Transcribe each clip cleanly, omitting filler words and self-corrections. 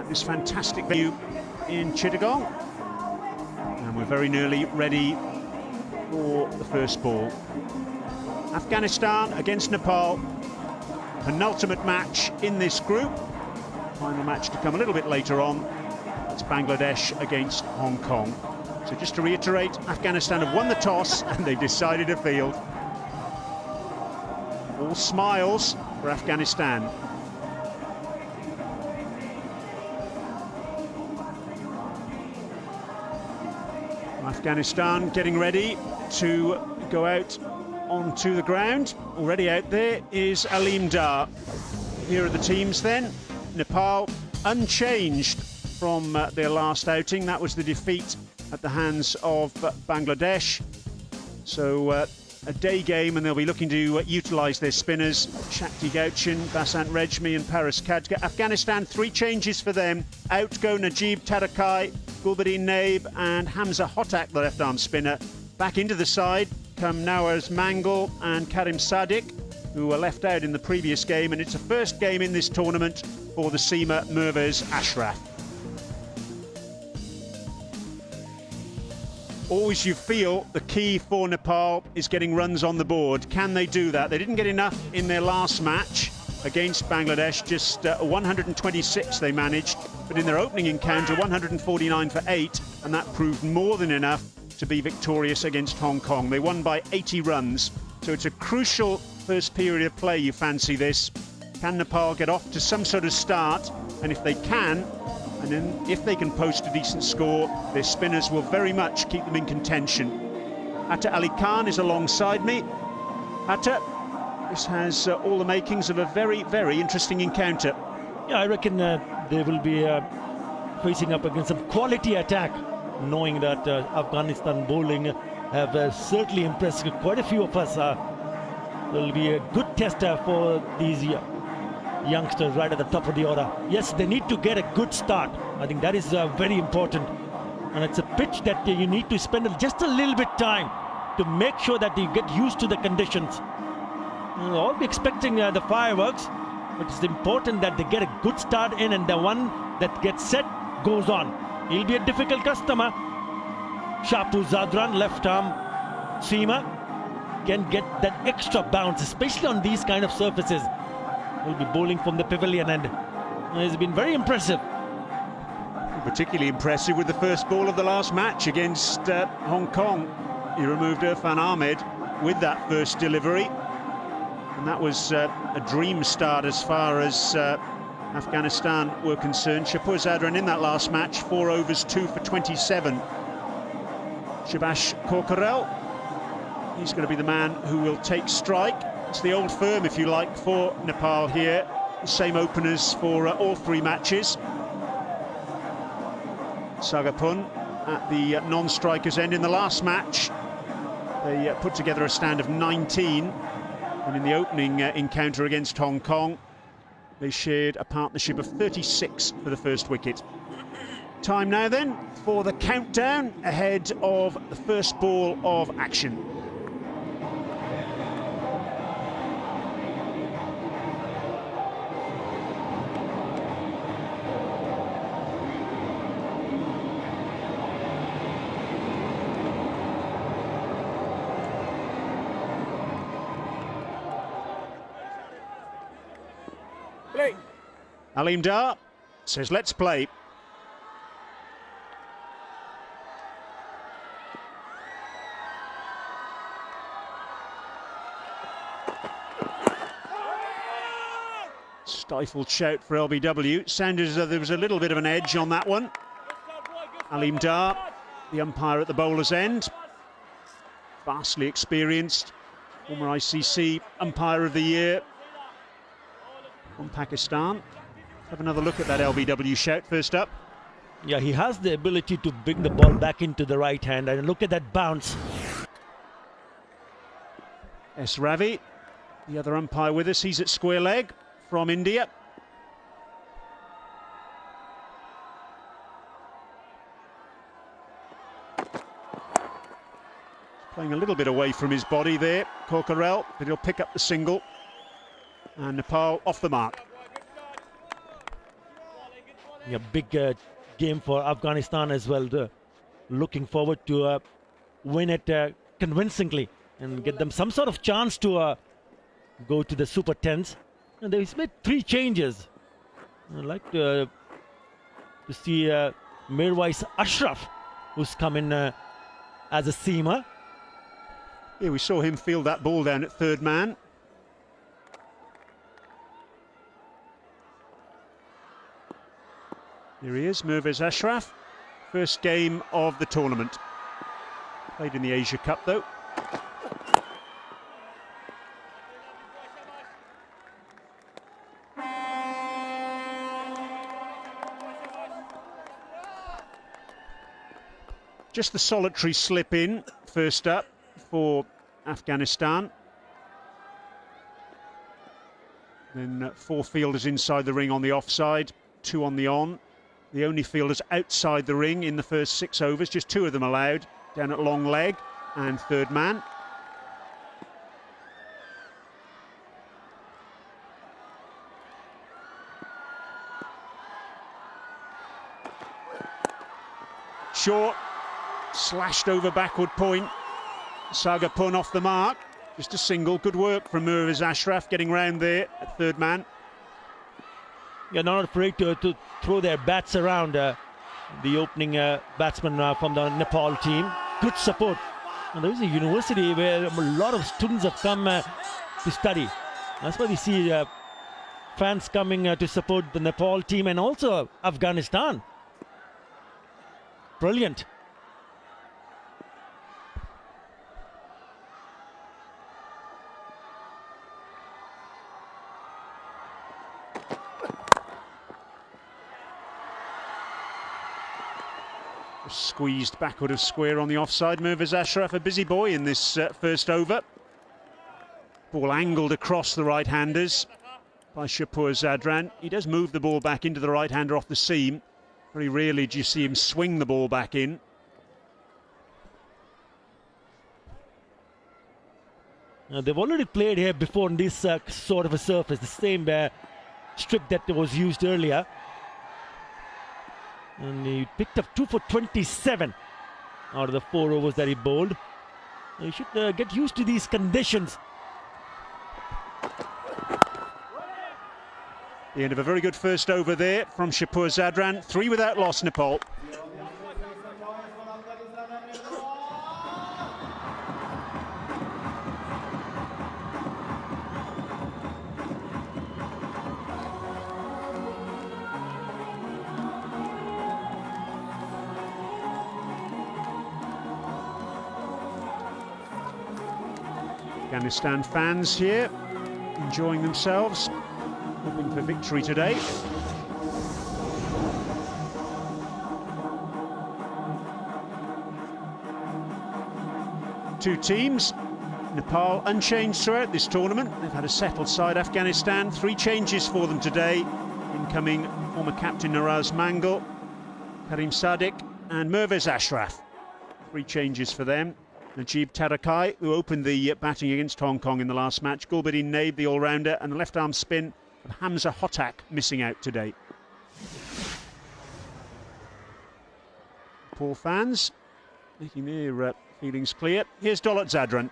this fantastic venue in Chittagong, and we're very nearly ready for the first ball. Afghanistan against Nepal, penultimate match in this group. Final match to come a little bit later on. It's Bangladesh against Hong Kong. So just to reiterate, Afghanistan have won the toss and they've decided to field. All smiles for Afghanistan. Afghanistan getting ready to go out onto the ground. Already out there is Aleem Dar. Here are the teams then. Nepal unchanged from their last outing. That was the defeat at the hands of Bangladesh. So a day game, and they'll be looking to utilise their spinners, Shakti Gauchin, Basant Rejmi and Paris Khadka. Afghanistan, 3 changes for them. Out go Najib Tarakai, Gulbuddin Naib and Hamza Hotak, the left-arm spinner. Back into the side come Nawaz Mangal and Karim Sadiq, who were left out in the previous game, and it's a first game in this tournament for the Seema Mirvez Ashraf. Always you feel the key for Nepal is getting runs on the board. Can they do that? They didn't get enough in their last match against Bangladesh, just 126 they managed, but in their opening encounter 149 for 8, and that proved more than enough to be victorious against Hong Kong. They won by 80 runs, so it's a crucial first period of play. You fancy this. Can Nepal get off to some sort of start? And if they can, and then if they can post a decent score, their spinners will very much keep them in contention. Atta Ali Khan is alongside me. Atta, this has all the makings of a very, very interesting encounter. Yeah, I reckon they will be facing up against some quality attack, knowing that Afghanistan bowling have certainly impressed quite a few of us. It will be a good test for these youngsters right at the top of the order. Yes, they need to get a good start. I think that is very important. And it's a pitch that you need to spend just a little bit time to make sure that you get used to the conditions. We'll all be expecting the fireworks, but it's important that they get a good start in, and the one that gets set goes on. He'll be a difficult customer. Shapu Zadran, left arm seamer, can get that extra bounce, especially on these kind of surfaces. He'll be bowling from the pavilion, and he's been very impressive. Particularly impressive with the first ball of the last match against Hong Kong. He removed Irfan Ahmed with that first delivery. And that was a dream start as far as Afghanistan were concerned. Shapur Zadran in that last match, 4 overs, 2 for 27. Shabash Korkarel, he's going to be the man who will take strike. It's the old firm, if you like, for Nepal here. The same openers for all 3 matches. Sagapun at the non-strikers end. In the last match, they put together a stand of 19. And in the opening encounter against Hong Kong, they shared a partnership of 36 for the first wicket. Time now then for the countdown ahead of the first ball of action. Aleem Dar says, let's play. Stifled shout for LBW. Sounded as though there was a little bit of an edge on that one. Aleem Dar, the umpire at the bowler's end. Vastly experienced, former ICC umpire of the year from Pakistan. Have another look at that LBW shout first up. Yeah, he has the ability to bring the ball back into the right hand, and look at that bounce. S. Ravi, the other umpire with us, he's at square leg from India. Playing a little bit away from his body there, Korkarel, but he'll pick up the single. And Nepal off the mark. A big game for Afghanistan as well. Looking forward to win it convincingly and get them some sort of chance to go to the Super 10s. And they've made 3 changes. I'd like to see Mirwais Ashraf, who's come in as a seamer. Yeah, we saw him field that ball down at third man. Here he is, Mirwais Ashraf. First game of the tournament. Played in the Asia Cup though. Just the solitary slip in, first up for Afghanistan. Then 4 fielders inside the ring on the offside, 2 on the on. The only fielders outside the ring in the first 6 overs, just 2 of them allowed, down at long leg and third man. Short, slashed over backward point. Saga Pun off the mark. Just a single. Good work from Mirwais Ashraf getting round there at third man. They're not afraid to throw their bats around. The opening batsman from the Nepal team. Good support. And there's a university where a lot of students have come to study. That's why we see fans coming to support the Nepal team and also Afghanistan. Brilliant. Squeezed backward of square on the offside. Mirwais Ashraf, a busy boy in this first over. Ball angled across the right-handers by Shapur Zadran. He does move the ball back into the right-hander off the seam. Very rarely do you see him swing the ball back in. They've already played here before on this sort of a surface, the same strip that was used earlier. And he picked up 2 for 27 out of the 4 overs that he bowled. He should get used to these conditions. The end of a very good first over there from Shapur Zadran. 3 without loss, Nepal. Afghanistan fans here, enjoying themselves, hoping for victory today. Two teams, Nepal unchanged throughout this tournament. They've had a settled side, Afghanistan. 3 changes for them today. Incoming former captain Naraz Mangal, Karim Sadiq and Mirwais Ashraf. 3 changes for them. Najib Tarakai, who opened the batting against Hong Kong in the last match. Gulbuddin Naib, the all-rounder, and the left-arm spin of Hamza Hotak missing out today. Poor fans making their feelings clear. Here's Daulat Zadran.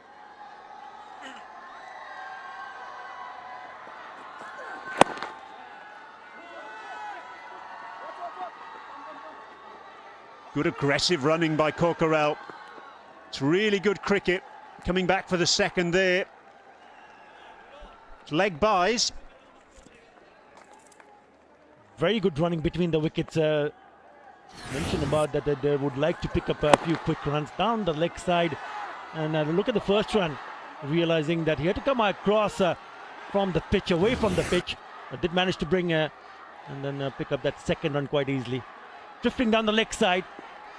Good aggressive running by Corcorel. It's really good cricket. Coming back for the second there. It's leg buys. Very good running between the wickets. Mentioned about that they would like to pick up a few quick runs down the leg side. And look at the first run, realizing that he had to come across from the pitch, away from the pitch. Did manage to bring and then pick up that second run quite easily. Drifting down the leg side.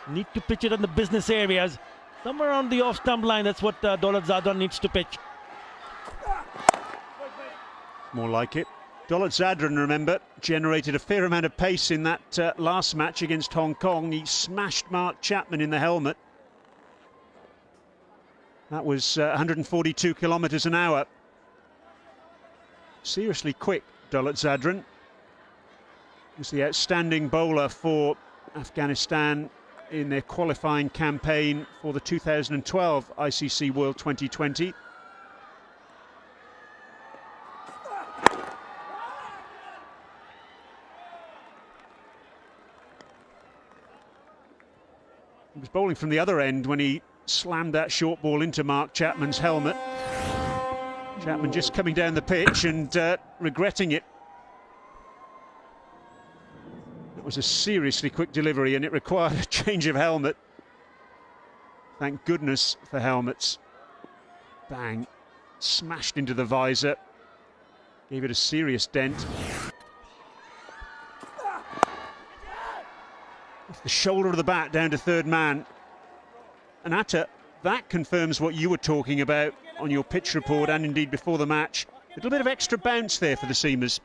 Need to pitch it on the business areas. Somewhere on the off-stump line, that's what Daulat Zadran needs to pitch. More like it. Daulat Zadran, remember, generated a fair amount of pace in that last match against Hong Kong. He smashed Mark Chapman in the helmet. That was 142 kilometres an hour. Seriously quick, Daulat Zadran. Was the outstanding bowler for Afghanistan in their qualifying campaign for the 2012 ICC World 2020. He was bowling from the other end when he slammed that short ball into Mark Chapman's helmet. Chapman just coming down the pitch and regretting it. It was a seriously quick delivery and it required a change of helmet. Thank goodness for helmets. Bang. Smashed into the visor. Gave it a serious dent. Off the shoulder of the bat down to third man. And Atta, that confirms what you were talking about on your pitch report and indeed before the match. A little bit of extra bounce there for the seamers.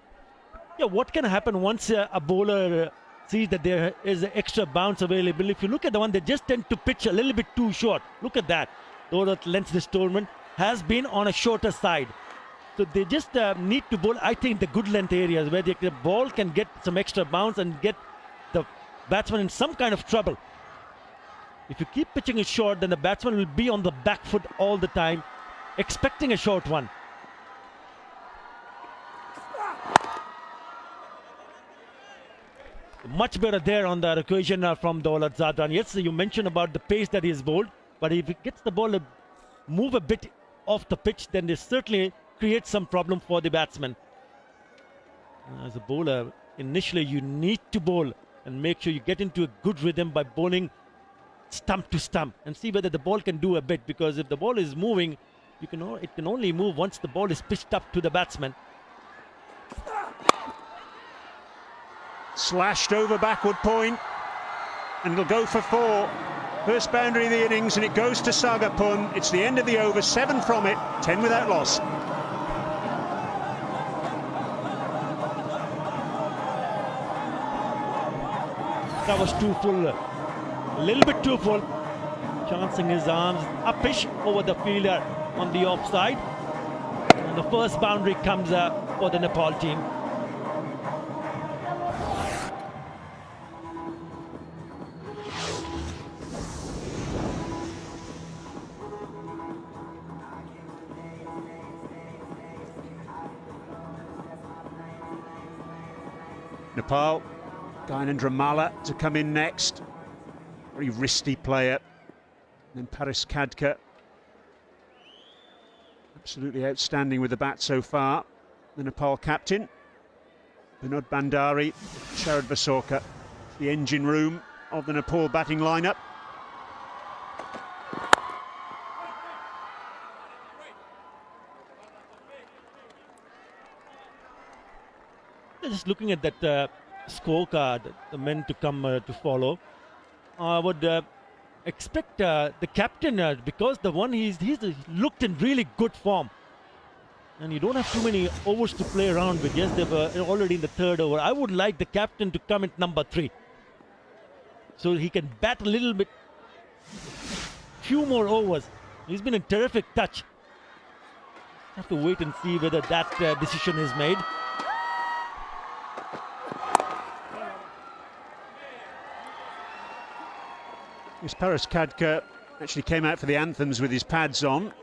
Yeah, what can happen once a bowler sees that there is extra bounce available? If you look at the one, they just tend to pitch a little bit too short. Look at that. Though the length this tournament has been on a shorter side. So they just need to bowl, I think, the good length areas where the ball can get some extra bounce and get the batsman in some kind of trouble. If you keep pitching it short, then the batsman will be on the back foot all the time, expecting a short one. Much better there on that occasion from Daulat Zadran. Yes, you mentioned about the pace that he is bowled, but if he gets the ball to move a bit off the pitch, then this certainly creates some problem for the batsman. As a bowler, initially you need to bowl and make sure you get into a good rhythm by bowling stump to stump and see whether the ball can do a bit, because if the ball is moving, it can only move once the ball is pitched up to the batsman. Slashed over backward point, and it'll go for 4. First boundary of the innings, and it goes to Sagapun. It's the end of the over, 7 from it, 10 without loss. That was too full, a little bit too full. Chancing his arms upish over the fielder on the offside. And the first boundary comes for the Nepal team. Nepal, Gyanendra Malla to come in next. Very wristy player. And then Paris Khadka. Absolutely outstanding with the bat so far. The Nepal captain. Vinod Bandari, Sharad Vasorka. The engine room of the Nepal batting lineup. Just looking at that scorecard, the men to come to follow, I would expect the captain, because the one he's looked in really good form, and you don't have too many overs to play around with. Yes, they were already in the 3rd over. I would like the captain to come at number 3, so he can bat a little bit, few more overs. He's been a terrific touch. Have to wait and see whether that decision is made. Yes, Paris Khadka actually came out for the anthems with his pads on.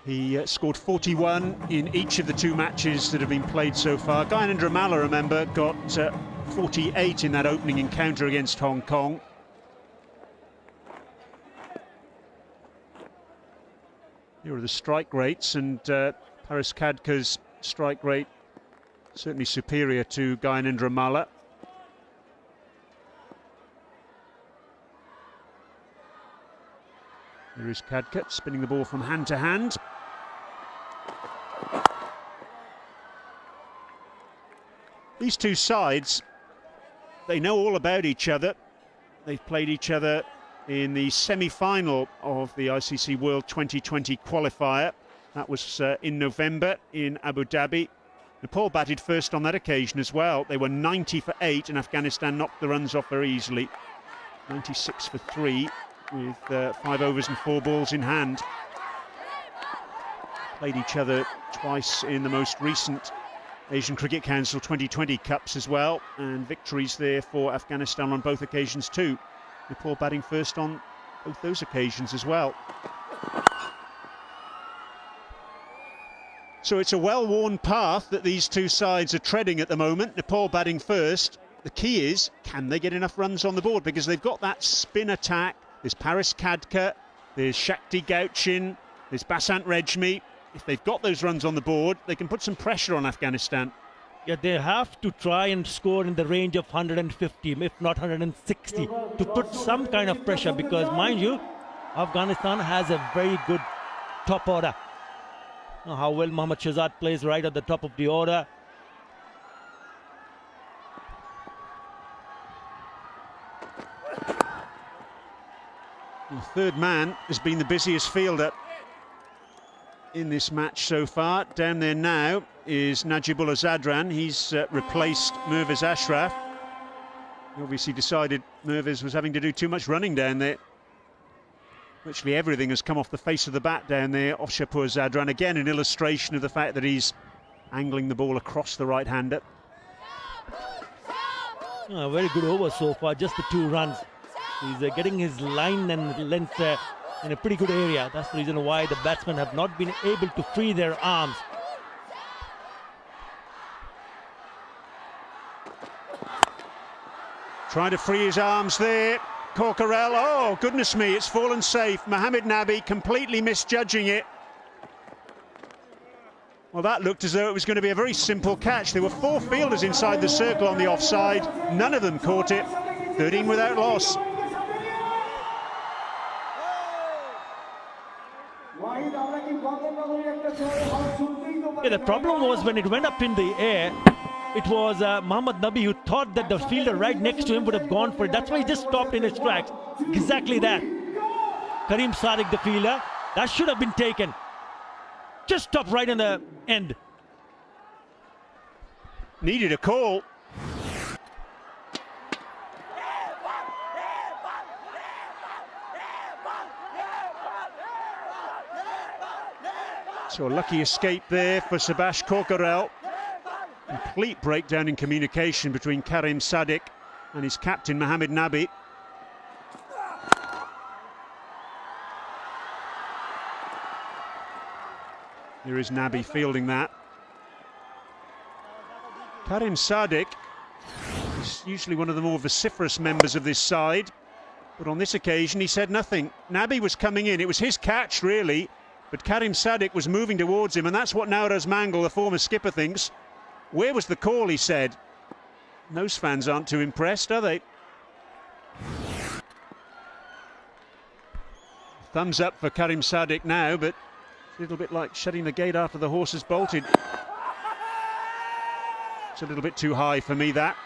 He scored 41 in each of the 2 matches that have been played so far. Gyanendra Malla, remember, got 48 in that opening encounter against Hong Kong. Here are the strike rates, and Paris Khadka's strike rate certainly superior to Gyanendra Malla. Here is Khadka spinning the ball from hand to hand. These 2 sides, they know all about each other. They've played each other in the semi-final of the ICC World 2020 qualifier. That was in November in Abu Dhabi. Nepal batted first on that occasion as well. They were 90 for 8 and Afghanistan knocked the runs off very easily. 96 for 3. With 5 overs and 4 balls in hand. Played each other twice in the most recent Asian Cricket Council 2020 Cups as well, and victories there for Afghanistan on both occasions too. Nepal batting first on both those occasions as well. So it's a well-worn path that these two sides are treading at the moment. Nepal batting first. The key is, can they get enough runs on the board? Because they've got that spin attack. There's Paris Khadka, there's Shakti Gauchin, there's Basant Rejmi. If they've got those runs on the board, they can put some pressure on Afghanistan. Yeah, they have to try and score in the range of 150, if not 160, to put some kind of pressure, because, mind you, Afghanistan has a very good top order. Now, how well Mohammad Shahzad plays right at the top of the order. The third man has been the busiest fielder in this match so far. Down there now is Najibullah Zadran. He's replaced Mirwais Ashraf. He obviously decided Mirwais was having to do too much running down there. Virtually everything has come off the face of the bat down there off Shapur Zadran. Again, an illustration of the fact that he's angling the ball across the right-hander. Oh, very good over so far, just the 2 runs. He's getting his line and length in a pretty good area. That's the reason why the batsmen have not been able to free their arms. Trying to free his arms there. Corkerell, oh goodness me, it's fallen safe. Mohammad Nabi completely misjudging it. Well, that looked as though it was going to be a very simple catch. There were 4 fielders inside the circle on the offside. None of them caught it. 13 without loss. Yeah, the problem was when it went up in the air, it was Mohammad Nabi who thought that the fielder right next to him would have gone for it. That's why he just stopped in his tracks. Exactly that. Karim Sadiq, the fielder, that should have been taken. Just stopped right in the end. Needed a call. So a lucky escape there for Subhash Corkerell. Complete breakdown in communication between Karim Sadiq and his captain Mohammad Nabi. Here is Nabi fielding that. Karim Sadiq is usually one of the more vociferous members of this side, but on this occasion he said nothing. Nabi was coming in, it was his catch really, but Karim Sadiq was moving towards him, and that's what Nowruz Mangal, the former skipper, thinks. Where was the call, he said. Those fans aren't too impressed, are they? Thumbs up for Karim Sadiq now, but it's a little bit like shutting the gate after the horse has bolted. It's a little bit too high for me, that.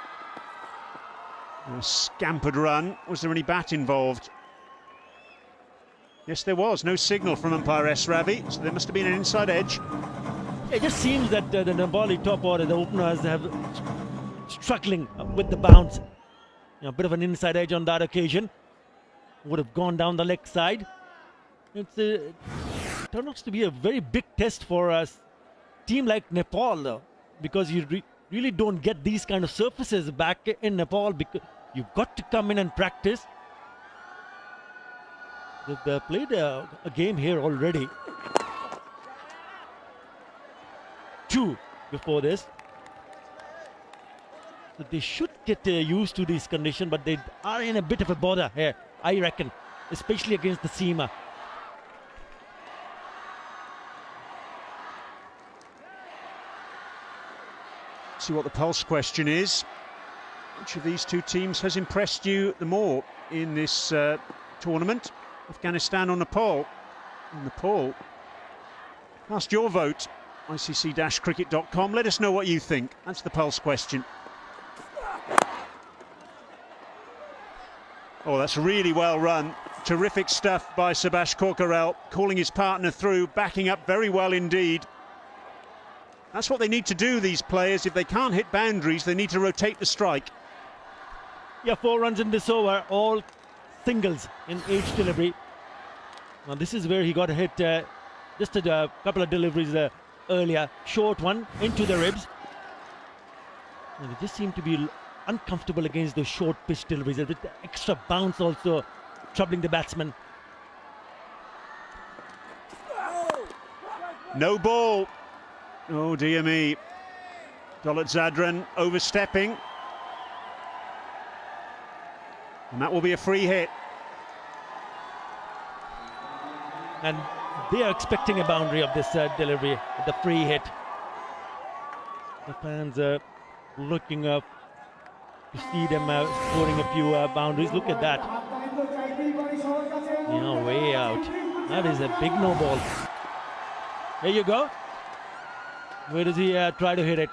A scampered run. Was there any bat involved? Yes, there was. No signal from umpire S. Ravi, so there must have been an inside edge. It just seems that the Nepali top order, the openers, have struggling with the bounce. A bit of an inside edge on that occasion. Would have gone down the leg side. It turns out to be a very big test for a team like Nepal, though, because you really don't get these kind of surfaces back in Nepal, because you've got to come in and practice. They've played a game here already. 2 before this. So they should get used to this condition, but they are in a bit of a bother here, I reckon, especially against the seamer. See what the pulse question is. Which of these 2 teams has impressed you the more in this tournament? Afghanistan or Nepal? Nepal. Cast your vote. ICC-cricket.com. Let us know what you think. That's the pulse question. Oh, that's really well run. Terrific stuff by Subhash Corkerell, calling his partner through, backing up very well indeed. That's what they need to do, these players. If they can't hit boundaries, they need to rotate the strike. Yeah, 4 runs in this over, all singles in each delivery. Now this is where he got hit just a couple of deliveries earlier. Short one into the ribs. And they just seem to be uncomfortable against those short pitch deliveries, with the extra bounce also troubling the batsman. No ball. Oh dear me. Dolat Zadran overstepping. And that will be a free hit. And they are expecting a boundary of this delivery, the free hit. The fans are looking up to see them scoring a few boundaries. Look at that. Yeah, way out. That is a big no ball. There you go. Where does he try to hit it?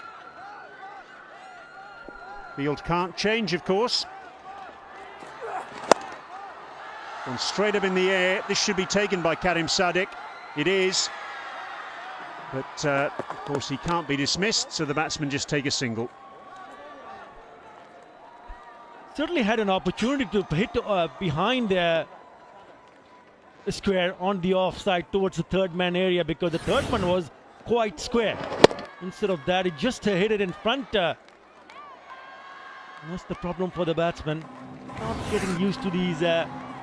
Field can't change, of course. Gone straight up in the air. This should be taken by Karim Sadiq. It is. But, of course, he can't be dismissed, so the batsmen just take a single. Certainly had an opportunity to hit behind the square on the offside towards the third man area, because the third man was quite square. Instead of that, he just hit it in front. That's the problem for the batsman. Not getting used to these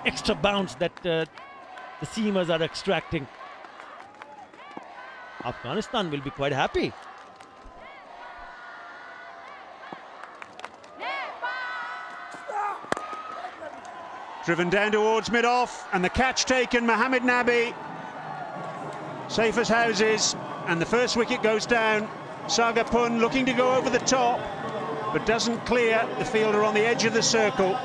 extra bounce that the seamers are extracting. Afghanistan will be quite happy. Driven down towards mid-off, and the catch taken, Mohammed Nabi. Safe as houses, and the first wicket goes down. Saga Pun looking to go over the top, but doesn't clear the fielder on the edge of the circle.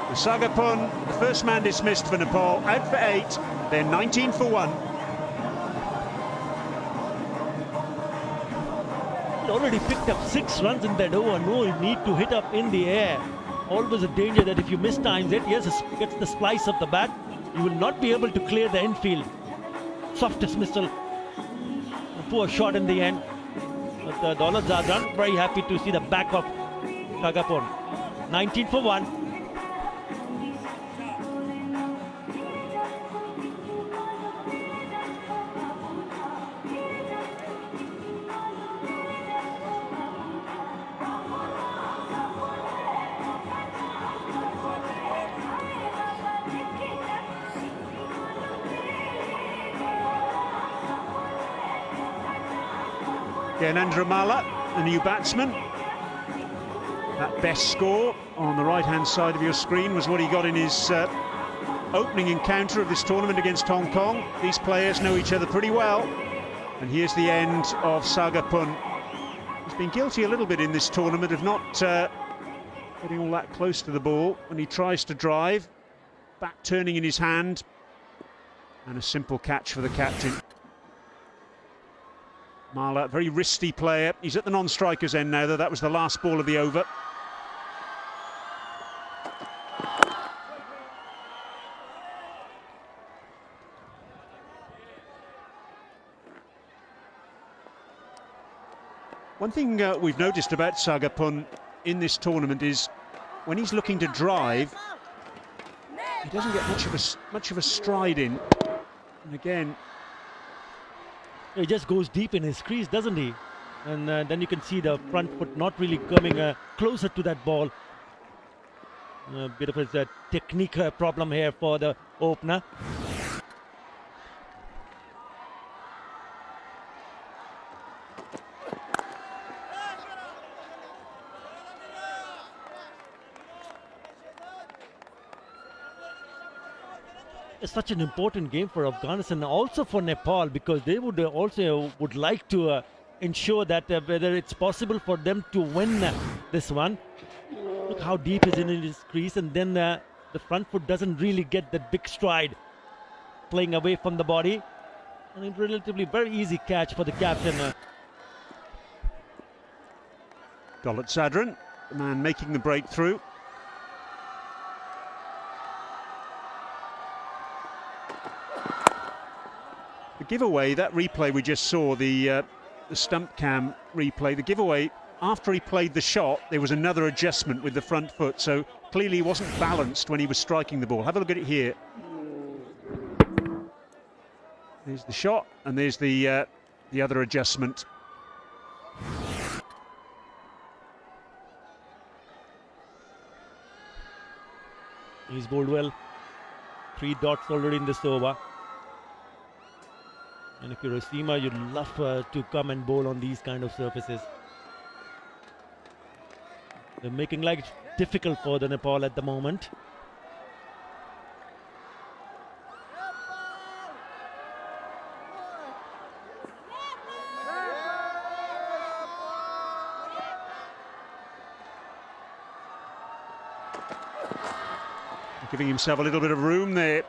The Saga Pun, the first man dismissed for Nepal, out for 8. They're 19 for 1. He already picked up 6 runs in that over. No need to hit up in the air. Always a danger that if you mistimes it, yes, it gets the splice of the bat, you will not be able to clear the infield. Soft dismissal. A poor shot in the end. But Dolat Zadran very happy to see the back of Sagapon. 19 for 1. Gyanendra Malla, the new batsman. That best score on the right-hand side of your screen was what he got in his opening encounter of this tournament against Hong Kong. These players know each other pretty well. And here's the end of Saga Pun. He's been guilty a little bit in this tournament of not getting all that close to the ball when he tries to drive. Bat turning in his hand. And a simple catch for the captain. Malla, very wristy player. He's at the non-striker's end now, though. That was the last ball of the over. One thing we've noticed about Saga Pun in this tournament is when he's looking to drive, he doesn't get much of a stride in. And again, he just goes deep in his crease, doesn't he? And then you can see the front foot not really coming closer to that ball. A bit of a technique problem here for the opener. It's such an important game for Afghanistan, also for Nepal, because they would also like to ensure that whether it's possible for them to win this one. Look how deep is in his crease, and then the front foot doesn't really get that big stride, playing away from the body. And a relatively very easy catch for the captain. Dolat Zadran, the man making the breakthrough. The giveaway, that replay we just saw, the stump cam replay, the giveaway, after he played the shot, there was another adjustment with the front foot, so clearly he wasn't balanced when he was striking the ball. Have a look at it here. There's the shot, and there's the other adjustment. He's bowled well. 3 dots already in this over. And if you're a seamer, you'd love to come and bowl on these kind of surfaces. They're making life difficult for the Nepal at the moment. Giving himself a little bit of room there,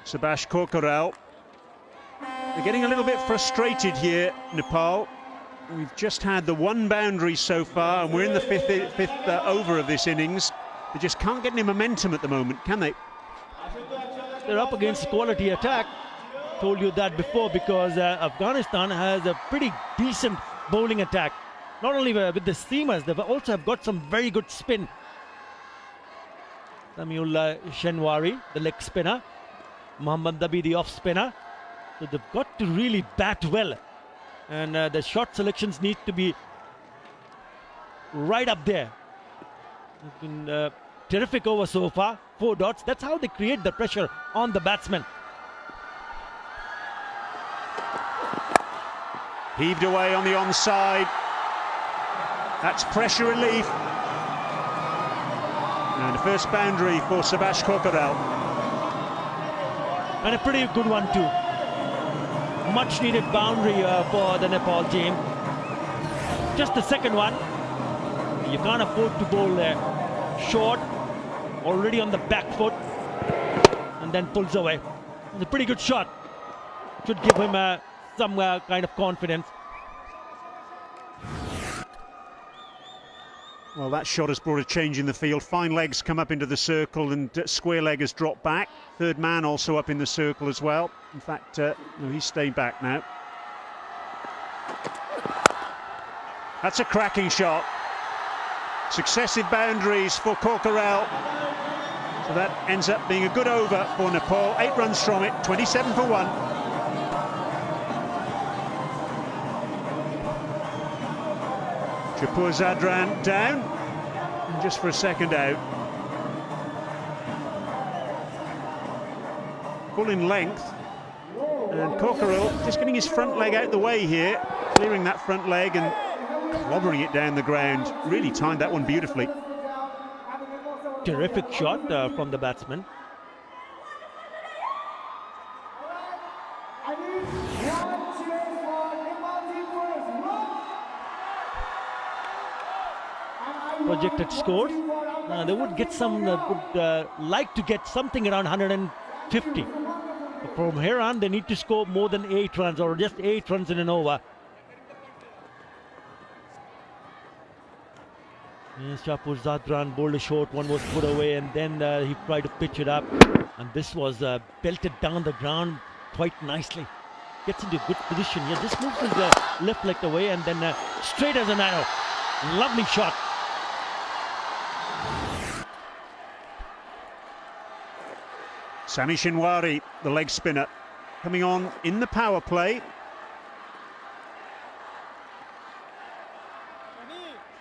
Subhash Korkaral. They're getting a little bit frustrated here, Nepal. We've just had the 1 boundary so far, and we're in the fifth over of this innings. They just can't get any momentum at the moment, can they? They're up against quality attack. Told you that before, because Afghanistan has a pretty decent bowling attack. Not only with the seamers, they've also got some very good spin. Samuel Shenwari, the leg spinner. Mohammad Dabi, the off spinner. So they've got to really bat well. And the shot selections need to be right up there. It's been terrific over so far. 4 dots. That's how they create the pressure on the batsmen. Heaved away on the onside. That's pressure relief. And the first boundary for Subhash Korkaral. And a pretty good one too. Much needed boundary for the Nepal team. Just the second one. You can't afford to bowl there. Short, already on the back foot, and then pulls away. It's a pretty good shot. Should give him some kind of confidence. Well, that shot has brought a change in the field. Fine legs come up into the circle, and square leg has dropped back. Third man also up in the circle as well. In fact, no, he's staying back now. That's a cracking shot. Successive boundaries for Korkaral. So that ends up being a good over for Nepal. 8 runs from it, 27 for 1. Chapur Zadran down, and just for a second out. Full in length, and Korkaral just getting his front leg out the way here, clearing that front leg and clobbering it down the ground. Really timed that one beautifully. Terrific shot from the batsman. Projected score. They would get some, would like to get something around 150. From here on, they need to score more than 8 runs, or just 8 runs in an over. Yes, Chapur Zadran bowled a short, one was put away, and then he tried to pitch it up. And this was belted down the ground quite nicely. Gets into a good position. Yeah, this moves his left leg away, and then straight as an arrow. Lovely shot. Sami Shinwari, the leg spinner, coming on in the power play.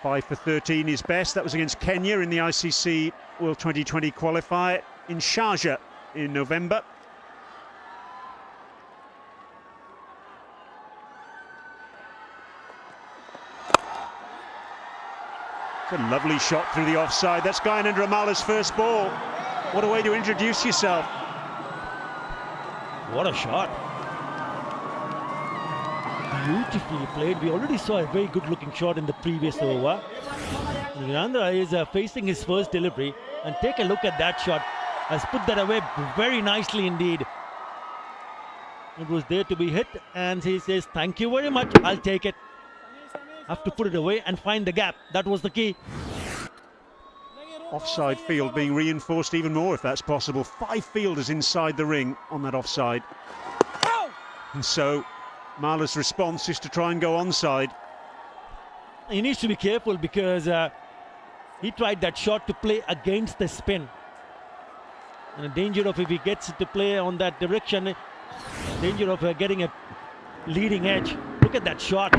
5 for 13 is best. That was against Kenya in the ICC World 2020 qualifier in Sharjah in November. It's a lovely shot through the offside. That's Gyanendra Mala's first ball. What a way to introduce yourself. What a shot. Beautifully played. We already saw a very good looking shot in the previous over. Gyanendra is facing his first delivery, and take a look at that shot. Has put that away very nicely indeed. It was there to be hit, and he says, thank you very much, I'll take it. Have to put it away and find the gap. That was the key. Offside field being reinforced even more if that's possible. 5 fielders inside the ring on that offside. And so Mala's response is to try and go onside. He needs to be careful, because he tried that shot to play against the spin. And the danger of, if he gets it to play on that direction, danger of getting a leading edge. Look at that shot.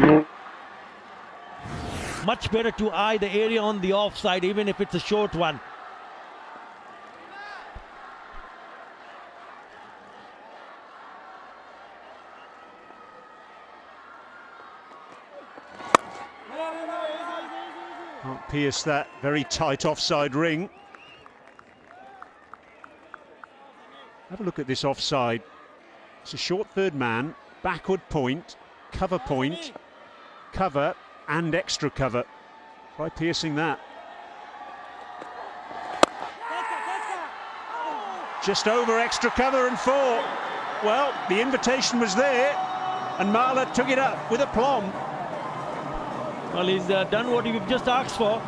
Much better to eye the area on the offside, even if it's a short one. Can't pierce that very tight offside ring. Have a look at this offside. It's a short third man, backward point, cover, and extra cover. Try piercing that. Just over extra cover and 4. Well, the invitation was there, and Mala took it up with aplomb. Well, he's done what we've just asked for.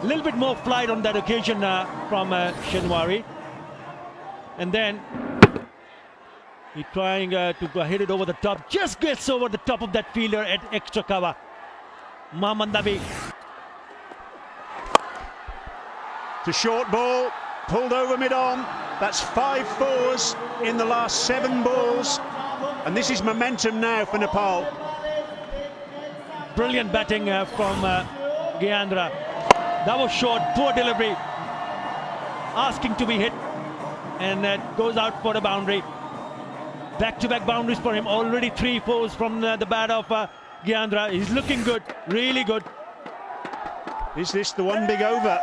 A little bit more flight on that occasion from Shinwari. And then he's trying to hit it over the top. Just gets over the top of that fielder at extra cover. Mamandabi. To short ball, pulled over mid-on. That's 5 fours in the last 7 balls. And this is momentum now for Nepal. Brilliant batting from Gyanendra. That was short, poor delivery. Asking to be hit. And goes out for the boundary. Back-to-back boundaries for him. Already 3 fours from the bat of Gyanendra. He's looking good, really good. Is this the one big over?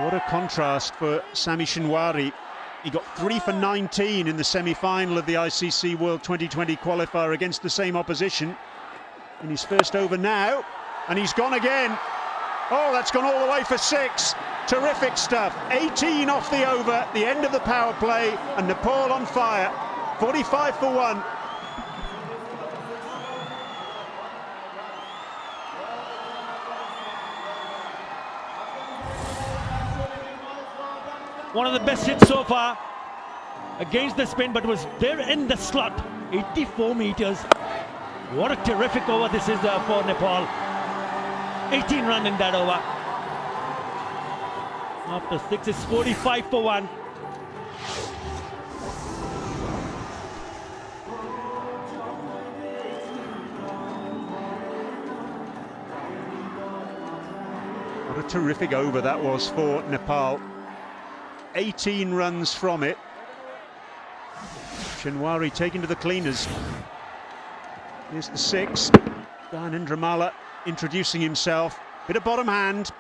What a contrast for Sami Shinwari. He got 3 for 19 in the semi-final of the ICC World 2020 qualifier against the same opposition. In his first over now, and he's gone again. Oh, that's gone all the way for 6. Terrific stuff. 18 off the over, the end of the power play, and Nepal on fire. 45 for 1. One of the best hits so far against the spin, but was there in the slot. 84 meters. What a terrific over this is for Nepal. 18 run in that over. After 6 is 45 for 1. What a terrific over that was for Nepal. 18 runs from it. Shinwari taken to the cleaners. Here's the 6. Gyanendra introducing himself. Bit of bottom hand.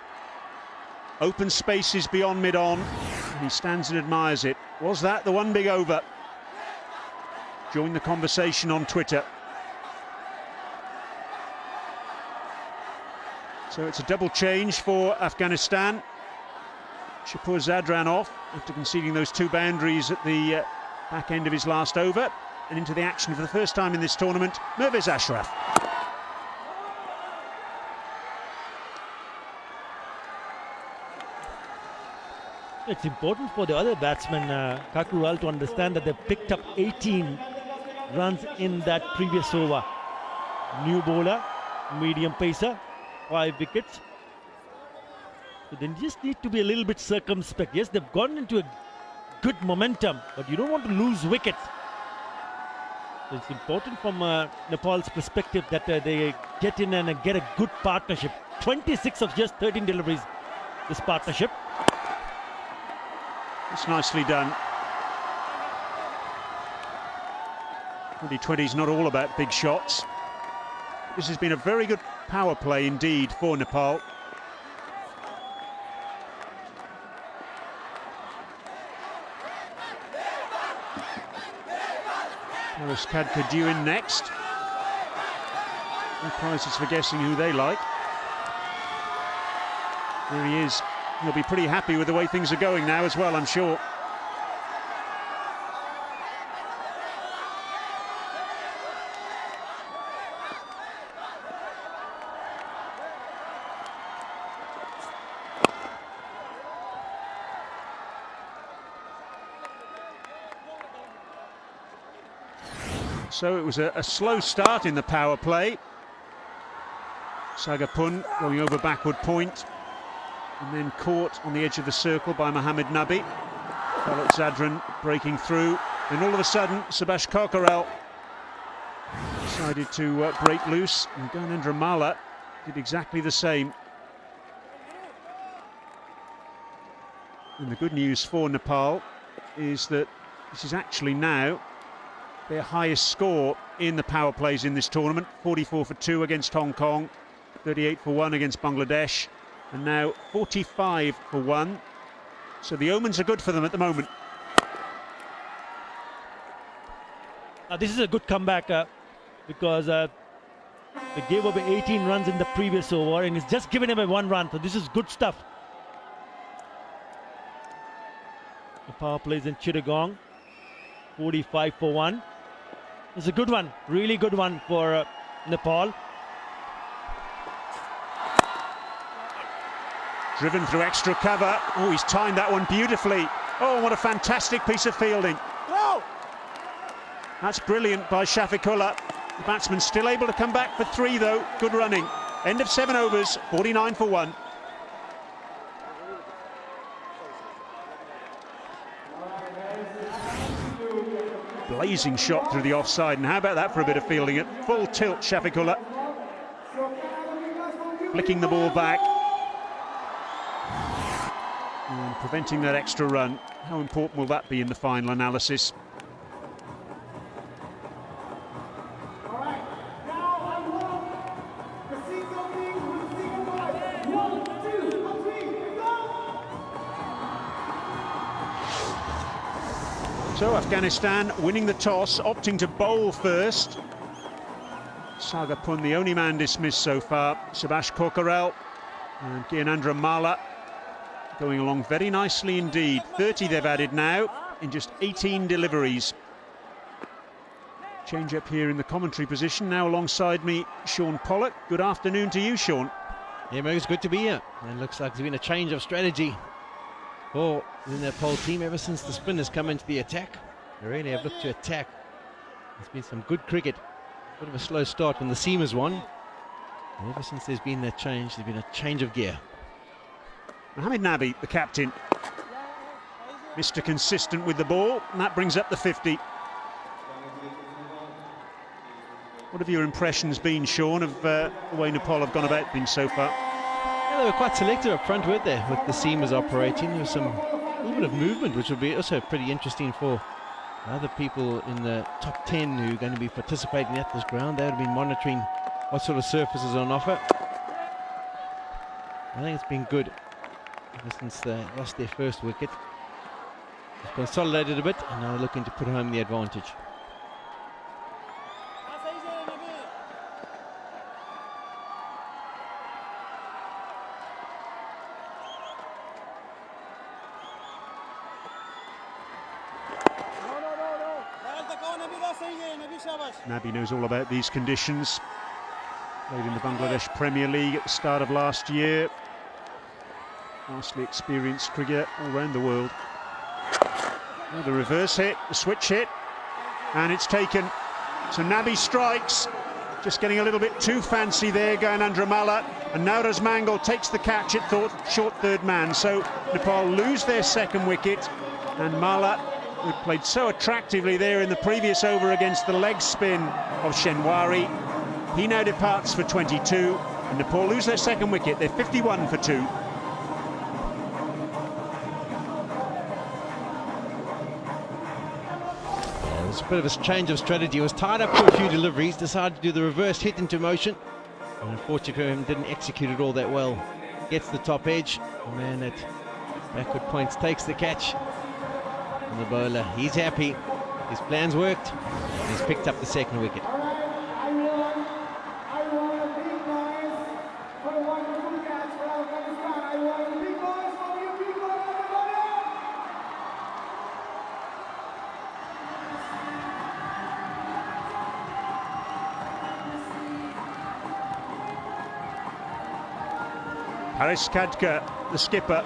Open spaces beyond mid-on. And he stands and admires it. Was that the one big over? Join the conversation on Twitter. So it's a double change for Afghanistan. Shapur Zadran off after conceding those 2 boundaries at the back end of his last over. And into the action for the first time in this tournament, Mirwais Ashraf. It's important for the other batsmen, Kakural, to understand that they picked up 18 runs in that previous over. New bowler, medium pacer, 5 wickets. So they just need to be a little bit circumspect. Yes, they've gone into a good momentum, but you don't want to lose wickets. So it's important from Nepal's perspective that they get in and get a good partnership. 26 of just 13 deliveries, this partnership. It's nicely done. 2020 is not all about big shots. This has been a very good power play indeed for Nepal. Paris Kadkadu in next. No prizes for guessing who they like. There he is. He'll be pretty happy with the way things are going now as well, I'm sure. So it was a slow start in the power play. Sagapun going over backward point. And then caught on the edge of the circle by Mohammed Nabi. Khaled Zadran breaking through. Then all of a sudden, Subhash Karkarel decided to break loose. And Gyanendra did exactly the same. And the good news for Nepal is that this is actually now their highest score in the power plays in this tournament. 44 for 2 against Hong Kong, 38 for 1 against Bangladesh, and now 45 for 1. So the omens are good for them at the moment. This is a good comeback because they gave away 18 runs in the previous over and it's just given away 1 run. So this is good stuff. The power plays in Chittagong, 45 for 1. It's a good one, really good one for Nepal. Driven through extra cover. Oh, he's timed that one beautifully. Oh, what a fantastic piece of fielding. That's brilliant by Shafiqullah. The batsman still able to come back for 3 though. Good running. End of 7 overs, 49 for 1. Blazing shot through the offside, and how about that for a bit of fielding at full tilt. Shafiqullah flicking the ball back and preventing that extra run. How important will that be in the final analysis? So Afghanistan winning the toss, opting to bowl first. Sagapun, the only man dismissed so far. Subhash Kokarel and Gyanendra Malla going along very nicely indeed. 30 they've added now in just 18 deliveries. Change up here in the commentary position. Now alongside me, Sean Pollock. Good afternoon to you, Sean. Yeah, Mo, it's good to be here. And it looks like there's been a change of strategy for the Nepal team ever since the spinners come into the attack. They really have looked to attack. There's been some good cricket. Bit of a slow start when the seamers won. And ever since there's been that change, there's been a change of gear. Mohamed Nabi, the captain, Mr. Consistent with the ball, and that brings up the 50. What have your impressions been, Sean, of the way Nepal have gone about things so far? They were quite selective up front, weren't they, with the seamers operating. There was a little bit of movement, which will be also pretty interesting for other people in the top 10 who are going to be participating at this ground. They would have been monitoring what sort of surfaces are on offer. I think it's been good ever since they lost their first wicket. They've consolidated a bit and now they're looking to put home the advantage. Nabi knows all about these conditions. Played in the Bangladesh Premier League at the start of last year. Vastly experienced cricketer all around the world. Oh, the reverse hit, the switch hit, and it's taken. So Nabi strikes, just getting a little bit too fancy there, Gyanendra Malla, and Nowraz Mangal takes the catch at short third man. So Nepal lose their second wicket, and Malla, who played so attractively there in the previous over against the leg spin of Shenwari, he now departs for 22, and Nepal lose their second wicket. They're 51 for 2. It was a bit of a change of strategy. He was tied up for a few deliveries, decided to do the reverse hit into motion, and unfortunately didn't execute it all that well. Gets the top edge, the man at backward points takes the catch. And the bowler, he's happy. His plans worked. And he's picked up the second wicket. Haris Khadka, the skipper,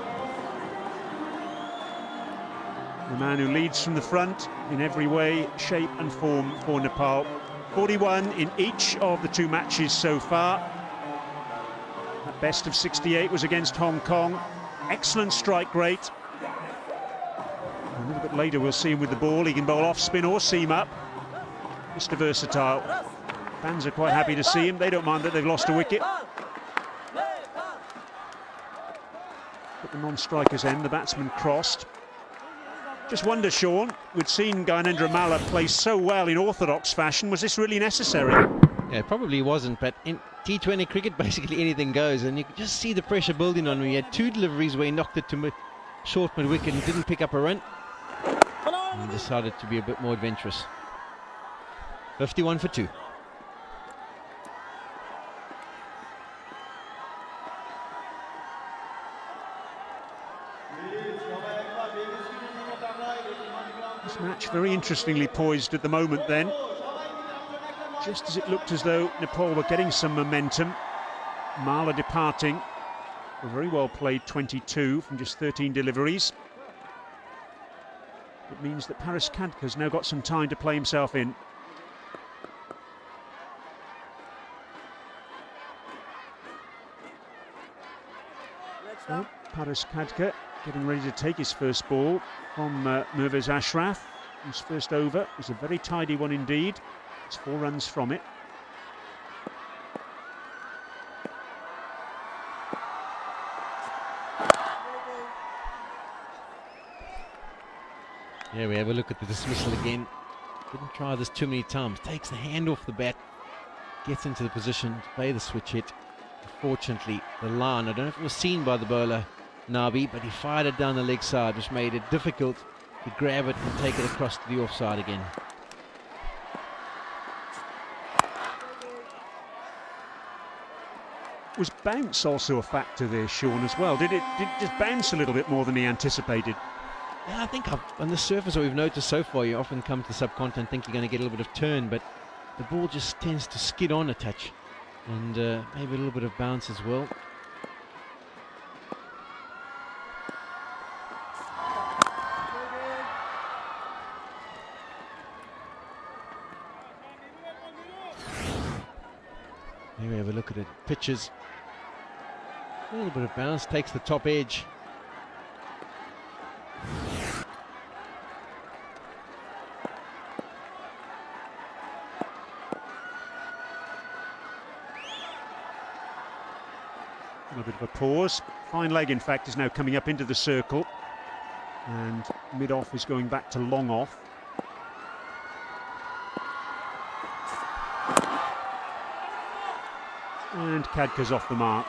the man who leads from the front in every way, shape and form for Nepal. 41 in each of the 2 matches so far. That best of 68 was against Hong Kong. Excellent strike rate. A little bit later we'll see him with the ball. He can bowl off spin or seam up. Mr. Versatile. Fans are quite happy to see him. They don't mind that they've lost a wicket. At the non-striker's end, the batsman crossed. Just wonder, Sean, we'd seen Gyanendra Malla play so well in orthodox fashion. Was this really necessary? Yeah, it probably wasn't, but in T20 cricket, basically anything goes, and you could just see the pressure building on him. He had 2 deliveries where he knocked it to short mid-wicket and didn't pick up a run. And decided to be a bit more adventurous. 51 for 2. This match very interestingly poised at the moment then. Just as it looked as though Nepal were getting some momentum. Malla departing. A very well played 22 from just 13 deliveries. It means that Paris Khadka's now got some time to play himself in. Oh, Paris Khadka getting ready to take his first ball from Mirvaiz Ashraf, whose first over was a very tidy one indeed. It's 4 runs from it. Yeah, we have a look at the dismissal again. Didn't try this too many times. Takes the hand off the bat, gets into the position to play the switch hit. Fortunately, the line, I don't know if it was seen by the bowler Nabi, but he fired it down the leg side, which made it difficult to grab it and take it across to the offside again. Was bounce also a factor there, Sean, as well? Did it just bounce a little bit more than he anticipated? Yeah, I think on the surface, what we've noticed so far, you often come to the subcontinent and think you're going to get a little bit of turn, but the ball just tends to skid on a touch, and maybe a little bit of bounce as well. Here we have a look at it. Pitches. A little bit of bounce, takes the top edge. A bit of a pause. Fine leg, in fact, is now coming up into the circle. And mid-off is going back to long off. And Khadka's off the mark.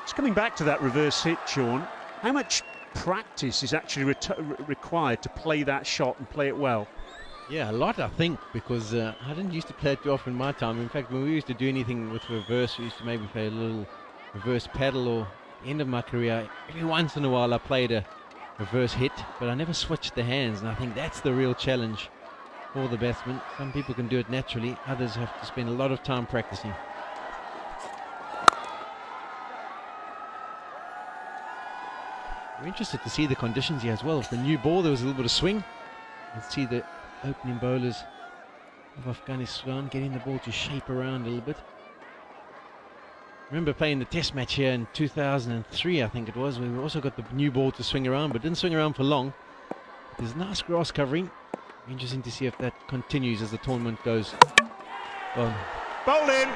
It's coming back to that reverse hit, Sean. How much practice is actually required to play that shot and play it well? Yeah, a lot, I think, because I didn't used to play it too often in my time. In fact, when we used to do anything with reverse, we used to maybe play a little reverse paddle, or at the end of my career, every once in a while I played a reverse hit, but I never switched the hands, and I think that's the real challenge for the batsman. Some people can do it naturally, others have to spend a lot of time practicing. We're interested to see the conditions here as well. With the new ball, there was a little bit of swing. Let's see the opening bowlers of Afghanistan getting the ball to shape around a little bit. Remember playing the test match here in 2003, I think it was. We also got the new ball to swing around, but didn't swing around for long. There's nice grass covering. Interesting to see if that continues as the tournament goes on. Bowling!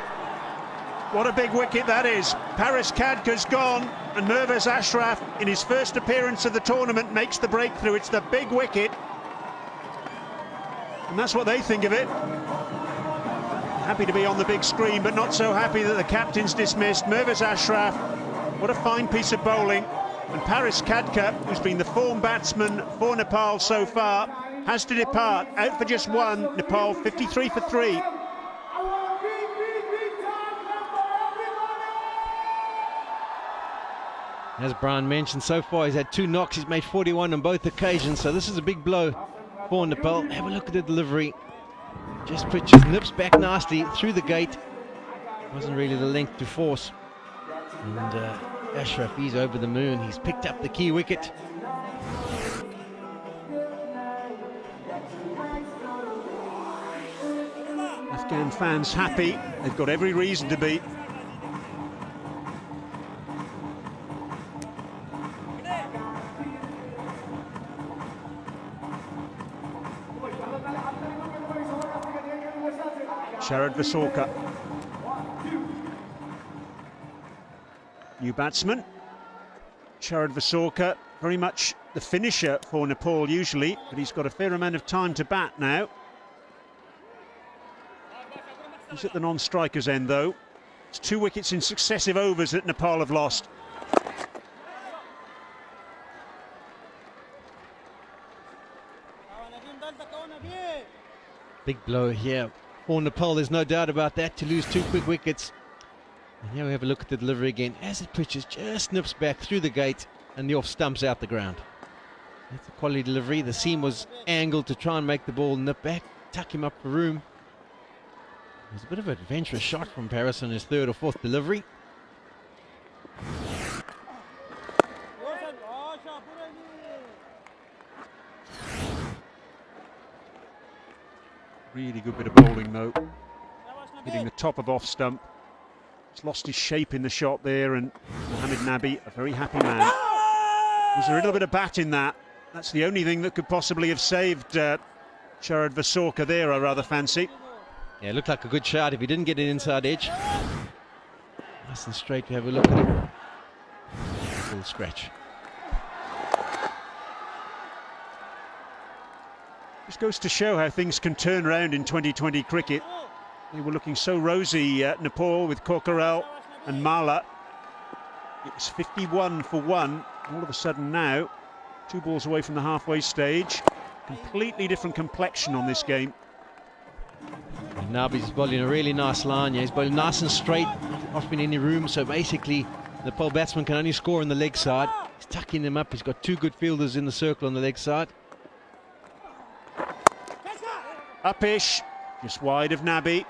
What a big wicket that is. Paris Khadka's gone, and Mirvaiz Ashraf, in his first appearance of the tournament, makes the breakthrough. It's the big wicket. And that's what they think of it. Happy to be on the big screen, but not so happy that the captain's dismissed. Mirvaiz Ashraf, what a fine piece of bowling. And Paris Khadka, who's been the form batsman for Nepal so far, has to depart. Out for just 1. Nepal 53 for 3. As Brian mentioned, so far he's had 2 knocks. He's made 41 on both occasions, so this is a big blow for Nepal. Have a look at the delivery. Just pitches, nips back nicely through the gate. Wasn't really the length to force. And Ashraf, he's over the moon. He's picked up the key wicket. Afghan fans happy. They've got every reason to be. Sharad Vasorka, new batsman. Sharad Vasorka, very much the finisher for Nepal usually, but he's got a fair amount of time to bat now. He's at the non-strikers end though. It's 2 wickets in successive overs that Nepal have lost. Big blow here for Nepal, there's no doubt about that, to lose 2 quick wickets. And here we have a look at the delivery again. As it pitches, just nips back through the gate and the off stumps out the ground. That's a quality delivery. The seam was angled to try and make the ball nip back, tuck him up for room. It was a bit of an adventurous shot from Paris on his 3rd or 4th delivery. Really good bit of bowling though. Hitting the top of off stump. He's lost his shape in the shot there, and Mohamed Nabi, a very happy man. There's a little bit of bat in that. That's the only thing that could possibly have saved Sharad Vasorka there, I rather fancy. Yeah, it looked like a good shot if he didn't get it inside edge. Nice and straight to have a look at it. Full scratch. This goes to show how things can turn around in 2020 cricket. They were looking so rosy at Nepal with Kokharel and Mala. It was 51 for 1. All of a sudden now, 2 balls away from the halfway stage. Completely different complexion on this game. And Nabi's bowling a really nice line. Yeah, he's bowling nice and straight, not offering any room. So basically, the Nepal batsman can only score on the leg side. He's tucking them up. He's got 2 good fielders in the circle on the leg side. Upish, just wide of Nabi.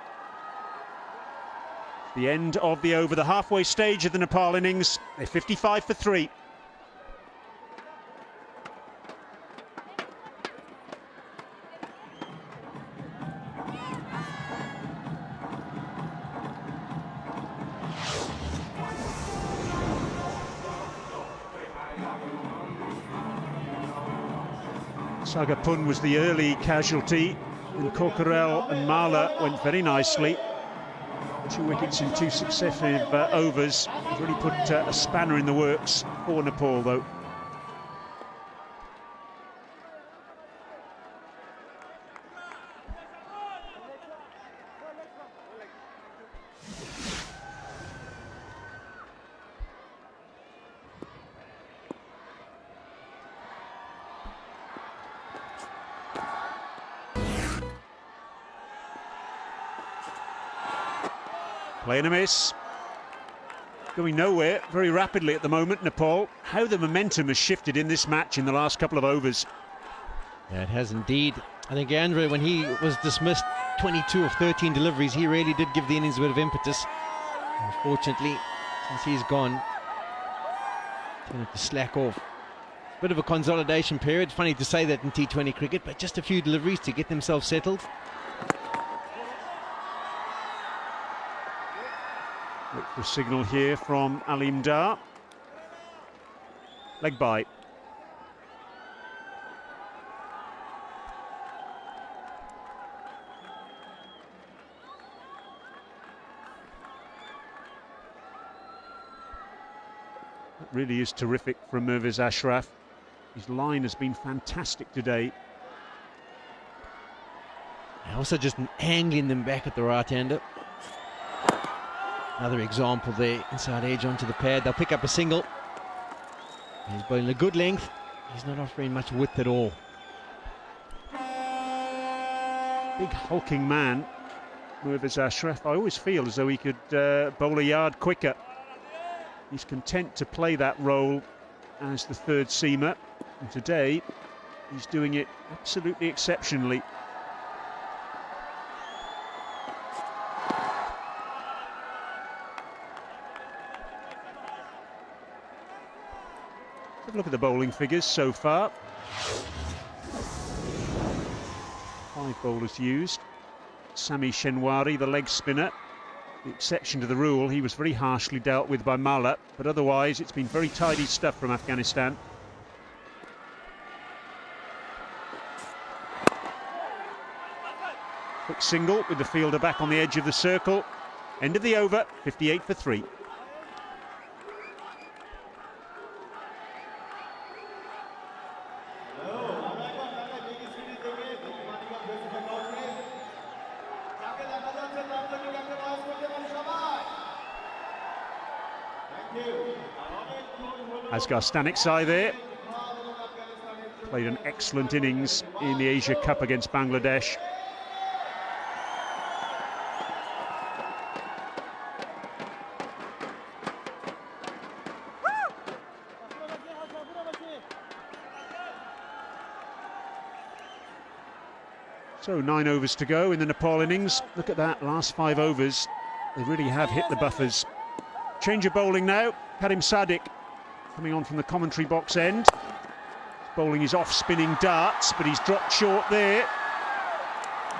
The end of the over, the halfway stage of the Nepal innings. They're 55 for 3. Sagapun was the early casualty, and Kokharel and Mala went very nicely. 2 wickets in 2 successive overs. Have really put a spanner in the works for Nepal though. Playing a miss. Going nowhere very rapidly at the moment, Nepal. How the momentum has shifted in this match in the last couple of overs. Yeah, it has indeed. I think Andrew, when he was dismissed 22 of 13 deliveries, he really did give the innings a bit of impetus. Unfortunately, since he's gone, he's going to have to slack off. Bit of a consolidation period. Funny to say that in T20 cricket, but just a few deliveries to get themselves settled. Look for a signal here from Alim Dar. Leg bye. That really is terrific from Mirwais Ashraf. His line has been fantastic today. Also just angling them back at the right-hander. Another example there, inside edge onto the pad. They'll pick up a single. He's bowling a good length. He's not offering much width at all. Big hulking man, Mirwais Ashraf. I always feel as though he could bowl a yard quicker. He's content to play that role as the 3rd seamer, and today he's doing it absolutely exceptionally. Have a look at the bowling figures so far. 5 bowlers used. Sami Shenwari, the leg spinner, the exception to the rule. He was very harshly dealt with by Mala, but otherwise it's been very tidy stuff from Afghanistan. Quick single with the fielder back on the edge of the circle. End of the over, 58 for 3. Afghanistan side there. Played an excellent innings in the Asia Cup against Bangladesh. So 9 overs to go in the Nepal innings. Look at that, last 5 overs. They really have hit the buffers. Change of bowling now. Karim Sadiq coming on from the commentary box end. Bowling his off-spinning darts, but he's dropped short there.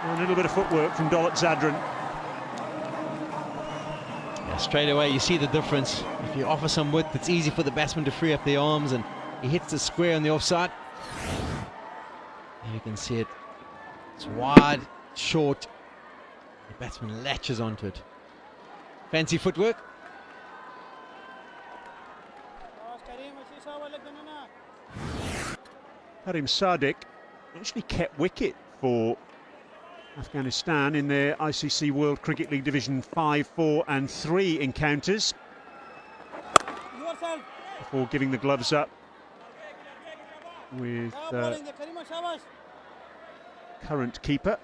And a little bit of footwork from Dolat Zadran. Yeah, straight away you see the difference. If you offer some width, it's easy for the batsman to free up their arms, and he hits the square on the offside. You can see it. It's wide, short. The batsman latches onto it. Fancy footwork. Karim Sadiq actually kept wicket for Afghanistan in their ICC World Cricket League Division 5, 4 and 3 encounters before giving the gloves up with current keeper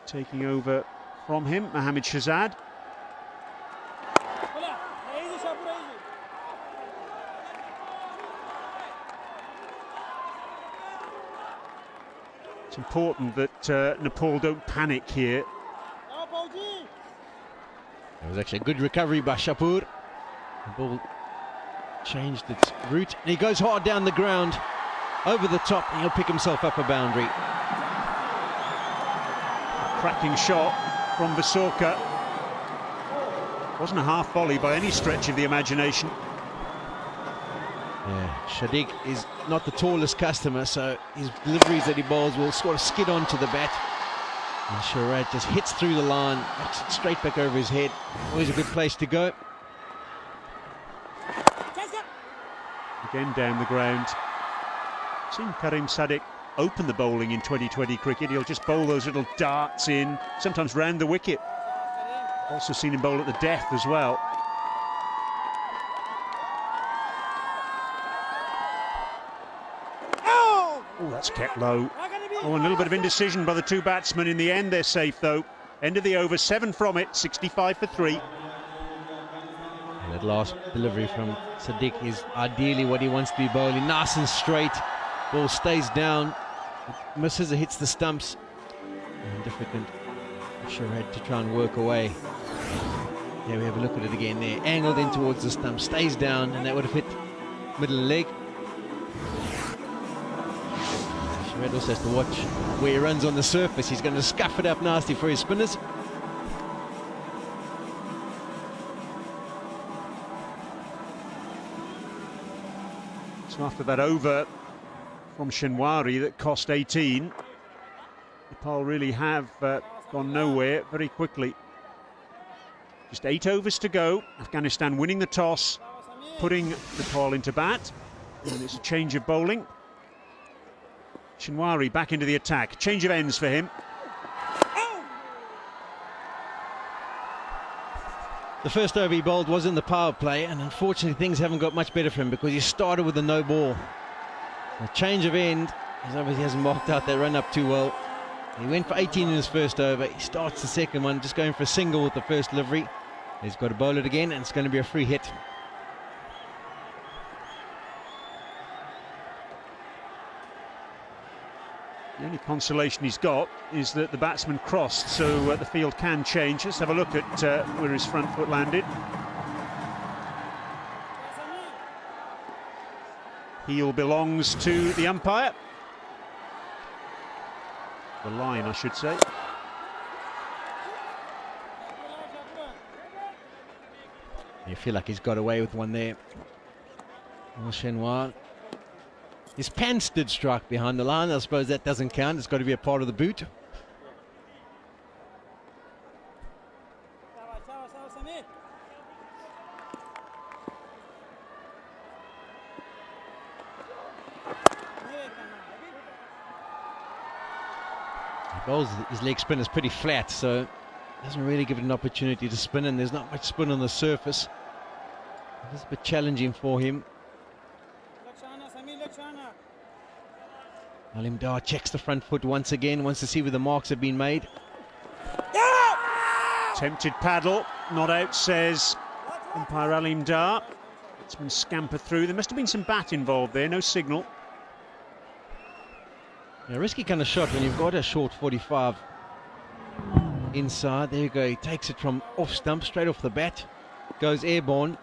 taking over from him, Mohammad Shahzad. It's important that Nepal don't panic here. It was actually a good recovery by Shapur. The ball changed its route, and he goes hard down the ground, over the top, and he'll pick himself up a boundary. A cracking shot from Vasorka. Wasn't a half volley by any stretch of the imagination. Yeah, Sadiq is not the tallest customer, so his deliveries that he bowls will sort of skid onto the bat. And Shahzad just hits through the line, knocks it straight back over his head. Always a good place to go. Again down the ground. Seen Karim Sadiq open the bowling in 2020 cricket. He'll just bowl those little darts in, sometimes round the wicket. Also seen him bowl at the death as well. Oh, that's kept low. Oh, and a little bit of indecision by the two batsmen. In the end, they're safe, though. End of the over, 7 from it, 65 for 3. And that last delivery from Sadiq is ideally what he wants to be bowling. Nice and straight. Ball stays down. It misses, it hits the stumps. And difficult for Shahzad to try and work away. Yeah, we have a look at it again there. Angled in towards the stump, stays down, and that would have hit middle leg. Shahzad also has to watch where he runs on the surface. He's going to scuff it up nasty for his spinners. So after that over from Shinwari that cost 18, Nepal really have gone nowhere very quickly. Just 8 overs to go. Afghanistan winning the toss, putting Nepal into bat, and it's a change of bowling. Shinwari back into the attack. Change of ends for him. The first over he bowled was in the power play, and unfortunately things haven't got much better for him because he started with a no ball. A change of end, he obviously hasn't marked out that run up too well. He went for 18 in his first over. He starts the second one, just going for a single with the first delivery. He's got to bowl it again, and it's going to be a free hit. The only consolation he's got is that the batsman crossed, so the field can change. Let's have a look at where his front foot landed. Heel belongs to the umpire. The line, I should say. You feel like he's got away with one there. Well, Shenwar. His pants did strike behind the line. I suppose that doesn't count. It's got to be a part of the boot. He bowls his leg spin is pretty flat, so doesn't really give it an opportunity to spin, and there's not much spin on the surface. It's a bit challenging for him. Alim Dar checks the front foot once again, wants to see where the marks have been made. Tempted paddle, not out, says umpire Alim Dar. It's been scampered through. There must have been some bat involved there, no signal. A risky kind of shot when you've got a short 45 inside. There you go, he takes it from off stump, straight off the bat, goes airborne.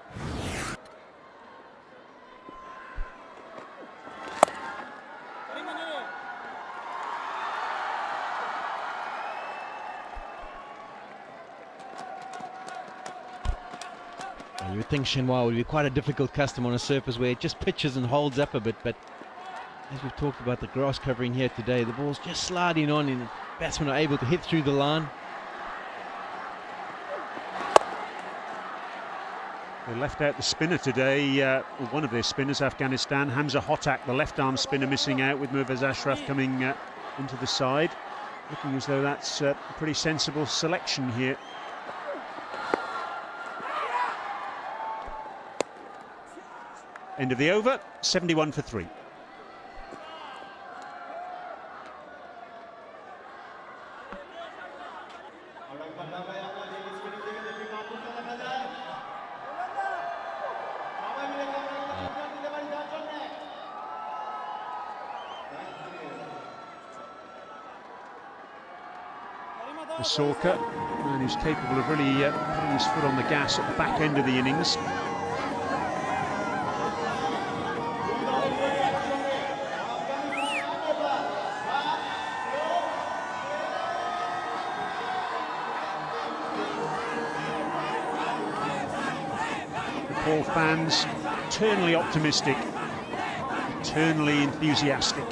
You would think Shenhua would be quite a difficult customer on a surface where it just pitches and holds up a bit, but as we've talked about the grass covering here today, the ball's just sliding on and the batsmen are able to hit through the line. They left out the spinner today, one of their spinners, Afghanistan, Hamza Hotak, the left arm spinner, missing out, with Murvaz Ashraf coming into the side. Looking as though that's a pretty sensible selection here. End of the over, 71 for 3. Asorka, man who's capable of really putting his foot on the gas at the back end of the innings. Nepal fans eternally optimistic, eternally enthusiastic.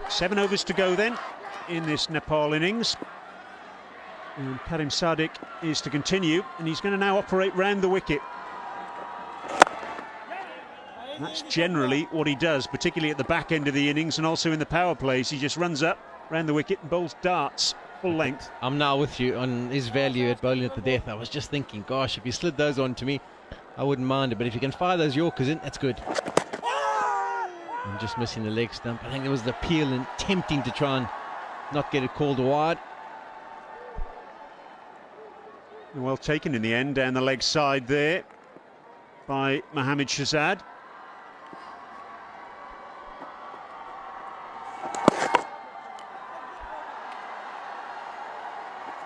Seven overs to go then in this Nepal innings. And Karim Sadiq is to continue, and he's going to now operate round the wicket. And that's generally what he does, particularly at the back end of the innings and also in the power plays. He just runs up round the wicket and bowls darts full length. I'm now with you on his value at bowling at the death. I was just thinking, gosh, if you slid those on to me, I wouldn't mind it. But if you can fire those Yorkers in, that's good. I'm just missing the leg stump. I think it was the peel and tempting to try and not get it called wide. Well taken in the end, down the leg side there by Mohammad Shahzad.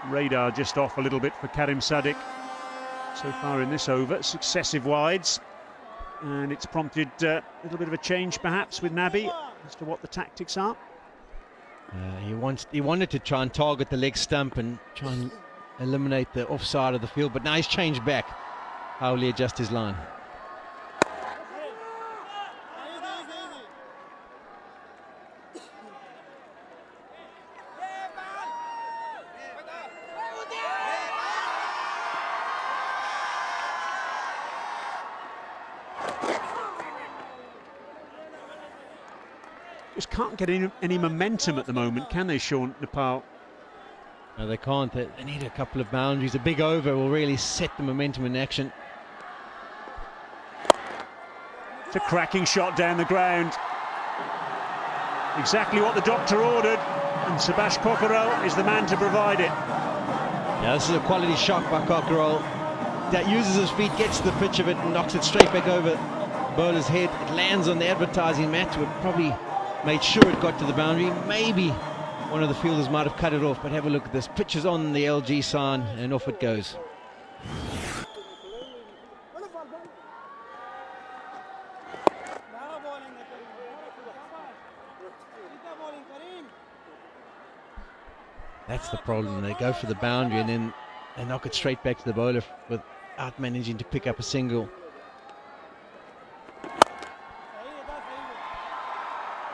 Radar just off a little bit for Karim Sadiq so far in this over. Successive wides, and it's prompted a little bit of a change perhaps with Nabi as to what the tactics are. He wanted to try and target the leg stump and try and eliminate the offside of the field, but now he's changed back. How will he adjust his line? Just can't get any momentum at the moment, can they, Sean, Nepal? No, they can't. They need a couple of boundaries. A big over will really set the momentum in action. It's a cracking shot down the ground. Exactly what the doctor ordered, and Subhash Kokkarel is the man to provide it. Yeah, this is a quality shot by Kokkarel. That uses his feet, gets to the pitch of it, and knocks it straight back over the bowler's head. It lands on the advertising mat. Would probably made sure it got to the boundary. Maybe one of the fielders might have cut it off, but have a look at this. Pitch is on the LG sign, and off it goes. That's the problem. They go for the boundary and then they knock it straight back to the bowler without managing to pick up a single.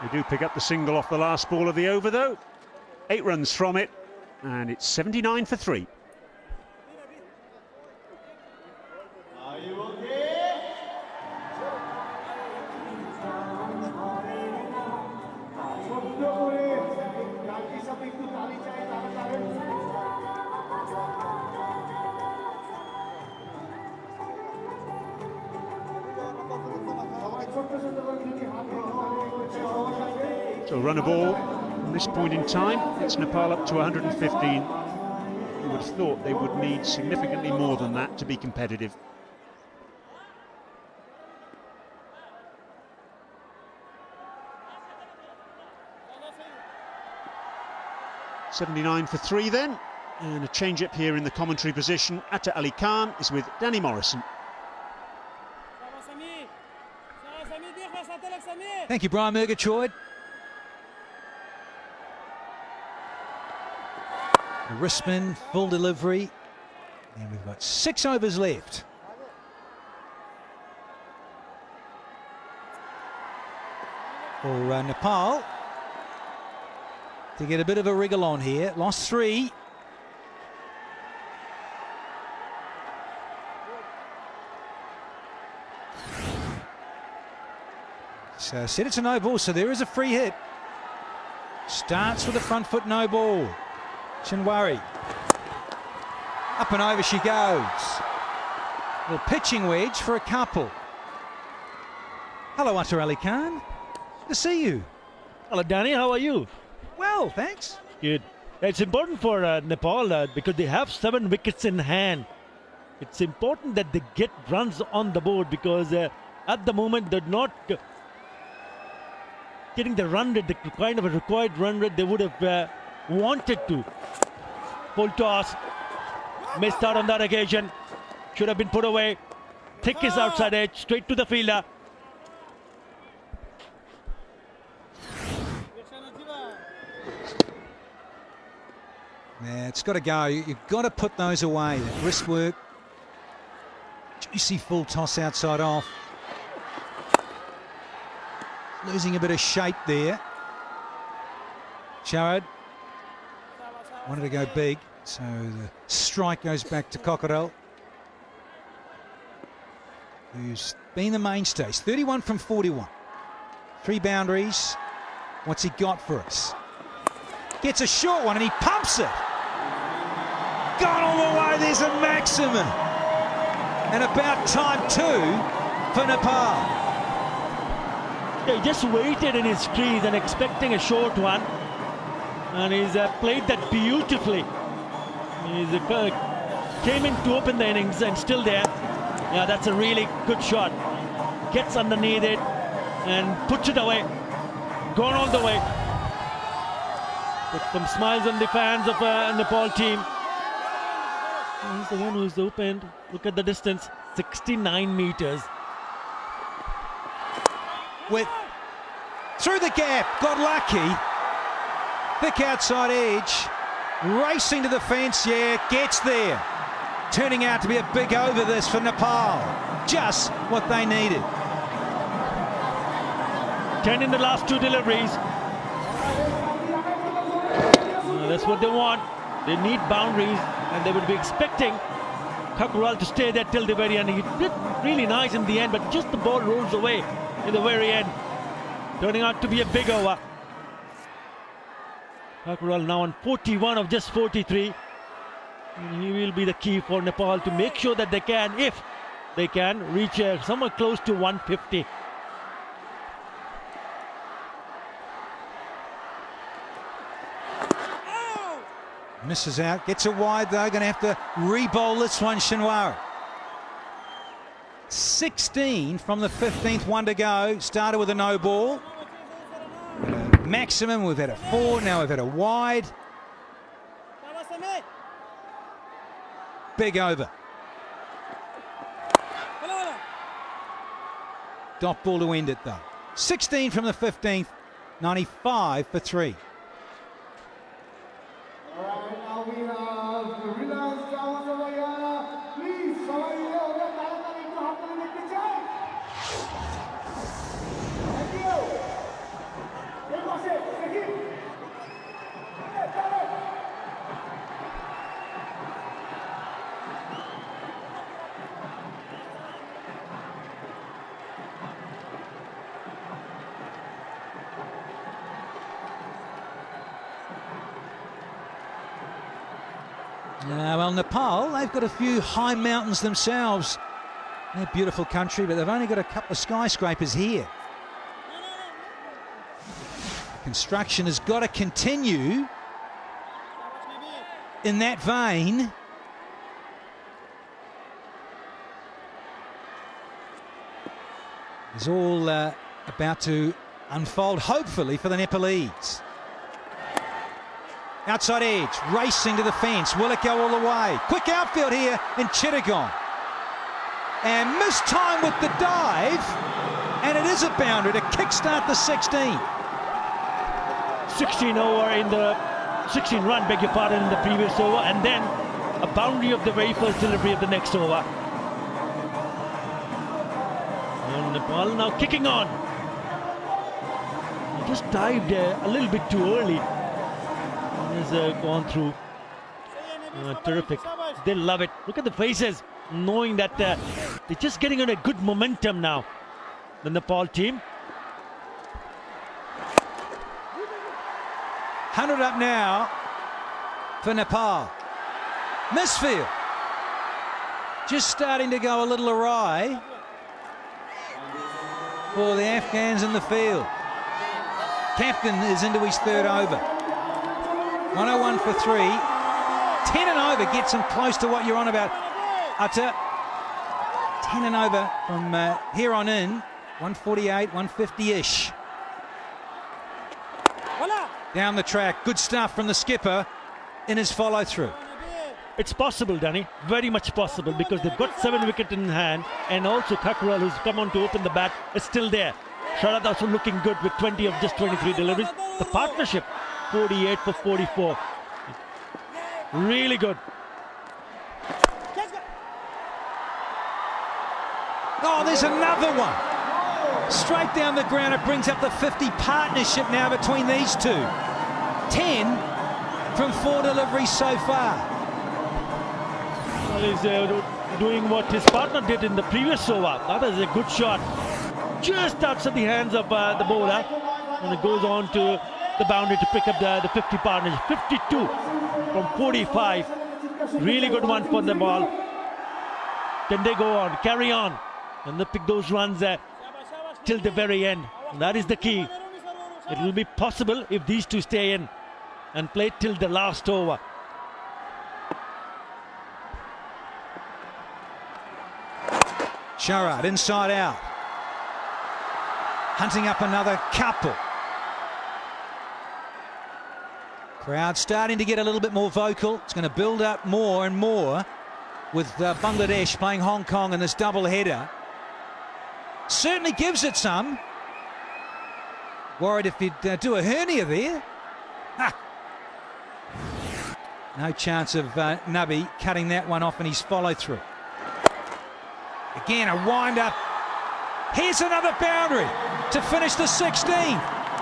They do pick up the single off the last ball of the over, though. 8 runs from it, and it's 79 for 3. So run a ball from this point in time. It's Nepal up to 115. You would have thought they would need significantly more than that to be competitive. $79 for 3 then, and a change up here in the commentary position. Atta Ali Khan is with Danny Morrison. Thank you, Brian Murgatroyd. The wristman, full delivery, and we've got 6 overs left. For Nepal to get a bit of a wriggle on here. Lost 3. So said it's a no ball, so there is a free hit. Starts with a front foot no ball. Shinwari. Up and over she goes. Little pitching wedge for a couple. Hello, Atta Ali Khan. Good to see you. Hello, Danny. How are you? Well, thanks. Good. It's important for Nepal because they have 7 wickets in hand. It's important that they get runs on the board because at the moment they're not getting the run rate, the kind of a required run rate they would have wanted to. Full toss. Missed out on that occasion. Should have been put away. Thick is outside edge. Straight to the fielder. Yeah, it's got to go. You've got to put those away. That wrist work. Juicy full toss outside off. Losing a bit of shape there. Sharad wanted to go big, so the strike goes back to Cockerell, who's been the mainstays. 31 from 41. 3 boundaries. What's he got for us? Gets a short one and he pumps it. Gone all the way. There's a maximum. And about time 2 for Nepal. He just waited in his crease and expecting a short one. And he's played that beautifully. He's came in to open the innings and still there. Yeah, that's a really good shot. Gets underneath it and puts it away. Gone all the way. Put some smiles on the fans of Nepal team. He's the one who's opened. Look at the distance, 69 meters. With through the gap, got lucky. Thick outside edge, racing to the fence. Yeah, gets there. Turning out to be a big over this for Nepal. Just what they needed. 10 in the last 2 deliveries. That's what they want. They need boundaries, and they would be expecting Cockerell to stay there till the very end. He did really nice in the end, but just the ball rolls away in the very end, turning out to be a big over. Cockerell now on 41 of just 43. And he will be the key for Nepal to make sure that they can, if they can, reach somewhere close to 150. Misses out, gets it wide though, going to have to re-bowl this one, Shinwari. 16 from the 15th, 1 to go. Started with a no ball. Maximum, we've had a 4, now we've had a wide. Big over. Dot ball to end it though. 16 from the 15th, 95 for 3. Well, Nepal, they've got a few high mountains themselves They're a beautiful country, but they've only got a couple of skyscrapers here. Construction has got to continue in that vein. It's all about to unfold, hopefully, for the Nepalese. Outside edge, racing to the fence. Will it go all the way? Quick outfield here in Chittagong. And missed time with the dive. And it is a boundary to kickstart the 16. 16 over in the 16 run, beg your pardon, in the previous over, and then a boundary of the very first delivery of the next over. And Nepal now kicking on. He just dived a little bit too early. And has gone through. Terrific. They love it. Look at the faces, knowing that they're just getting on a good momentum now, the Nepal team. 100 up now for Nepal. Misfield. Just starting to go a little awry for the Afghans in the field. Captain is into his third over. 101 for 3. 10 and over gets him close to what you're on about, Utter. 10 and over from here on in. 148, 150-ish. Down the track, good stuff from the skipper in his follow-through. It's possible, Danny, very much possible, because they've got 7 wickets in hand, and also Kakral, who's come on to open the bat, is still there. Sharad also looking good with 20 of just 23 deliveries. The partnership, 48 for 44. Really good. Oh, there's another one. Straight down the ground, it brings up the 50 partnership now between these two. 10 from 4 deliveries so far. Well, he's doing what his partner did in the previous over. That is a good shot. Just outside the hands of the bowler. And it goes on to the boundary to pick up the 50 partnership. 52 from 45. Really good one for the ball. Can they go on, carry on, and they pick those runs till the very end. And that is the key. It will be possible if these two stay in and play till the last over. Sharad inside out. Hunting up another couple. Crowd starting to get a little bit more vocal. It's going to build up more and more with Bangladesh playing Hong Kong in this double header. Certainly gives it some. Worried if he'd do a hernia there. Ha. No chance of Nubby cutting that one off in his follow-through. Again, a wind-up. Here's another boundary to finish the 16.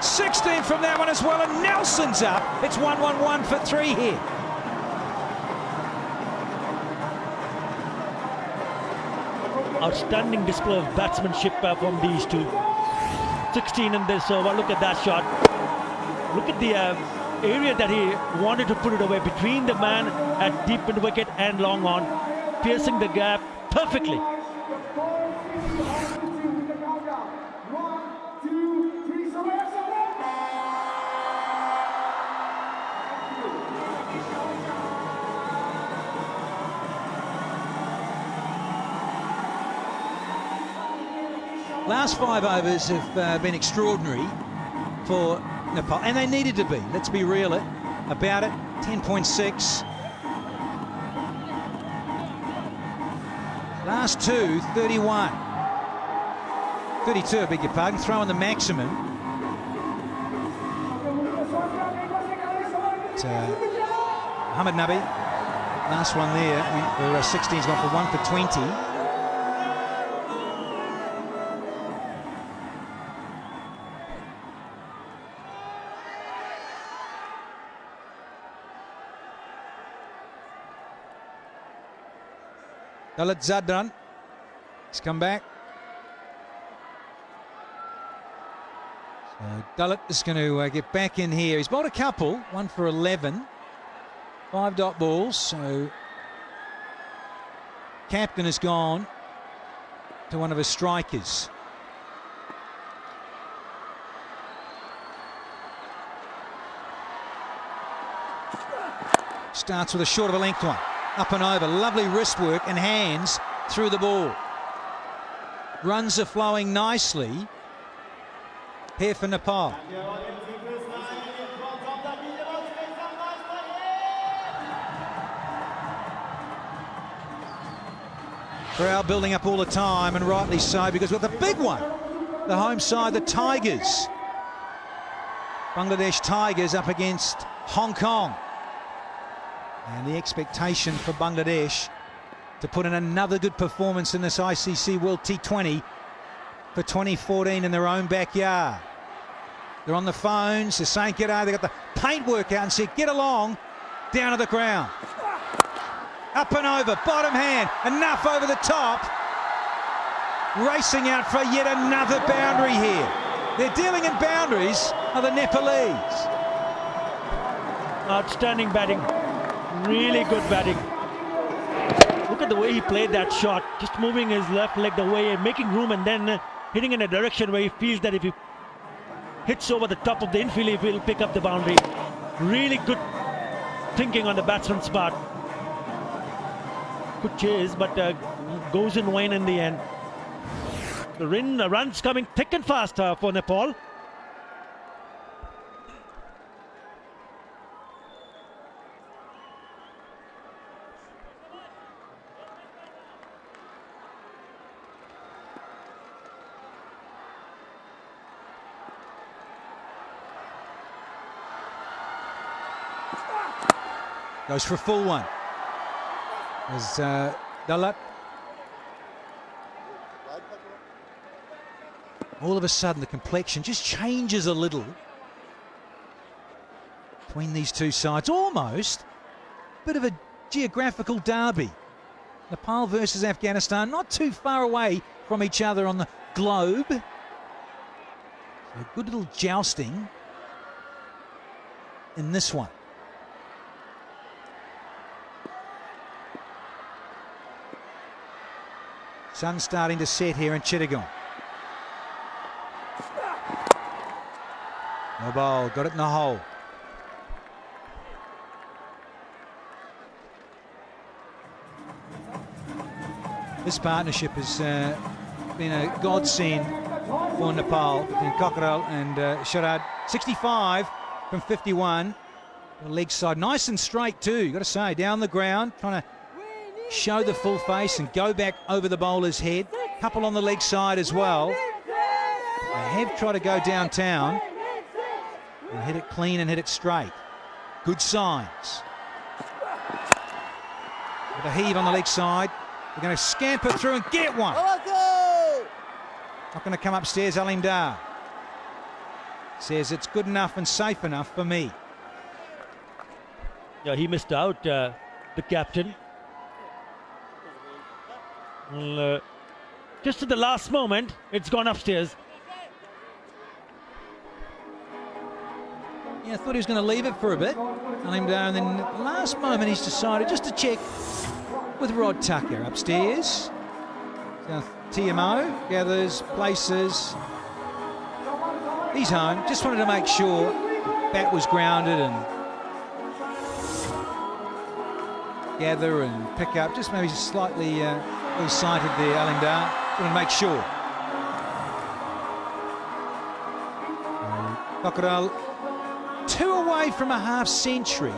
16 from that one as well, and Nelson's up. It's 1-1-1 for 3 here. Outstanding display of batsmanship from these two. 16 in this over. Look at that shot. Look at the area that he wanted to put it away between the man at deep mid wicket and long on, piercing the gap perfectly. Last 5 overs have been extraordinary for Nepal, and they needed to be. Let's be real about it. 10.6. Last 2, 31. 32, I beg your pardon. Throwing the maximum. Muhammad Nabi, last one there. 16's gone for 1 for 20. Dalit Zadran has come back. So Dalit is going to get back in here. He's bowled a couple, 1 for 11. 5 dot balls, so captain has gone to one of his strikers. Starts with a short of a length one. Up and over. Lovely wrist work and hands through the ball. Runs are flowing nicely here for Nepal. Crowd building up all the time, and rightly so, because we've got the big one. The home side, the Tigers. Bangladesh Tigers up against Hong Kong. And the expectation for Bangladesh to put in another good performance in this ICC World T20 for 2014 in their own backyard. They're on the phones, they're saying get out, they've got the paintwork out and said get along, down to the ground. Up and over, bottom hand, enough over the top. Racing out for yet another boundary here. They're dealing in boundaries are the Nepalese. Outstanding batting, really good batting. Look at the way he played that shot, just moving his left leg the way, making room and then hitting in a direction where he feels that if he hits over the top of the infield, he will pick up the boundary. Really good thinking on the batsman's part. Good chase, but goes in vain in the end. The runs coming thick and fast for Nepal. Goes for a full one. As Dalat. All of a sudden the complexion just changes a little between these two sides. Almost a bit of a geographical derby. Nepal versus Afghanistan, not too far away from each other on the globe. So a good little jousting in this one. Sun's starting to set here in Chittagong. No ball, got it in the hole. This partnership has been a godsend for Nepal between Cockerell and Sharad. 65 from 51. The leg side, nice and straight too, you've got to say, down the ground, trying to show the full face and go back over the bowler's head. Couple on the leg side as well. They have tried to go downtown and hit it clean and hit it straight. Good signs. With a heave on the leg side. They're going to scamper through and get one. Not going to come upstairs, Alim Dar. Says it's good enough and safe enough for me. Yeah, he missed out, the captain. Well, just at the last moment, it's gone upstairs. Yeah, I thought he was going to leave it for a bit. Alim Dar, and then at the last moment he's decided just to check with Rod Tucker upstairs. So TMO gathers, places. He's home. Just wanted to make sure the bat was grounded and gather and pick up. Just maybe slightly ill-sighted there, Alim Dar. Wanted to make sure. Cockerell 2 away from a half century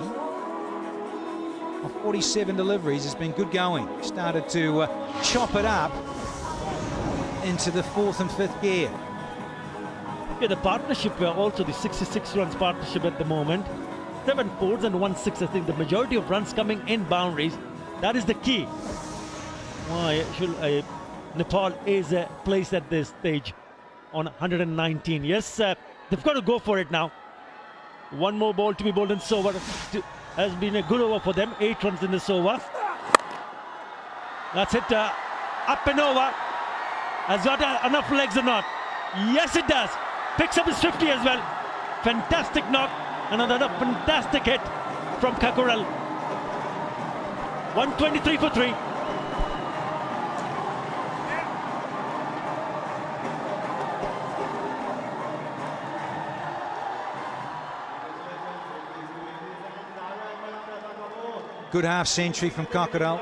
of 47 deliveries. Has been good going. Started to chop it up into the 4th and 5th gear. Yeah, the partnership, also the 66 runs partnership at the moment. 7 fours and 1 6. I think the majority of runs coming in boundaries. That is the key. Why should Nepal is placed at this stage on 119. Yes, they've got to go for it now. One more ball to be bowled in this over. Has been a good over for them. 8 runs in this over. That's it. Up and over. Has got enough legs or not? Yes, it does. Picks up his 50 as well. Fantastic knock. Another fantastic hit from Cockerell. 123 for 3. Good half century from Cockerell.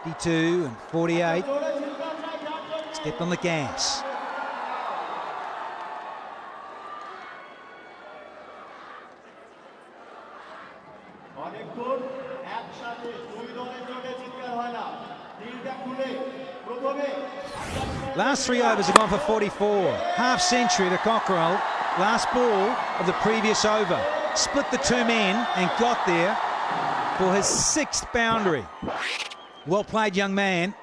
52 and 48. Stepped on the gas. Last 3 overs have gone for 44. Half century to Cockerell. Last ball of the previous over. Split the 2 men and got there for his 6th boundary. Well played, young man.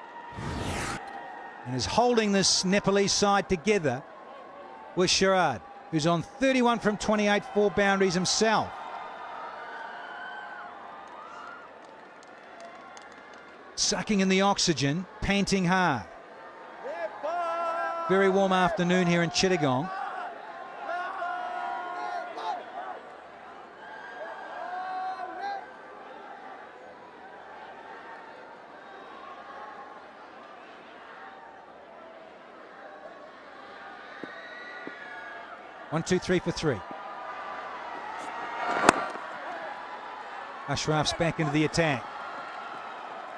And is holding this Nepalese side together with Sharad, who's on 31 from 28, 4 boundaries himself. Sucking in the oxygen, panting hard. Very warm afternoon here in Chittagong. One, two, three for 3. Ashraf's back into the attack.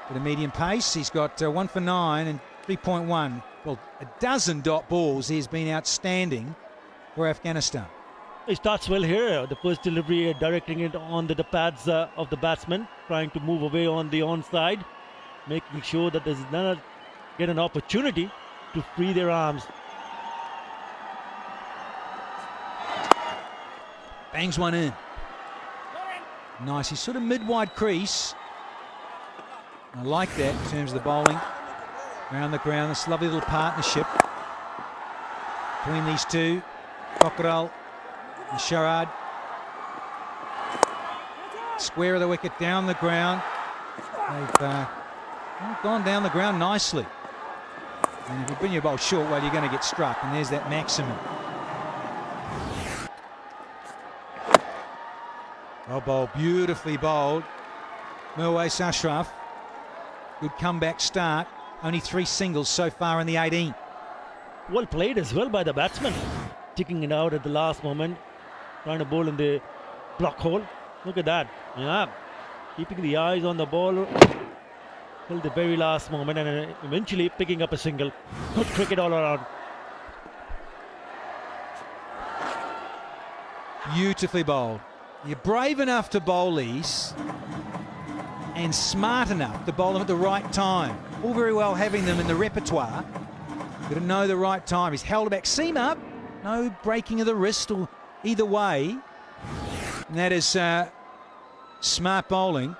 At a medium pace, he's got 1 for 9 and 3.1. Well, a dozen dot balls. He's been outstanding for Afghanistan. He starts well here. The first delivery directing it on the pads of the batsman, trying to move away on the onside, making sure that there's none get an opportunity to free their arms. Bangs one in. Nice. He's sort of mid-wide crease. I like that in terms of the bowling. Around the ground, this lovely little partnership between these two, Cockerell and Sharad. Square of the wicket, down the ground. They've gone down the ground nicely. And if you bring your bowl short, well, you're going to get struck. And there's that maximum. Well bowled, beautifully bowled. Mirwais Ashraf. Good comeback start. Only 3 singles so far in the 18. Well played as well by the batsman. Ticking it out at the last moment. Trying to bowl in the block hole. Look at that. Yeah. Keeping the eyes on the ball till the very last moment and eventually picking up a single. Good cricket all around. Beautifully bowled. You're brave enough to bowl these and smart enough to bowl them at the right time. All very well having them in the repertoire. Got to know the right time. He's held it back, seam up. No breaking of the wrist or either way. And that is smart bowling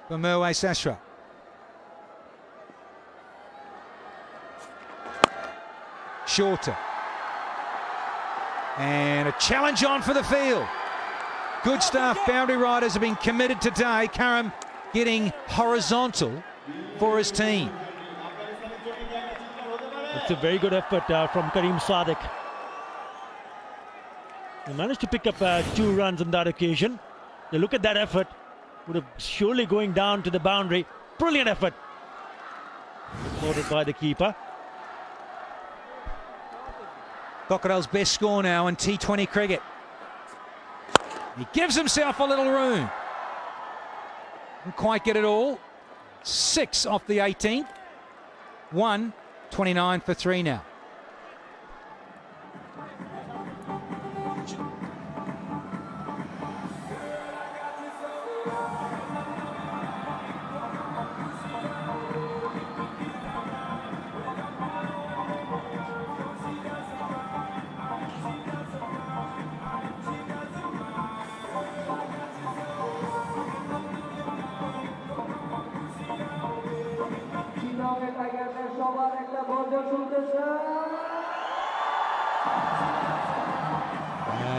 for Mirwais Ashraf. Shorter. And a challenge on for the field. Good stuff. Boundary riders have been committed today. Karam getting horizontal for his team. It's a very good effort from Karim Sadiq. He managed to pick up 2 runs on that occasion. You look at that effort. Would have surely going down to the boundary. Brilliant effort. Supported by the keeper. Cockerell's best score now in T20 cricket. He gives himself a little room. Didn't quite get it all. 6 off the 18th. 129 for 3 now.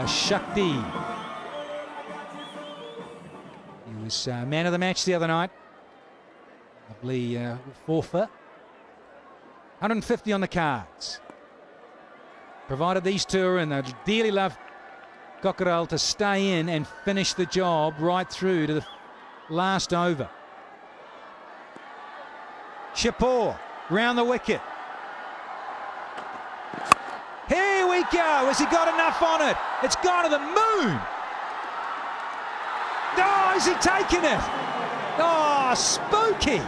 Shakti. He was man of the match the other night. Lovely forfeit. 150 on the cards. Provided these two are in, they'd dearly love Cockerell to stay in and finish the job right through to the last over. Shapur round the wicket. Here we go. Has he got enough on it? It's gone to the moon. Oh, is he taking it? Oh, spooky.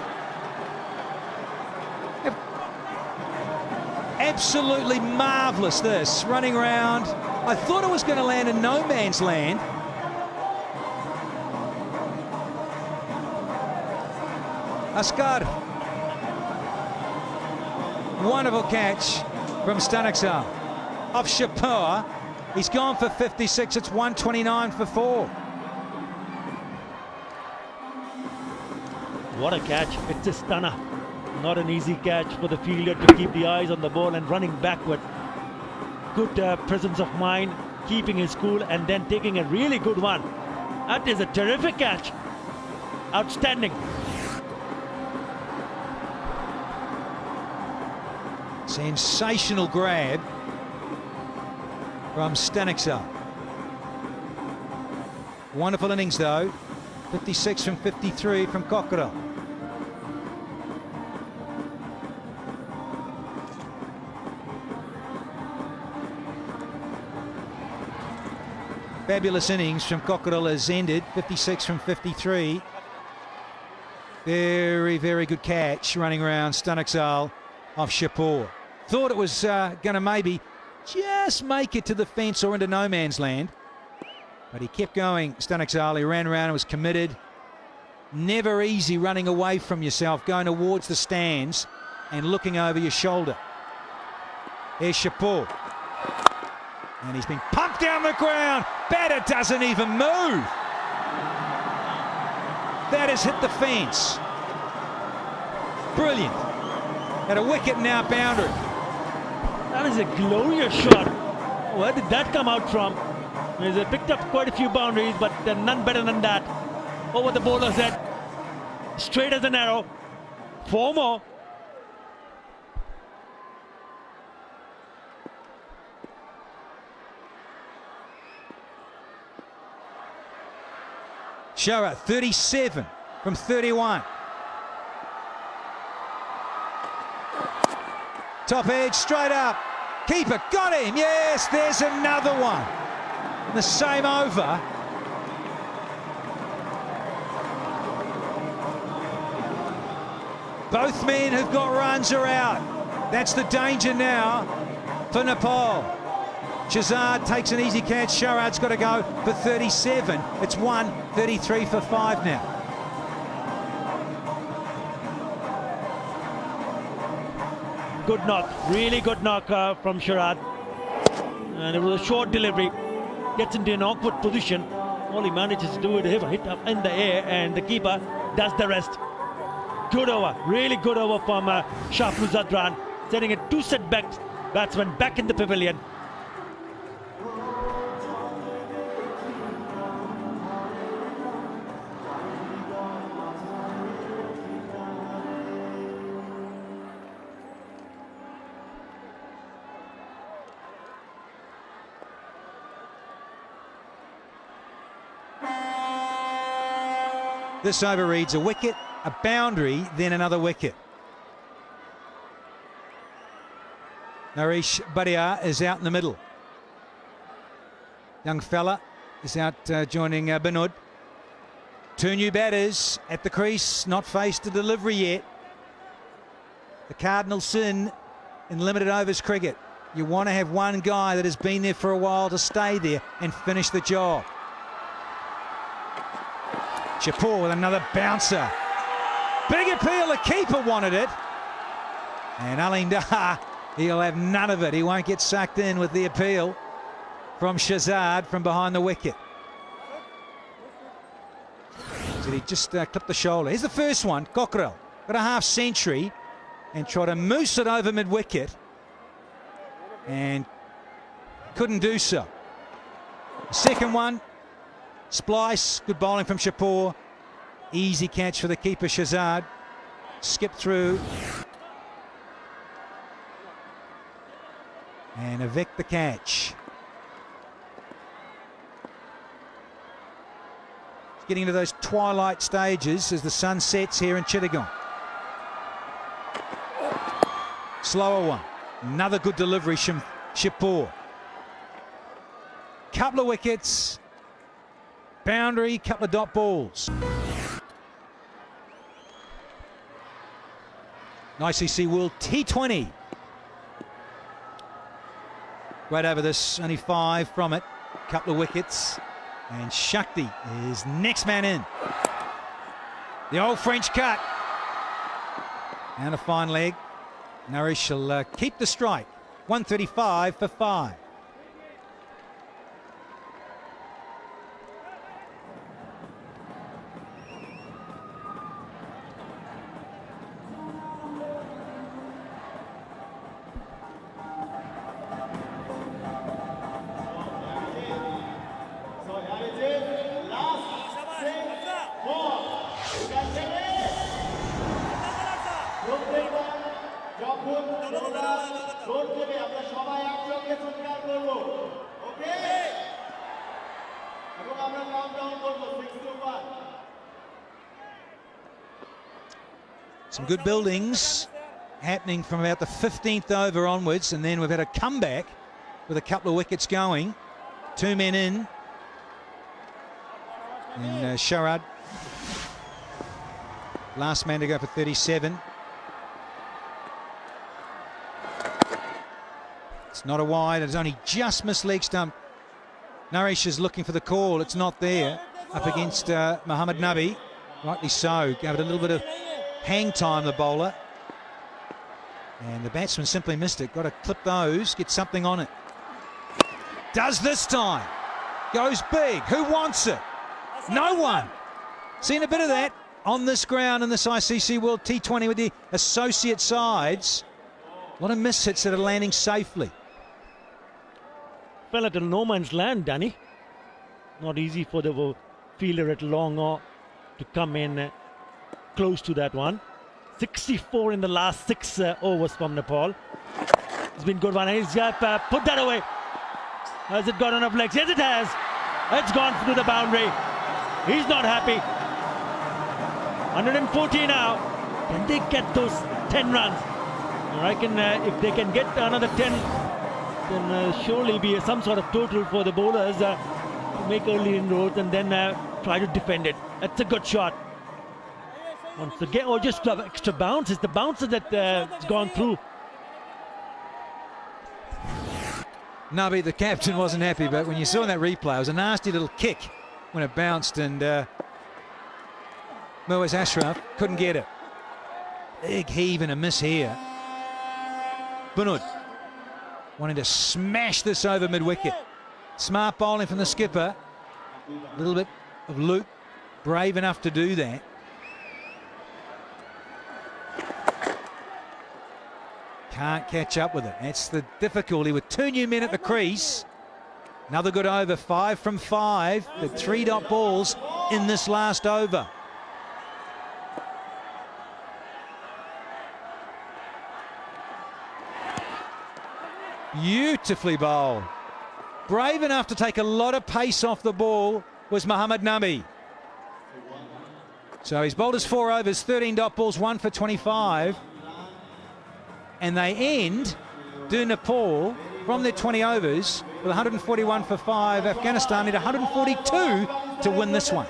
Absolutely marvellous, this. Running round. I thought it was going to land in no man's land. Asghar. Wonderful catch from Stanislav. Off Shapur. He's gone for 56. It's 129 for 4. What a catch. It's a stunner. Not an easy catch for the fielder to keep the eyes on the ball and running backward. Good presence of mind, keeping his cool and then taking a really good one. That is a terrific catch. Outstanding. Sensational grab from Stanislav. Wonderful innings though. 56 from 53 from Cockerell. Fabulous innings from Cockerell has ended. 56 from 53. Very, very good catch running around Stanislav off Shapur. Thought it was going to maybe just make it to the fence or into no man's land. But he kept going, Stanislav. He ran around and was committed. Never easy running away from yourself, going towards the stands and looking over your shoulder. Here's Shapur. And he's been pumped down the ground. Batter doesn't even move. That has hit the fence. Brilliant. At a wicket now boundary. That is a glorious shot. Where did that come out from? They picked up quite a few boundaries, but they're none better than that. Over the bowler's head. Straight as an arrow. 4 more. Shower 37 from 31. Top edge, straight up. Keeper got him. Yes, there's another one. The same over. Both men who've got runs are out. That's the danger now for Nepal. Shahzad takes an easy catch. Sharad's got to go for 37. It's 133 for 5 now. Good knock, really good knock from Sharad. And it was a short delivery. Gets into an awkward position. All he manages to do is hit up in the air, and the keeper does the rest. Good over, really good over from Shafru Zadran, sending a 2 setback batsman back in the pavilion. This over reads a wicket, a boundary, then another wicket. Naresh Bhatia is out in the middle. Young fella is out joining Binood. 2 new batters at the crease, not faced a delivery yet. The cardinal sin in limited overs cricket. You want to have one guy that has been there for a while to stay there and finish the job. Shapur with another bouncer. Big appeal, the keeper wanted it. And Aleem Dar, he'll have none of it. He won't get sucked in with the appeal from Shahzad from behind the wicket. Did he just clip the shoulder? Here's the first one, Cockerell. Got a half century and tried to moose it over mid-wicket and couldn't do so. The second one, Splice, good bowling from Shapur. Easy catch for the keeper, Shahzad. Skip through. And evict the catch. Getting into those twilight stages as the sun sets here in Chittagong. Slower one. Another good delivery, Shapur. Couple of wickets. boundary, couple of dot balls. ICC World T20. Right over this, only 5 from it. Couple of wickets. And Shakti is next man in. The old French cut. And a fine leg. Nourish will keep the strike. 135 for 5. Some good buildings happening from about the 15th over onwards, and then we've had a comeback with a couple of wickets going. 2 men in. And Sharad, last man to go for 37. It's not a wide, it's only just missed leg stump. Nourish is looking for the call, it's not there. Up against Mohammad Nabi, rightly so. Gave it a little bit of hang time, the bowler. And the batsman simply missed it. Got to clip those, get something on it. Does this time. Goes big. Who wants it? No one. Seen a bit of that on this ground in this ICC World T20 with the associate sides. A lot of miss hits that are landing safely. Fell at a no man's land, Danny. Not easy for the fielder at long to come in close to that one. 64 in the last 6 overs from Nepal. It's been good one. He's put that away. Has it got enough legs? Yes, it has. It's gone through the boundary. He's not happy. 140 now. Can they get those 10 runs? I reckon if they can get another 10, then surely be some sort of total for the bowlers to make early inroads and then try to defend it. That's a good shot. Once again, or just extra bounce. It's the bouncer that's gone through. Nabi, the captain, wasn't happy, but when you saw that replay, it was a nasty little kick when it bounced, and Muaz Ashraf couldn't get it. Big heave and a miss here. Bunud wanting to smash this over mid-wicket. Smart bowling from the skipper. A little bit of loop. Brave enough to do that. Can't catch up with it. That's the difficulty with 2 new men at the crease. Another good over, 5 from 5. The 3 dot balls in this last over. Beautifully bowled. Brave enough to take a lot of pace off the ball was Mohammad Nabi. So he's bowled his 4 overs, 13 dot balls, 1 for 25. And they end, do Nepal, from their 20 overs with 141 for 5. Afghanistan need 142 to win this one.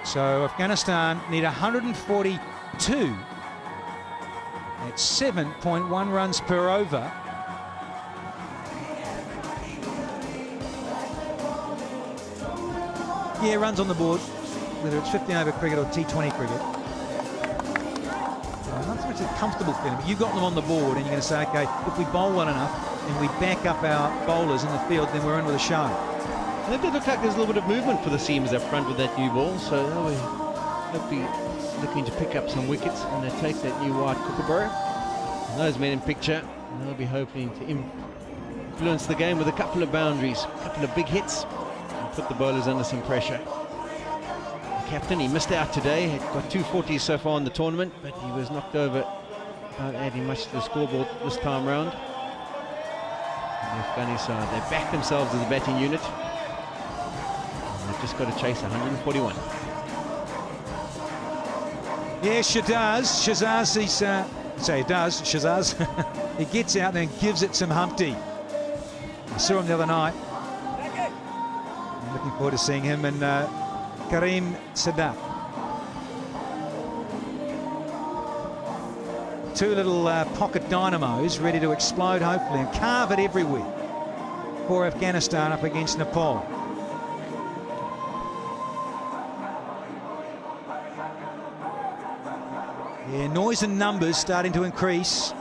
So Afghanistan need 142 at 7.1 runs per over. Yeah, runs on the board, whether it's 15 over cricket or T20 cricket. Not so much a comfortable feeling, but you've got them on the board and you're going to say, okay, if we bowl well enough and we back up our bowlers in the field, then we're in with a show. And it did look like there's a little bit of movement for the seamers up front with that new ball, so we're hopefully looking to pick up some wickets and they take that new white kookaburra. And those men in picture, and they'll be hoping to influence the game with a couple of boundaries, a couple of big hits, and put the bowlers under some pressure. The captain, he missed out today, had got 240s so far in the tournament, but he was knocked over without adding much to the scoreboard this time round. And the Afghani side, they back themselves as a batting unit. And they've just got to chase 141. Yes, she does. Shazaz, Shazaz. He gets out and gives it some Humpty. I saw him the other night. I'm looking forward to seeing him and Karim Sadat. Two little pocket dynamos ready to explode, hopefully, and carve it everywhere for Afghanistan up against Nepal. Yeah, noise and numbers starting to increase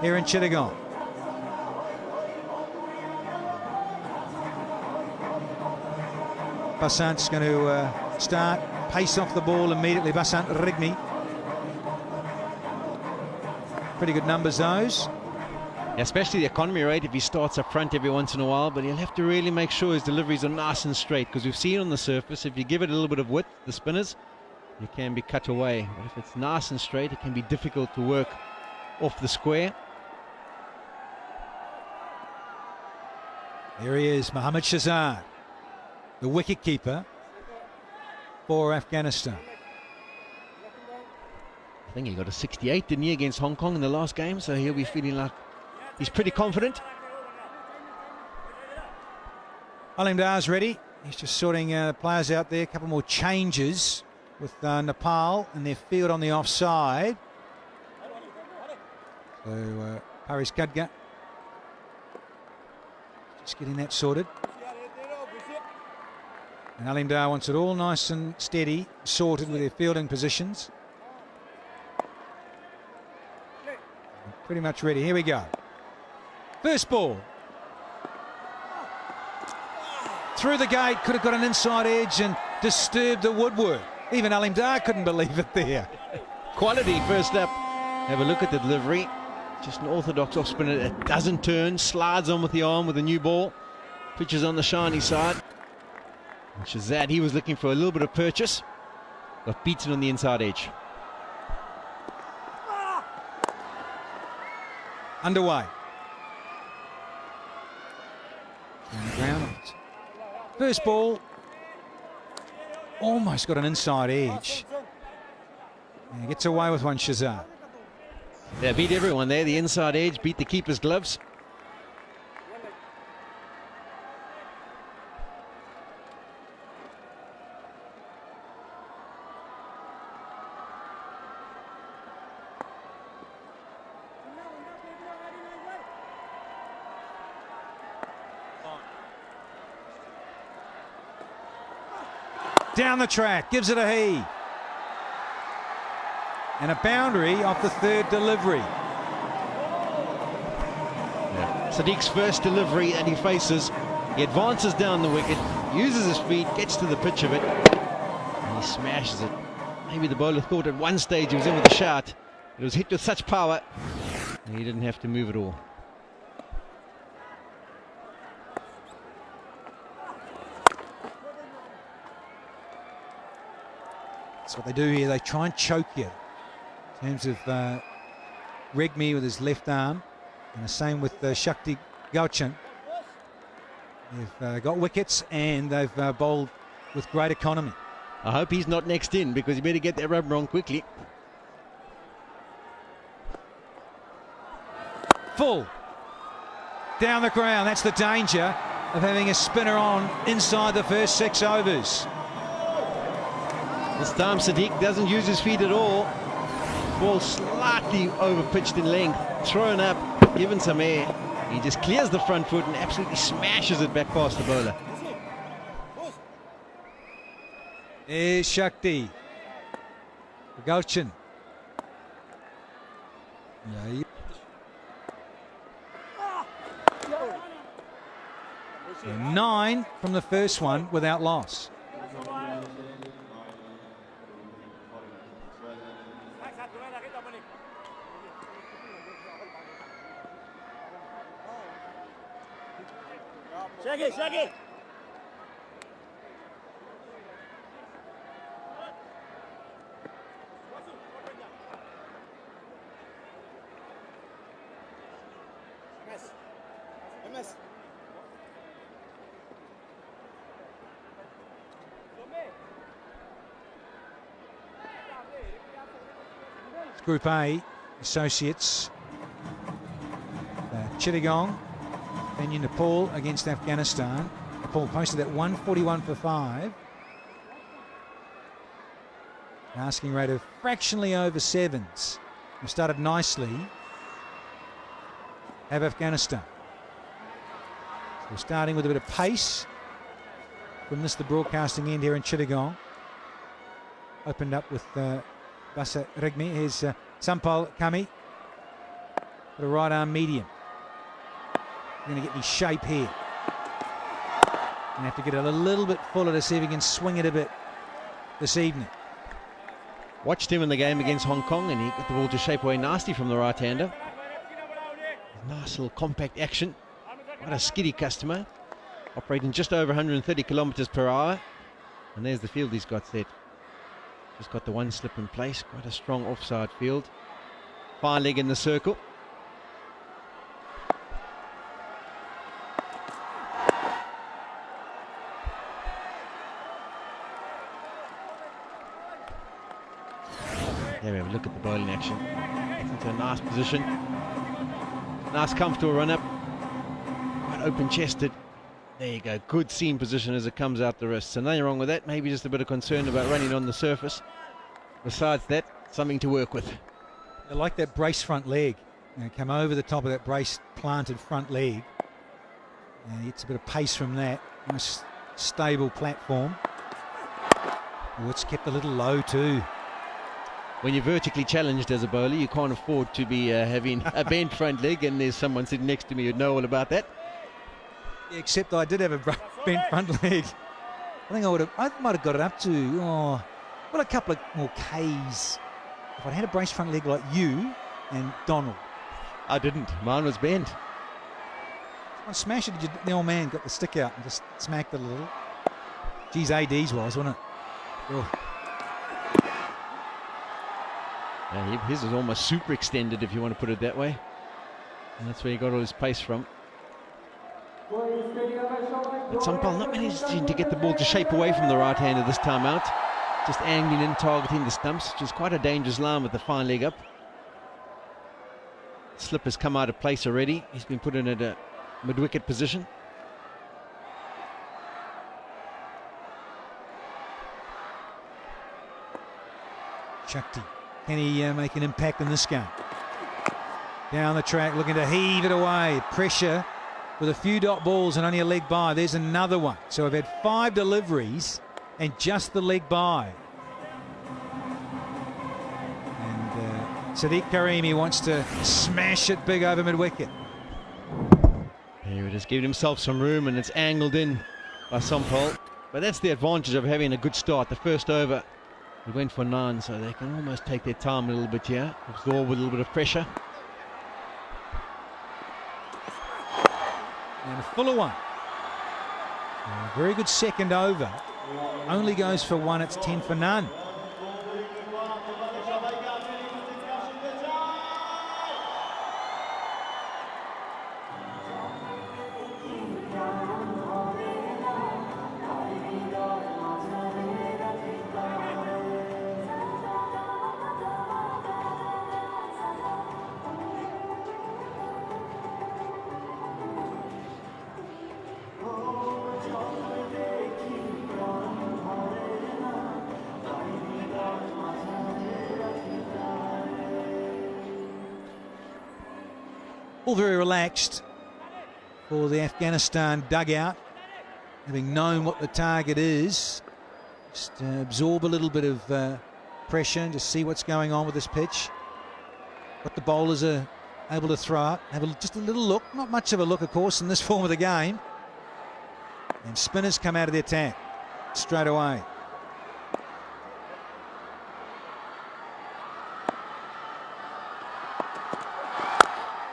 here in Chittagong. Basant's going to start, pace off the ball immediately. Basant Rigni. Pretty good numbers, those. Especially the economy rate if he starts up front every once in a while, but he'll have to really make sure his deliveries are nice and straight, because we've seen on the surface, if you give it a little bit of width, the spinners, it can be cut away. But if it's nice and straight, it can be difficult to work off the square. There he is, Mohammad Shahzad, the wicket keeper for Afghanistan. I think he got a 68, didn't he, against Hong Kong in the last game, so he'll be feeling like he's pretty confident. Alim Dar's ready. He's just sorting players out there. A couple more changes with Nepal and their field on the offside. So Paris Kadga just getting that sorted. And Alim Dar wants it all nice and steady, sorted with their fielding positions. Pretty much ready. Here we go. First ball. Through the gate, could have got an inside edge and disturbed the woodwork. Even Alim Dar couldn't believe it there. Quality first up. Have a look at the delivery. Just an orthodox off spinner that doesn't turn, slides on with the arm with a new ball. Pitches on the shiny side. And Shahzad, he was looking for a little bit of purchase. Got beaten on the inside edge. Underway. On the ground. First ball. Almost got an inside edge. And he gets away with one, Shahzad. Yeah, beat everyone there. The inside edge, beat the keeper's gloves. Down the track, gives it a heave. And a boundary off the third delivery. Yeah. Sadiq's first delivery and he faces. He advances down the wicket, uses his feet, gets to the pitch of it, and he smashes it. Maybe the bowler thought at one stage he was in with a shot. It was hit with such power, and he didn't have to move at all. That's what they do here. They try and choke you. In terms of Regmi with his left arm, and the same with Shakti Gauchan. They've got wickets and they've bowled with great economy. I hope he's not next in, because he better get that rubber on quickly. Full. Down the ground. That's the danger of having a spinner on inside the first 6 overs. This time Sadiq doesn't use his feet at all. Ball slightly over pitched in length, thrown up, given some air. He just clears the front foot and absolutely smashes it back past the bowler. Here's Shakti. Gauchan. Yeah. So 9 from the first one without loss. Shake it. MS. Group A, associates. Chittagong, and Nepal against Afghanistan. Nepal posted at 141 for 5. Asking rate of fractionally over 7s. They've started nicely. Have Afghanistan. So starting with a bit of pace from the broadcasting end here in Chittagong. Opened up with Basa Regmi. Here's Sampal Kami. Got a right arm medium. Going to get any shape here. Going to have to get it a little bit fuller to see if he can swing it a bit this evening. Watched him in the game against Hong Kong, and he got the ball to shape away nasty from the right-hander. Nice little compact action. What a skiddy customer. Operating just over 130 kilometres per hour. And there's the field he's got set. Just got the one slip in place. Quite a strong offside field. Fine leg in the circle. There we have a look at the bowling action. Gets into a nice position. Nice comfortable run up. Quite open chested. There you go. Good seam position as it comes out the wrist. So nothing wrong with that. Maybe just a bit of concern about running on the surface. Besides that, something to work with. I like that brace front leg. Come over the top of that brace planted front leg. And gets a bit of pace from that. Nice stable platform. Oh, it's kept a little low too. When you're vertically challenged as a bowler, you can't afford to be having a bent front leg, and there's someone sitting next to me who'd know all about that. Yeah, except I did have a bent front leg. I think I might have got it up to, a couple of more Ks. If I'd had a brace front leg like you and Donald. I didn't. Mine was bent. I smashed it. The old man got the stick out and just smacked it a little. Geez, AD's was, wasn't it? Oh. His is almost super extended, if you want to put it that way. And that's where he got all his pace from. But Sampal not managing to get the ball to shape away from the right-hander this time out. Just angling in, targeting the stumps, which is quite a dangerous line with the fine leg up. Slip has come out of place already. He's been put in at a mid-wicket position. Shakti. Can he make an impact in this game? Down the track, looking to heave it away. Pressure with a few dot balls and only a leg by. There's another one. So we've had 5 deliveries and just the leg by. And Sadiq Karimi wants to smash it big over mid-wicket. Here it is, giving himself some room, and it's angled in by Sampal. But that's the advantage of having a good start. The first over, we went for 9, so they can almost take their time a little bit here, absorb with a little bit of pressure. And a fuller one. A very good second over. Only goes for 1, it's 10 for none. All very relaxed for the Afghanistan dugout, having known what the target is. Just absorb a little bit of pressure and just see what's going on with this pitch. What the bowlers are able to throw up. Have just a little look, not much of a look of course in this form of the game. And spinners come out of the attack straight away.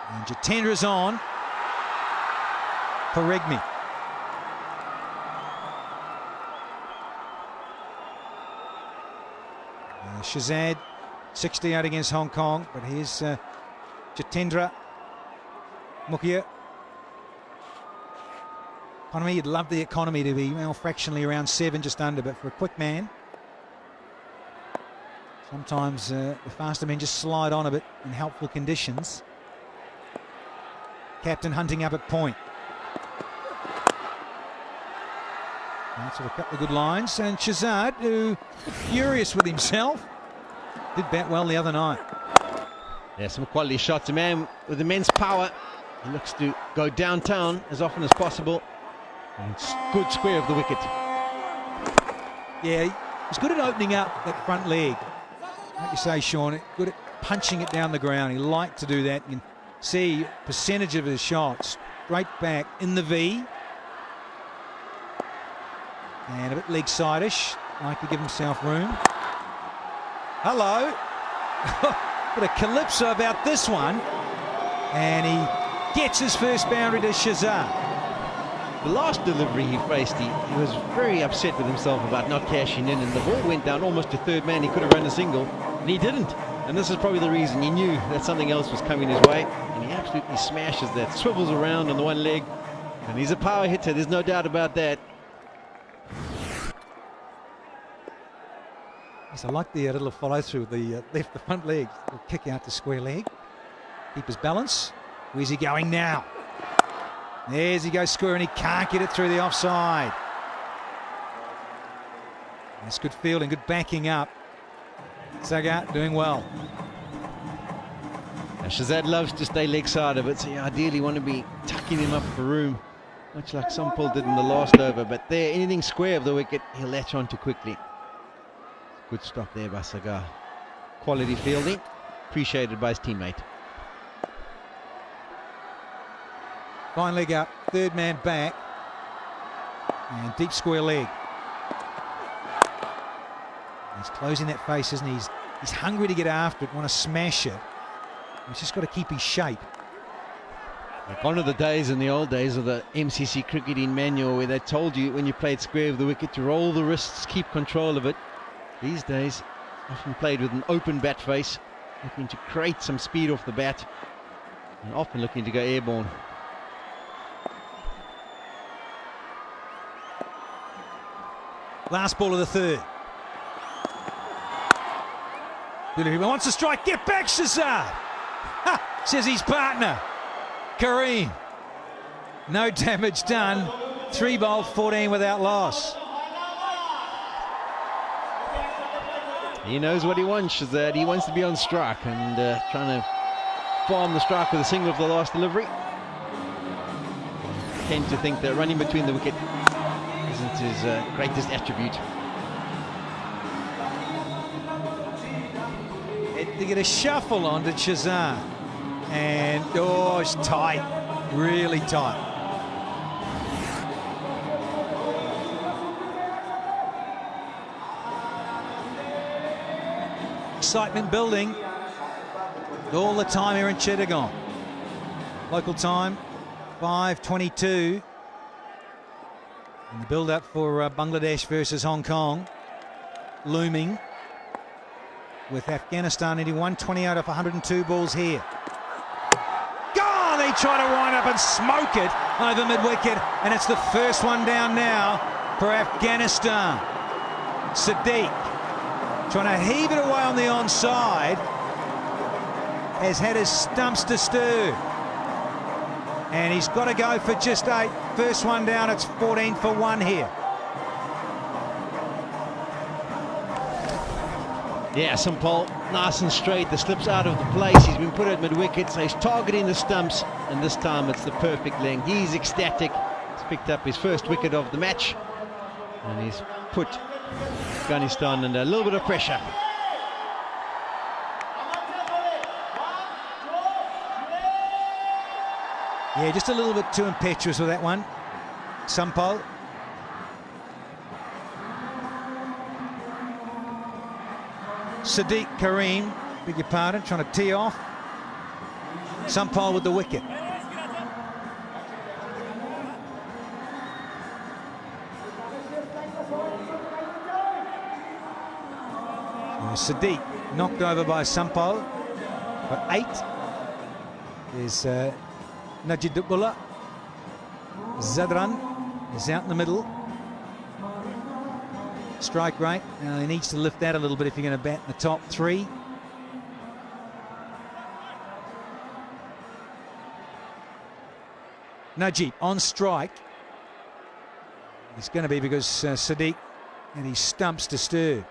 And Jatendra's on for Regmi. Shazad 68 against Hong Kong, but here's Jatendra Mukhia. Economy, you'd love the economy to be fractionally around 7, just under, but for a quick man, Sometimes the faster men just slide on a bit in helpful conditions. Captain hunting up at point. That's a couple of good lines. And Shahzad, who furious with himself, did bat well the other night. Yeah, some quality shots. A man with immense power. He looks to go downtown as often as possible. And it's good square of the wicket. Yeah, he was good at opening up that front leg. Like you say, Sean, good at punching it down the ground. He liked to do that. You can see percentage of his shots straight back in the V. And a bit leg side-ish, like to give himself room. Hello. Bit of calypso about this one. And he gets his first boundary to Shahzad. The last delivery he faced, he was very upset with himself about not cashing in, and the ball went down almost to third man. He could have run a single, and he didn't. And this is probably the reason. He knew that something else was coming his way, and he absolutely smashes that, swivels around on the one leg, and he's a power hitter, there's no doubt about that. Yes, I like the little follow through with the the front leg, little kick out to square leg. Keep his balance. Where's he going now? There's he goes square, and he can't get it through the offside. That's good fielding, good backing up. Zagat doing well. Now Shahzad loves to stay leg side of it, so you ideally want to be tucking him up for room, much like Sampal did in the last over. But there, anything square of the wicket, he'll latch on to quickly. Good stop there by Sagar. Quality fielding, appreciated by his teammate. Fine leg up, third man back, and deep square leg. He's closing that face, isn't he? He's hungry to get after it, want to smash it. He's just got to keep his shape. Like one of the days in the old days of the MCC cricketing manual where they told you when you played square of the wicket to roll the wrists, keep control of it. These days, often played with an open bat face, looking to create some speed off the bat, and often looking to go airborne. Last ball of the third. He wants to strike. Get back, Shahzad! Ha! Says his partner, Kareem. No damage done. 3 bowled, 14 without loss. He knows what he wants, Shahzad. He wants to be on strike, and trying to farm the strike with a single for the last delivery. I tend to think that running between the wicket isn't his greatest attribute. To get a shuffle on to Shahzad, and oh, it's tight, really tight. Excitement building all the time here in Chittagong. Local time 5:22, and the build-up for Bangladesh versus Hong Kong looming, with Afghanistan needing 128 off 102 balls here. Gone! They try to wind up and smoke it over mid-wicket, and it's the first one down now for Afghanistan. Sadiq trying to heave it away on the onside, has had his stumps disturbed, and he's got to go for just 8. First one down, it's 14 for 1 here. Yeah, Sampal, nice and straight. The slip's out of the place. He's been put at mid-wicket, so he's targeting the stumps, and this time it's the perfect length. He's ecstatic. He's picked up his first wicket of the match, and he's put Afghanistan under a little bit of pressure. Yeah, just a little bit too impetuous with that one, Sampal. Sadiq Kareem, beg your pardon, trying to tee off. Sampal with the wicket. Sadiq knocked over by Sampal for 8. There's Najidullah. Zadran is out in the middle. strike rate. Now he needs to lift that a little bit if you're going to bat in the top 3. Najib on strike. It's going to be because Sadiq and his stumps disturbed.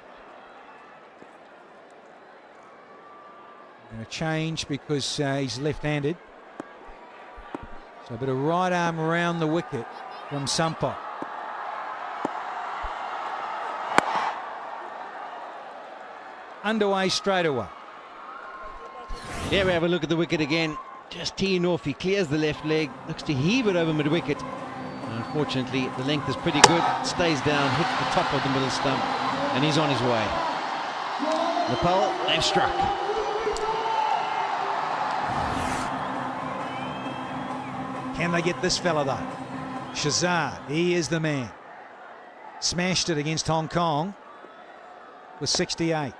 Going to change because he's left-handed. So a bit of right arm around the wicket from Sampal. Underway straight away. Yeah, we have a look at the wicket again. Just teeing off, he clears the left leg, looks to heave it over mid-wicket. Unfortunately, the length is pretty good, stays down, hits the top of the middle stump, and he's on his way. Nepal, they've struck. Can they get this fella though? Shahzad, he is the man. Smashed it against Hong Kong with 68.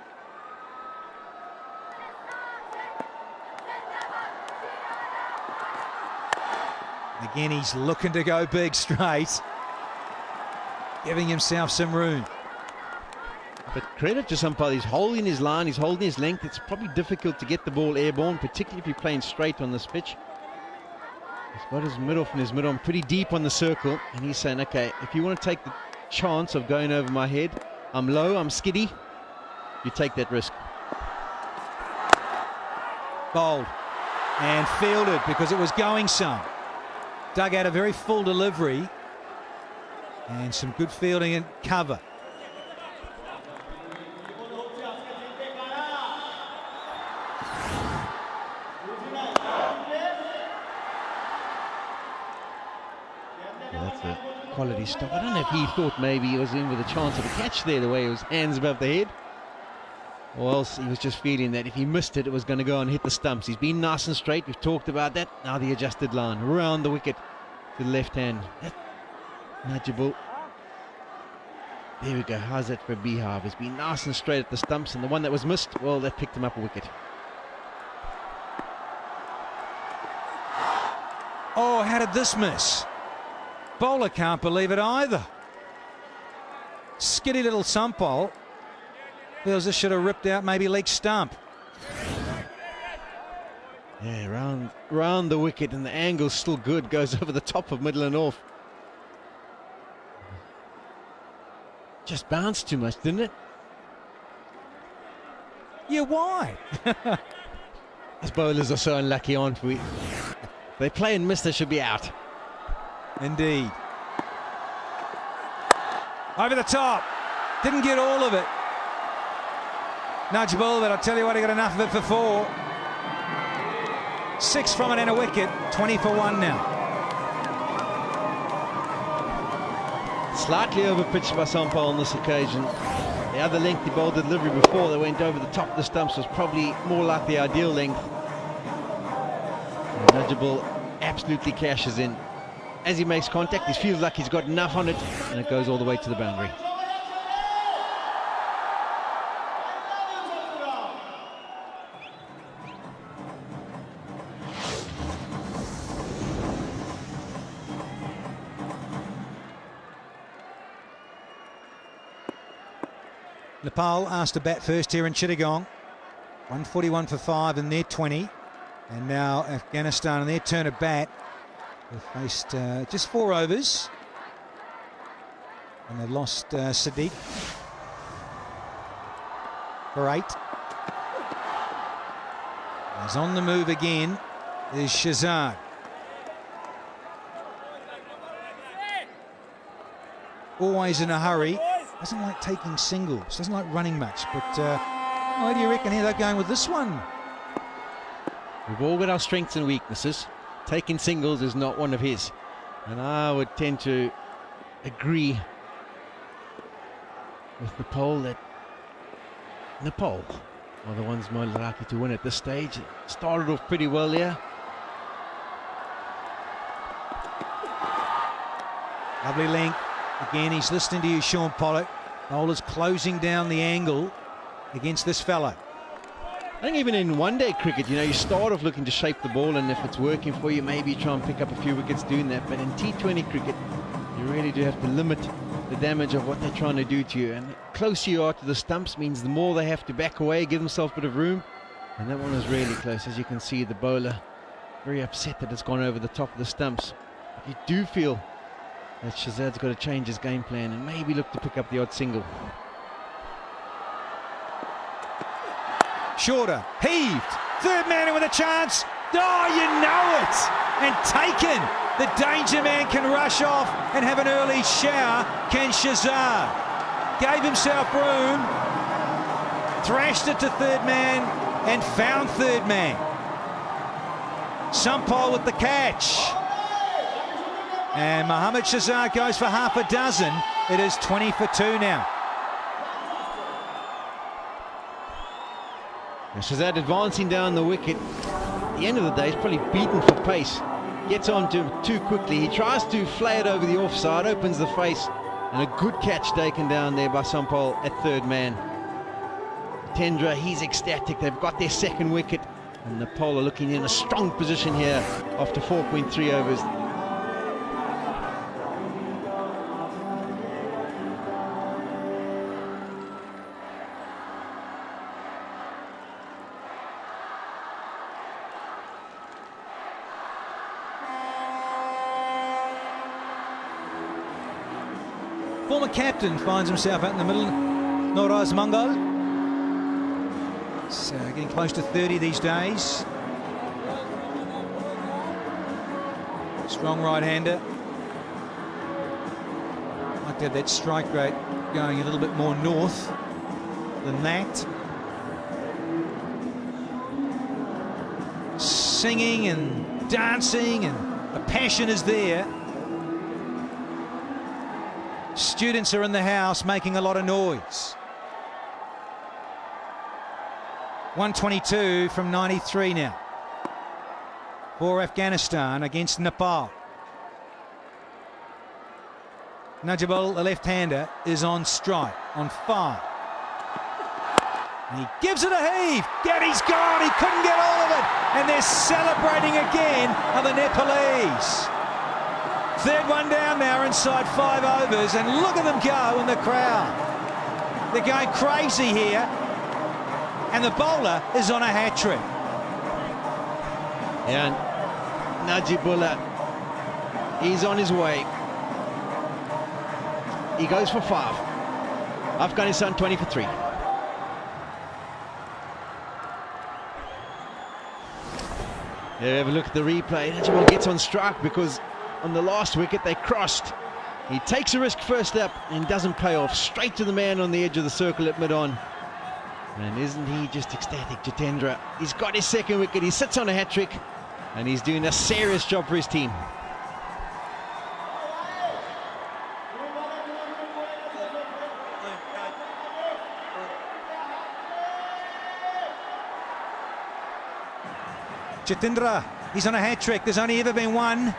Again, he's looking to go big straight, giving himself some room. But credit to Sampal, he's holding his line, he's holding his length. It's probably difficult to get the ball airborne, particularly if you're playing straight on this pitch. He's got his mid-off and his mid-on pretty deep on the circle, and he's saying, okay, if you want to take the chance of going over my head, I'm low, I'm skiddy, you take that risk. Bowled and fielded because it was going some. Dug out a very full delivery and some good fielding and cover. That's a quality stop. I don't know if he thought maybe he was in with a chance of a catch there, the way he was hands above the head. Or else he was just feeling that if he missed it, it was going to go and hit the stumps. He's been nice and straight. We've talked about that. Now the adjusted line around the wicket to the left hand. Najibul. There we go. How's that for Bihar? He's been nice and straight at the stumps, and the one that was missed, well, that picked him up a wicket. Oh, how did this miss? Bowler can't believe it either. Skitty little Sampal. Feels this should have ripped out maybe leg stump. Yeah, round the wicket, and the angle's still good. Goes over the top of middle and off. Just bounced too much, didn't it? Yeah, why? Us bowlers are so unlucky, aren't we? They play and miss, they should be out. Indeed. Over the top. Didn't get all of it. Nudge ball, but I'll tell you what, he got enough of it for 4. 6 from it and a wicket. 20 for 1 now. Slightly overpitched by Sampal on this occasion. The other length he bowled the delivery before that went over the top of the stumps was probably more like the ideal length. Najibul absolutely cashes in. As he makes contact, he feels like he's got enough on it, and it goes all the way to the boundary. Nepal asked to bat first here in Chittagong. 141 for 5 in their 20. And now Afghanistan in their turn to bat. They've faced just 4 overs. And they've lost Sadiq for 8. He's on the move again. Is Shahzad. Always in a hurry. Doesn't like taking singles. Doesn't like running much. But what do you reckon here they're going with this one? We've all got our strengths and weaknesses. Taking singles is not one of his. And I would tend to agree with Nepal that Nepal are the ones more likely to win at this stage. It started off pretty well here. Lovely length. Again, he's listening to you, Sean Pollock. Bowler's closing down the angle against this fella. I think even in one-day cricket, you start off looking to shape the ball, and if it's working for you, maybe try and pick up a few wickets doing that. But in T20 cricket, You really do have to limit the damage of what they're trying to do to you. And the closer you are to the stumps means the more they have to back away, give themselves a bit of room. And that one was really close. As you can see, the bowler very upset that it's gone over the top of the stumps. But you do feel that Shahzad's got to change his game plan and maybe look to pick up the odd single. Shorter, heaved, third man in with a chance. Oh, you know it! And taken. The danger man can rush off and have an early shower. Can Shahzad. Gave himself room, thrashed it to third man and found third man. Sampal with the catch. And Mohammad Shahzad goes for half a dozen. It is 20 for 2 now. And Shahzad advancing down the wicket. At the end of the day, he's probably beaten for pace. Gets on to him too quickly. He tries to flay it over the offside, opens the face, and a good catch taken down there by Sampal at third man. Tendra, he's ecstatic. They've got their second wicket, and Nepal are looking in a strong position here after 4.3 overs. Former captain finds himself out in the middle. Noraz Mangal. It's getting close to 30 these days. Strong right-hander. Like to have that strike rate going a little bit more north than that. Singing and dancing, and the passion is there. Students are in the house making a lot of noise. 122 from 93 now for Afghanistan against Nepal. Najibul, the left-hander, is on strike, on 5. And he gives it a heave. Gaddy's gone. He couldn't get all of it. And they're celebrating again, are the Nepalese. Third one down now inside 5 overs, and look at them go in the crowd. They're going crazy here, and the bowler is on a hat-trick. And Najibullah, he's on his way. He goes for 5. Afghanistan 20 for 3. Yeah, have a look at the replay. Najibullah gets on strike because on the last wicket they crossed. He takes a risk first up and doesn't pay off. Straight to the man on the edge of the circle at mid-on. And isn't he just ecstatic, Jitendra? He's got his second wicket. He sits on a hat-trick and he's doing a serious job for his team. Jitendra, he's on a hat-trick. There's only ever been one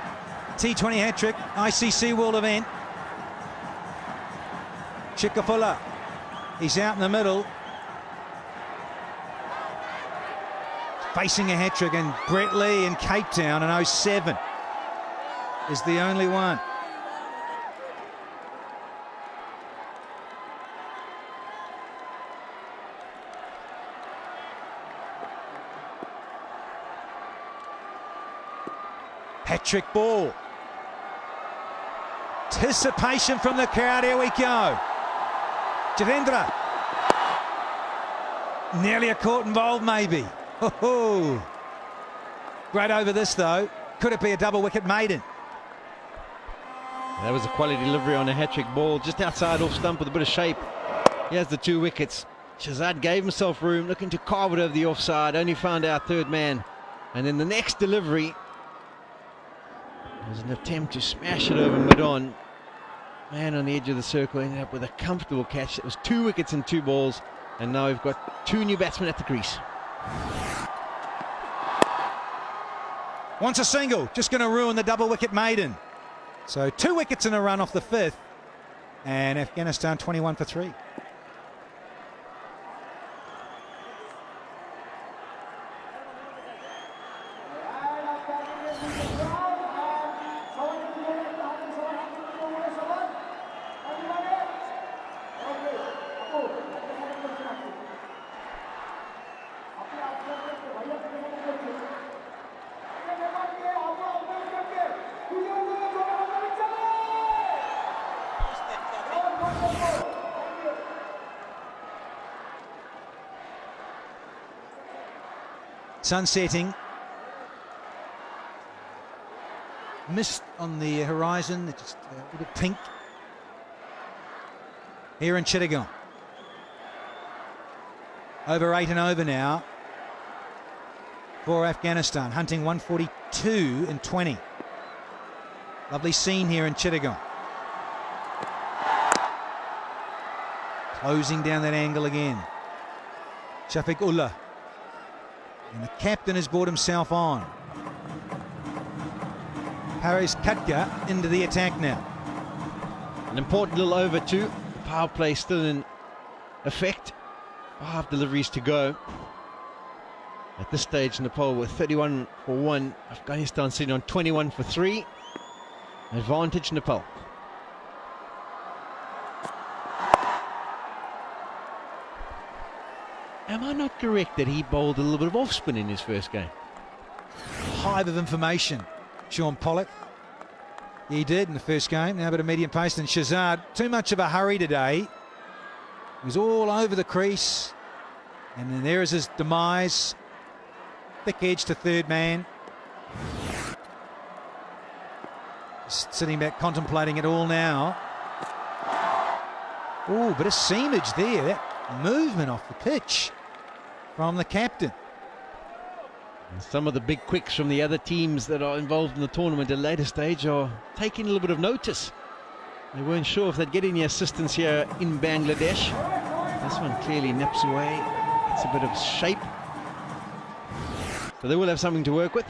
T20 hat-trick, ICC World event. Chikafula, he's out in the middle. Facing a hat-trick, and Brett Lee in Cape Town in 07 is the only one. Hat-trick ball. Anticipation from the crowd. Here we go. Jitendra. Nearly a court involved, maybe. Oh, great over this, though. Could it be a double wicket maiden? That was a quality delivery on a hat-trick ball, just outside off stump with a bit of shape. He has the 2 wickets. Shahzad gave himself room, looking to carve it over the offside, only found out third man. And then the next delivery was an attempt to smash it over mid-on. Man on the edge of the circle ended up with a comfortable catch. It was 2 wickets and 2 balls, and now we've got 2 new batsmen at the crease. Wants a single, just going to ruin the double wicket maiden. So 2 wickets in a run off the 5th, and Afghanistan 21 for 3. sun setting. Mist on the horizon, it's just a little pink. Here in Chittagong. Over 8 and over now for Afghanistan, hunting 142 and 20. Lovely scene here in Chittagong. Closing down that angle again. Shafiqullah. And the captain has brought himself on. Paris Katka into the attack now. An important little over too. The power play still in effect. 5 deliveries to go. At this stage, Nepal with 31 for 1. Afghanistan sitting on 21 for 3. Advantage Nepal. Am I not correct that he bowled a little bit of off spin in his first game? Hive of information. Sean Pollock. He did in the first game. Now a bit of medium pace. And Shazad, too much of a hurry today. He was all over the crease. And then there is his demise. Thick edge to third man. Just sitting back contemplating it all now. Oh, bit of seamage there. That movement off the pitch from the captain. And some of the big quicks from the other teams that are involved in the tournament at a later stage are taking a little bit of notice. They weren't sure if they'd get any assistance here in Bangladesh. This one clearly nips away. It's a bit of shape. So they will have something to work with.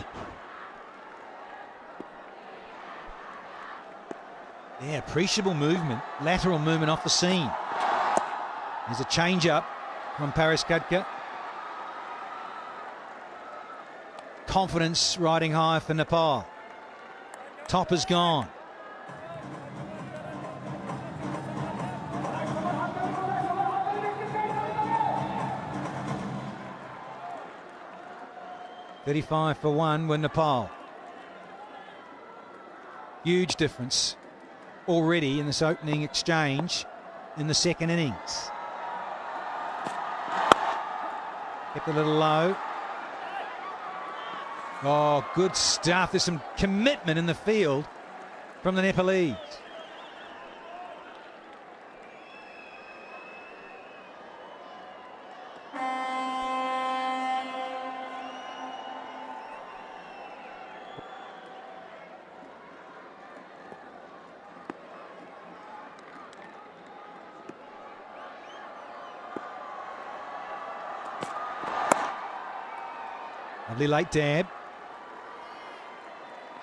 Yeah, appreciable movement, lateral movement off the seam. There's a change up from Paris Katka. Confidence riding high for Nepal. Top is gone. .35 for 1 with Nepal. Huge difference already in this opening exchange in the second innings. Kept a little low. Oh, good stuff. There's some commitment in the field from the Nepalese. Lovely late dab.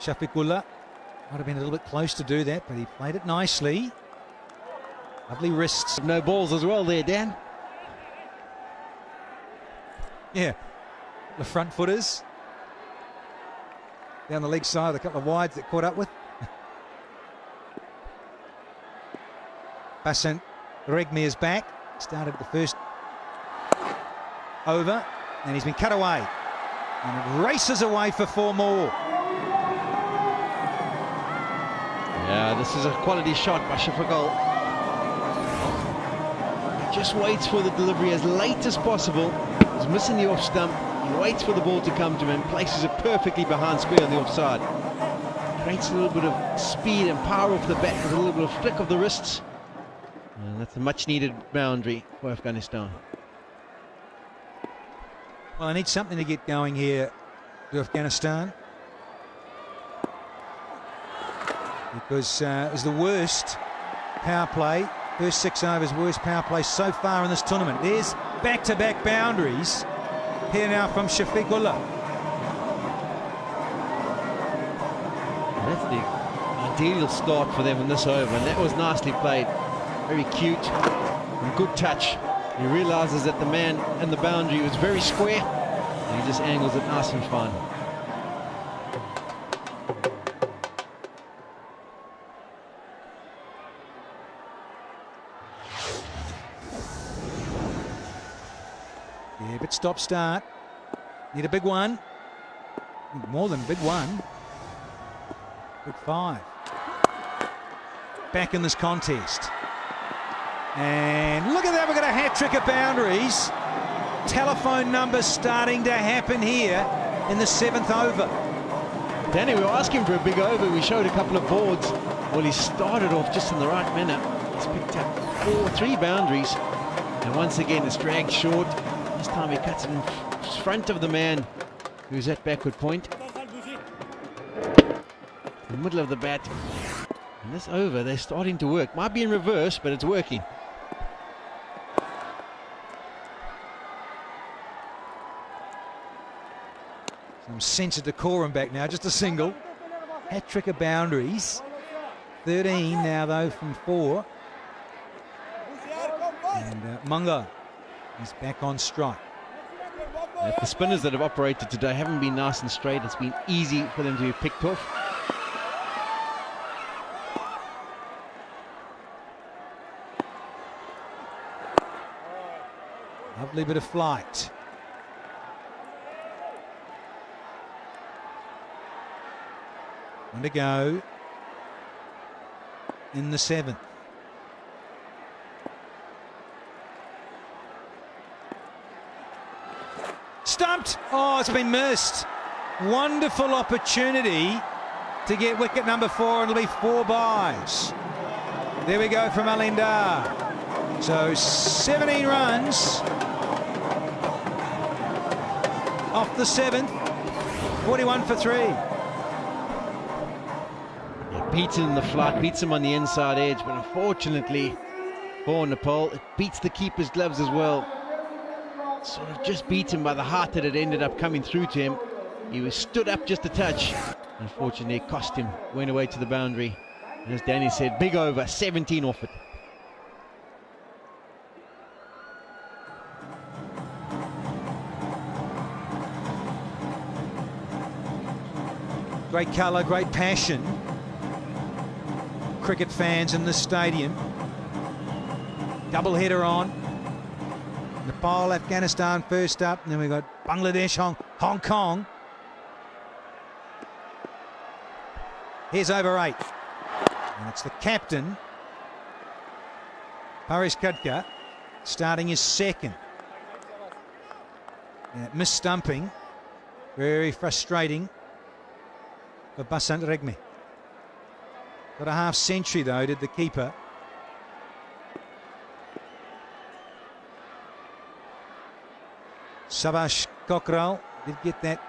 Shafiqullah might have been a little bit close to do that, but he played it nicely. Lovely wrists. No balls as well there, Dan. Yeah, the front footers. Down the leg side, a couple of wides that caught up with. Basant Regmi is back. Started the first over, and he's been cut away. And it races away for 4 more. Yeah, this is a quality shot by Shafiqul. He just waits for the delivery as late as possible. He's missing the off stump. He waits for the ball to come to him, places it perfectly behind square on the offside. Creates a little bit of speed and power off the bat with a little bit of flick of the wrists. And that's a much needed boundary for Afghanistan. Well, I need something to get going here to Afghanistan. Because it was the worst power play, first 6 overs, worst power play so far in this tournament. There's back-to-back boundaries here now from Shafiqullah. That's the ideal start for them in this over, and that was nicely played. Very cute and good touch. He realizes that the man and the boundary was very square, and he just angles it nice and fine. Yeah, but stop start. Need a big one. More than a big one. Big 5. Back in this contest. And look at that, we've got a hat-trick of boundaries. telephone numbers starting to happen here in the 7th over. Danny, we were asking for a big over. We showed a couple of boards. Well, he started off just in the right manner. He's picked up 3 boundaries. And once again, it's dragged short. This time he cuts it in front of the man who's at backward point. In the middle of the bat. And this over, they're starting to work. Might be in reverse, but it's working. Some sense of decorum back now, just a single. Hat-trick of boundaries. 13 now, though, from 4. And Mungo is back on strike. The spinners that have operated today haven't been nice and straight. It's been easy for them to be picked off. Lovely bit of flight. One to go in the 7th. Stumped. Oh, it's been missed. Wonderful opportunity to get wicket number 4, and it'll be 4 byes. There we go from Alindar. So 17 runs off the 7th. 41 for 3. Beats him in the flat, beats him on the inside edge, but unfortunately for Nepal, it beats the keeper's gloves as well. Sort of just beat him by the height that it ended up coming through to him. He was stood up just a touch. Unfortunately, it cost him, went away to the boundary. And as Danny said, big over, 17 off it. Great colour, great passion. Cricket fans in the stadium. Double header on. Nepal, Afghanistan first up, and then we've got Bangladesh, Hong Kong. Here's over 8. And it's the captain, Paresh Khadka, starting his 2nd. Yeah, mis-stumping. Very frustrating for Basant Regme. Got a half century though, did the keeper. Sabash Kokral did get that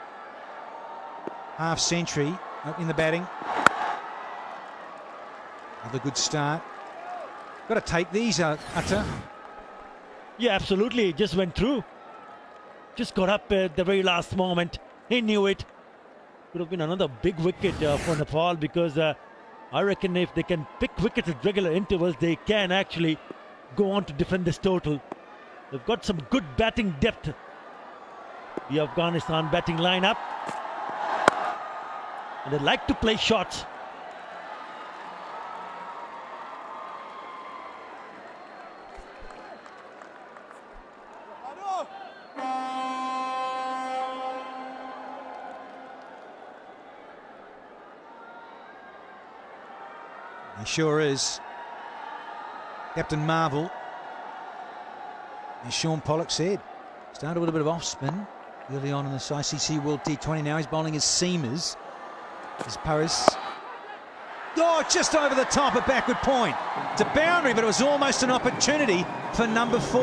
half century opening the batting. Another good start. Got to take these, Atta. Yeah, absolutely. Just went through. Just got up at the very last moment. He knew it. Could have been another big wicket for Nepal, because I reckon if they can pick wickets at regular intervals, they can actually go on to defend this total. They've got some good batting depth, the Afghanistan batting lineup, and they like to play shots. He sure is. Captain Marvel, as Sean Pollock said, started with a bit of off spin early on in this ICC World T20. Now he's bowling his seamers. As Paris, oh, just over the top, a backward point. It's a boundary, but it was almost an opportunity for number 4.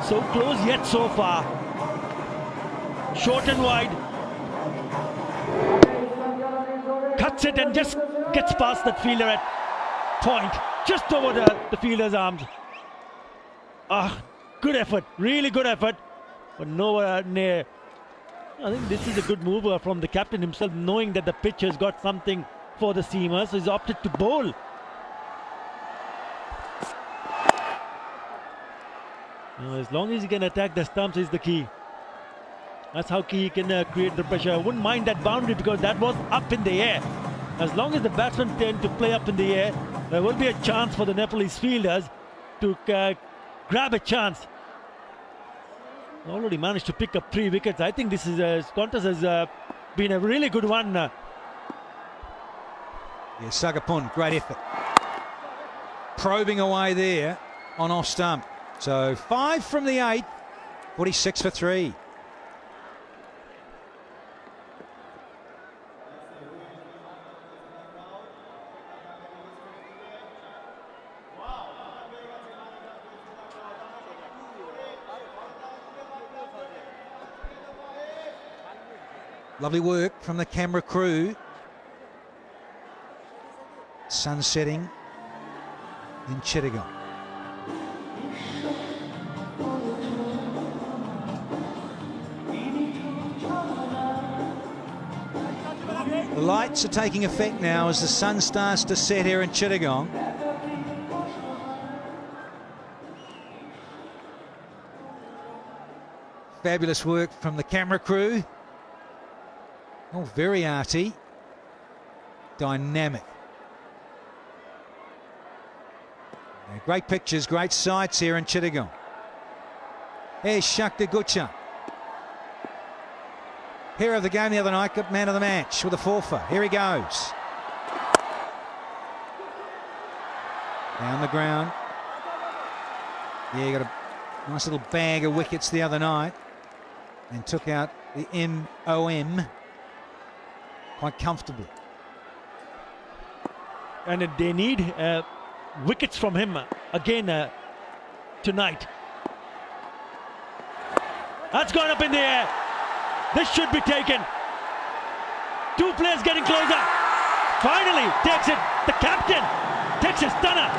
So close yet so far. Short and wide. Cuts it and just gets past that fielder at point, just over the fielder's arms. Good effort, really good effort, but nowhere near. I think this is a good move from the captain himself, knowing that the pitch has got something for the seamers, so he's opted to bowl. As long as he can attack the stumps is the key. That's how he can create the pressure. I wouldn't mind that boundary, because that was up in the air. As long as the batsmen tend to play up in the air, there will be a chance for the Nepalese fielders to grab a chance. Already managed to pick up 3 wickets. I think this contest has been a really good one. Yeah, Sagapun, great effort. Probing away there. on off stump. So 5 from the 8, 46 for 3. Lovely work from the camera crew. Sun setting in Chittagong. The lights are taking effect now as the sun starts to set here in Chittagong. Fabulous work from the camera crew. Oh, very arty. Dynamic. Yeah, great pictures, great sights here in Chittagong. Here's Shakti Gutcha. Hero of the game the other night, got man of the match with a forfeit. Here he goes. Down the ground. Yeah, he got a nice little bag of wickets the other night and took out the MOM quite comfortably. And they need wickets from him again tonight. That's gone up in the air. This should be taken. 2 players getting closer. Finally takes it. The captain takes a stunner.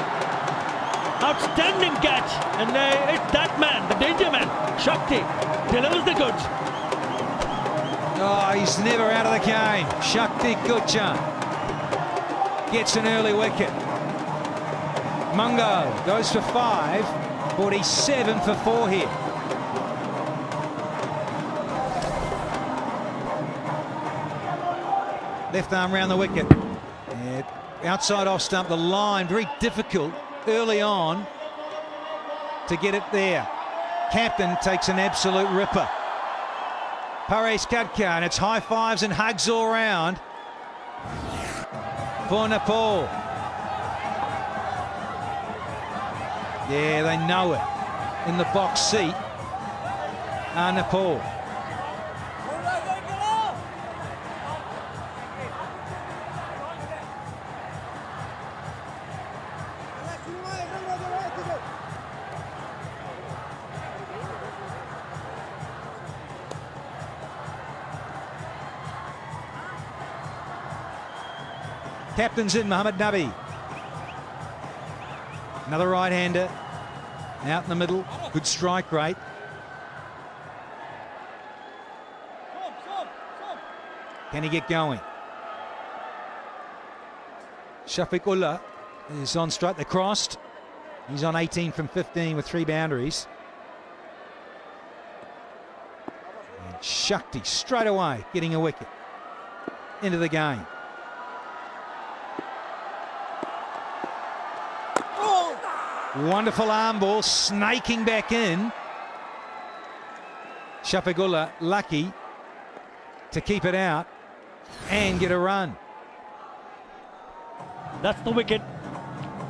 Outstanding catch. And it's that man, the danger man, Shakti, delivers the goods. Oh, he's never out of the game. Shakti Gutcha gets an early wicket. Mungo goes for 5, 47 for 4 here. Left arm round the wicket. Yeah, outside off stump, the line, very difficult early on to get it there. Captain takes an absolute ripper. Paresh Kadka, and it's high fives and hugs all round for Nepal. Yeah, they know it. In the box seat are Nepal. Captain's in, Mohammad Nabi. Another right-hander out in the middle. Good strike rate. Can he get going? Shafiqullah is on strike. They crossed. He's on 18 from 15 with 3 boundaries. And Shakti straight away getting a wicket into the game. Wonderful arm ball, snaking back in. Shafiqullah lucky to keep it out and get a run. That's the wicket.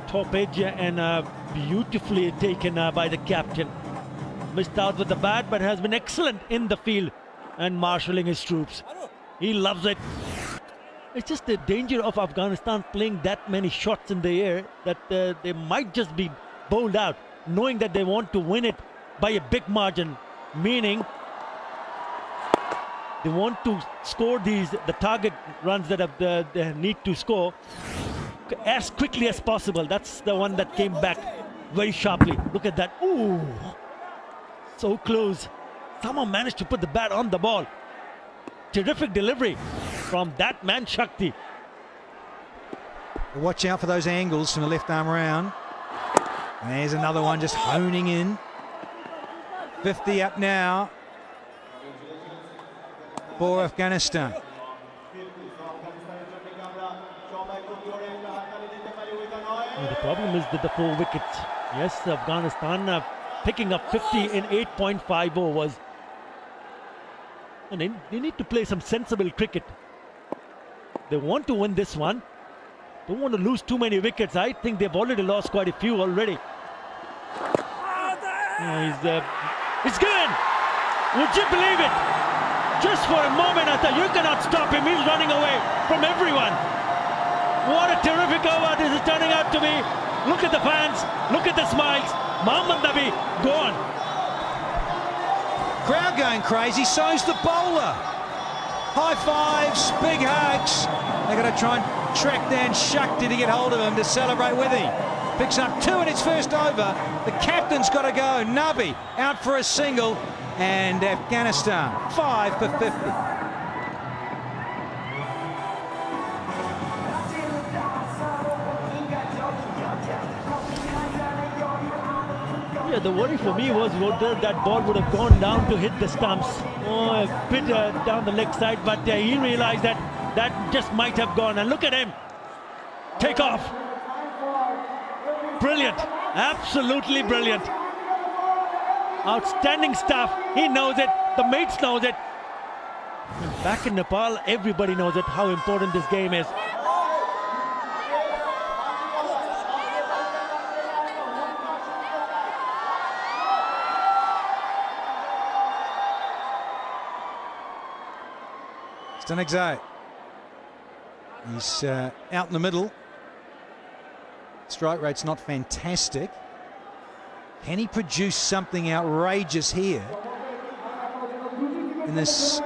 Top edge and beautifully taken by the captain. Missed out with the bat, but has been excellent in the field and marshalling his troops. He loves it. It's just the danger of Afghanistan playing that many shots in the air that they might just be bowled out, knowing that they want to win it by a big margin, meaning they want to score the target runs that they need to score as quickly as possible. That's the one that came back very sharply. Look at that. Ooh, so close. Someone managed to put the bat on the ball. Terrific delivery from that man Shakti. Watch out for those angles from the left arm round. And there's another one just honing in. 50 up now for Afghanistan. The problem is that the 4 wickets. Yes, Afghanistan picking up 50 in 8.5 overs. And they need to play some sensible cricket. They want to win this one. Don't want to lose too many wickets. I think they've already lost quite a few already. It's good. Would you believe it? Just for a moment, I thought you cannot stop him. He's running away from everyone. What a terrific over this is turning out to be. Look at the fans. Look at the smiles. Mohammad Nabi, go on. Crowd going crazy, so's the bowler. High fives, big hugs. They're going to try and track down Shakti to get hold of him to celebrate with him. Picks up 2 in its first over. The captain's got to go. Nabi out for a single. And Afghanistan 5 for 50. Yeah, the worry for me was whether that ball would have gone down to hit the stumps. Oh, a bit down the leg side, but he realized that that just might have gone. And look at him. Take off. Brilliant. Absolutely brilliant. Outstanding stuff. He knows it. The mates knows it. And back in Nepal, everybody knows it, how important this game is. Stanexo. He's out in the middle. Strike rate's not fantastic. Can he produce something outrageous here in this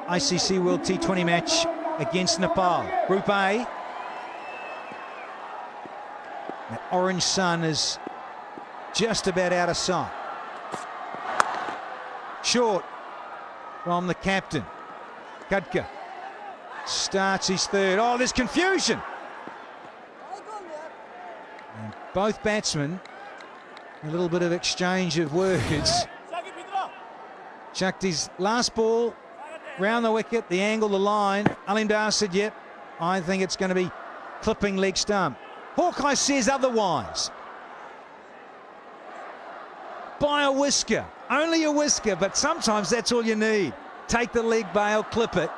ICC World T20 match against Nepal? Group A. That orange sun is just about out of sight. Short from the captain. Khadka starts his third. Oh, there's confusion. And both batsmen, a little bit of exchange of words. Shakti's last ball, round the wicket, the angle, the line. Alimdar said, yep, I think it's going to be clipping leg stump. Hawkeye says otherwise. By a whisker, only a whisker, but sometimes that's all you need. Take the leg bail, clip it.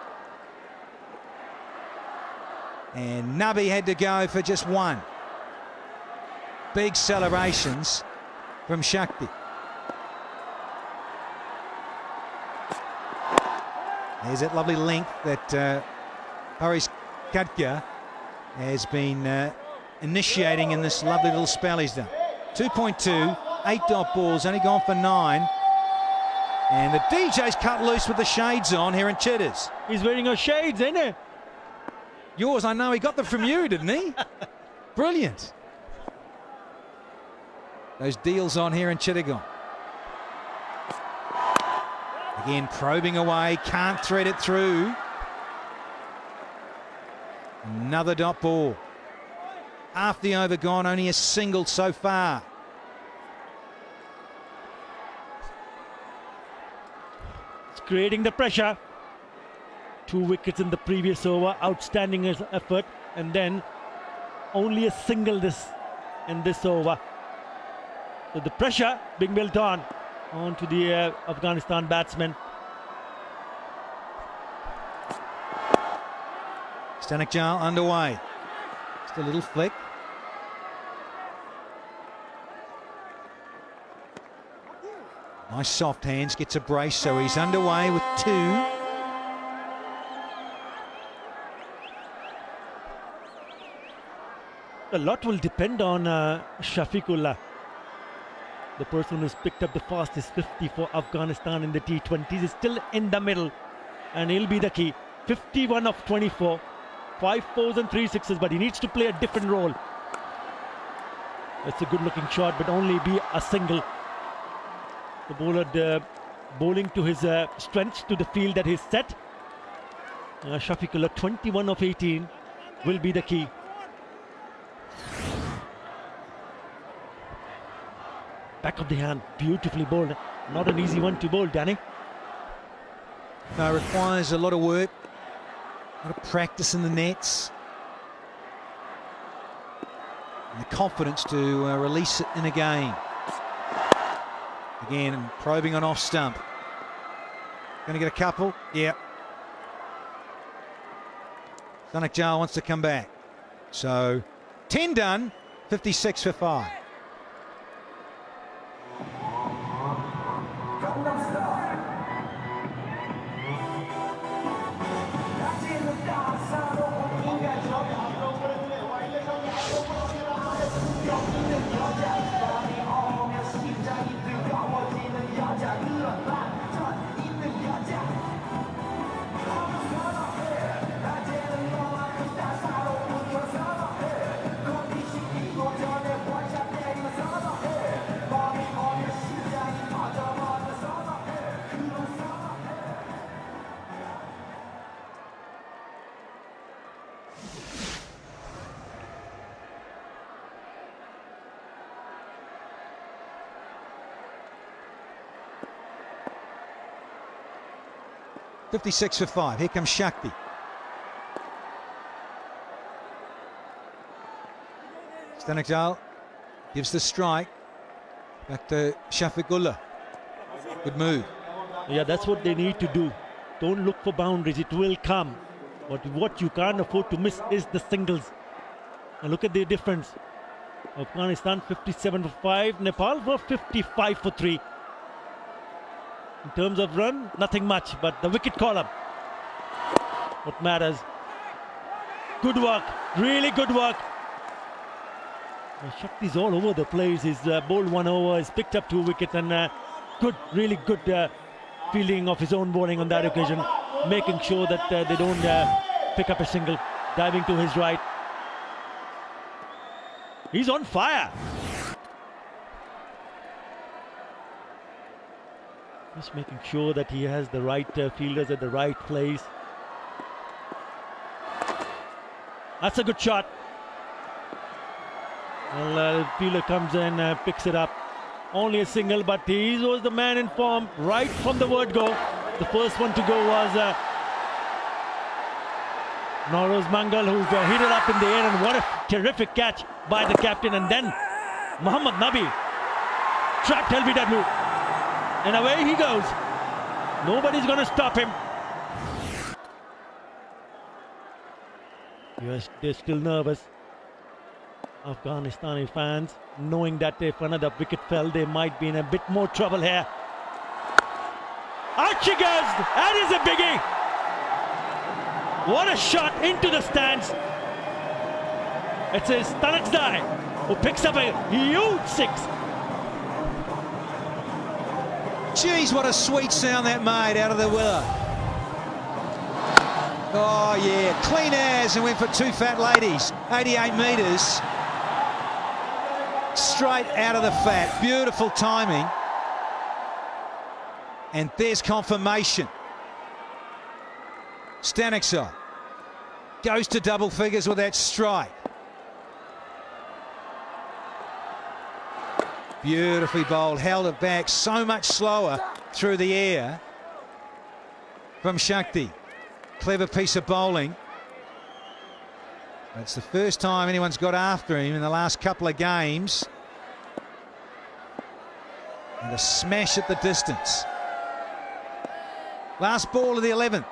And Nabi had to go for just one. Big celebrations from Shakti. There's that lovely length that Haris Khadka has been initiating in this lovely little spell he's done. 2.2, 8 dot balls, only gone for 9. And the DJ's cut loose with the shades on here in Chitters. He's wearing our shades, ain't he? Yours, I know he got them from you, didn't he? Brilliant. Those deals on here in Chittagong. Again, probing away, can't thread it through. Another dot ball. Half the over gone, only a single so far. It's creating the pressure. 2 wickets in the previous over, outstanding effort, and then only a single in this over. So the pressure being built onto the Afghanistan batsmen. Stanekjal underway. Just a little flick. Nice soft hands, gets a brace, so he's underway with 2. A lot will depend on Shafiqullah, the person who's picked up the fastest 50 for Afghanistan in the T20s, is still in the middle, and he'll be the key. 51 of 24, 5 fours and 3 sixes, but he needs to play a different role. It's a good-looking shot, but only be a single. The bowler bowling to his strengths, to the field that he's set. Shafiqullah, 21 of 18, will be the key. Back of the hand, beautifully bowled. Not an easy one to bowl, Danny. No, requires a lot of work, a lot of practice in the nets. And the confidence to release it in a game. Again, probing on off stump. Going to get a couple? Yeah. Stanekjal wants to come back. So, 10 done, 56 for 5. .56 for 5. Here comes Shakti. Stanikdal gives the strike. Back to Shafiqullah. Good move. Yeah, that's what they need to do. Don't look for boundaries, it will come. But what you can't afford to miss is the singles. And look at the difference. Afghanistan 57 for 5, Nepal for 55 for 3. In terms of run, nothing much, but the wicket column, what matters. Good work, really good work. Shakti's all over the place. He's bowled 1 over, he's picked up 2 wickets, and good, really good fielding of his own bowling on that occasion, making sure that they don't pick up a single, diving to his right. He's on fire. Just making sure that he has the right fielders at the right place. That's a good shot. Well, the fielder comes in, picks it up. Only a single, but he was the man in form right from the word go. The first one to go was Noroz Mangal, who hit it up in the air, and what a terrific catch by the captain. And then Muhammad Nabi trapped LBW, and away he goes. Nobody's going to stop him. Yes, they're still nervous. Afghanistani fans, knowing that if another wicket fell, they might be in a bit more trouble here. Out she goes! That is a biggie! What a shot into the stands! It's a Stanikdal who picks up a huge 6. Geez, what a sweet sound that made out of the willow. Oh yeah, clean as, and went for 2 fat ladies. 88 metres. Straight out of the fat. Beautiful timing. And there's confirmation. Stanikdal goes to double figures with that strike. Beautifully bowled, held it back so much slower through the air from Shakti. Clever piece of bowling. It's the first time anyone's got after him in the last couple of games. And a smash at the distance. Last ball of the 11th.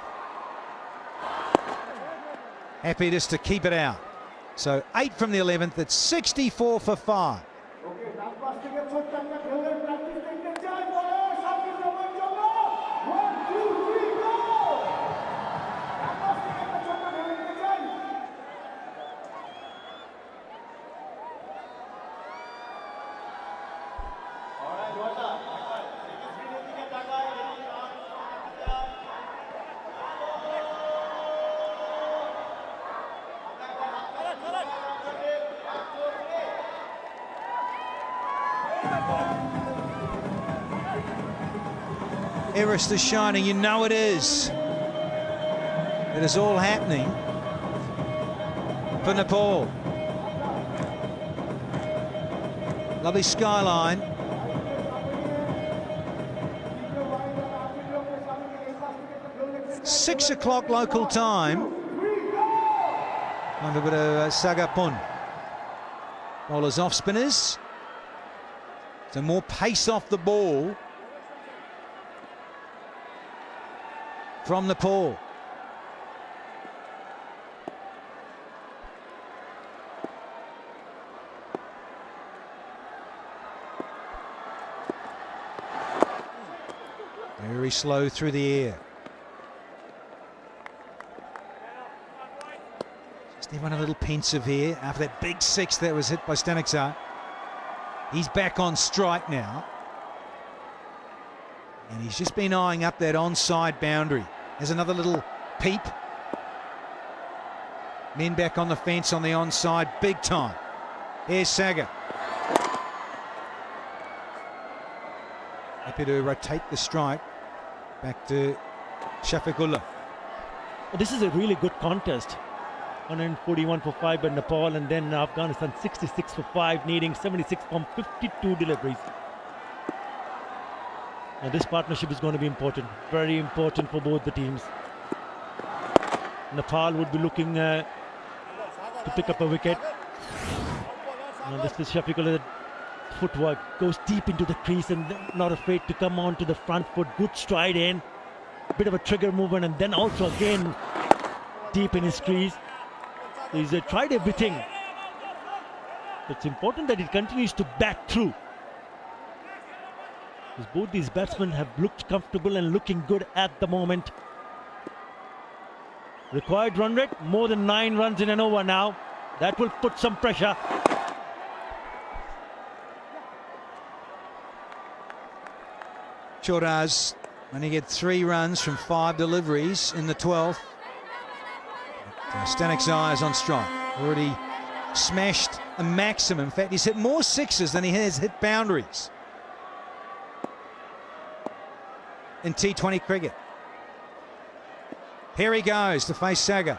Happy just to keep it out. So 8 from the 11th, it's 64 for 5. Everest is shining, you know it is. It is all happening for Nepal. Lovely skyline. Six o'clock local time. Under a bit of Sagapun. Bowlers off spinners. So more pace off the ball from Nepal. Very slow through the air. Just everyone a little pensive here after that big 6 that was hit by Stanikdal. He's back on strike now. And he's just been eyeing up that onside boundary. There's another little peep. Men back on the fence on the onside, big time. Here's Saga. Happy to rotate the strike back to Shafiqullah. This is a really good contest. 141 for 5 by Nepal, and then Afghanistan 66 for 5, needing 76 from 52 deliveries. And this partnership is going to be important, very important for both the teams. Nepal would be looking to pick up a wicket. And this is Shafiqullah. Footwork goes deep into the crease and not afraid to come on to the front foot. Good stride in, bit of a trigger movement, and then also again deep in his crease. He's tried everything. It's important that he continues to bat through, because both these batsmen have looked comfortable and looking good at the moment. Required run rate, more than 9 runs in an over now. That will put some pressure. Choraz only get 3 runs from 5 deliveries in the 12th. Stanik's eyes on strike. Already smashed a maximum. In fact, he's hit more sixes than he has hit boundaries in T20 cricket. Here he goes to face Saga.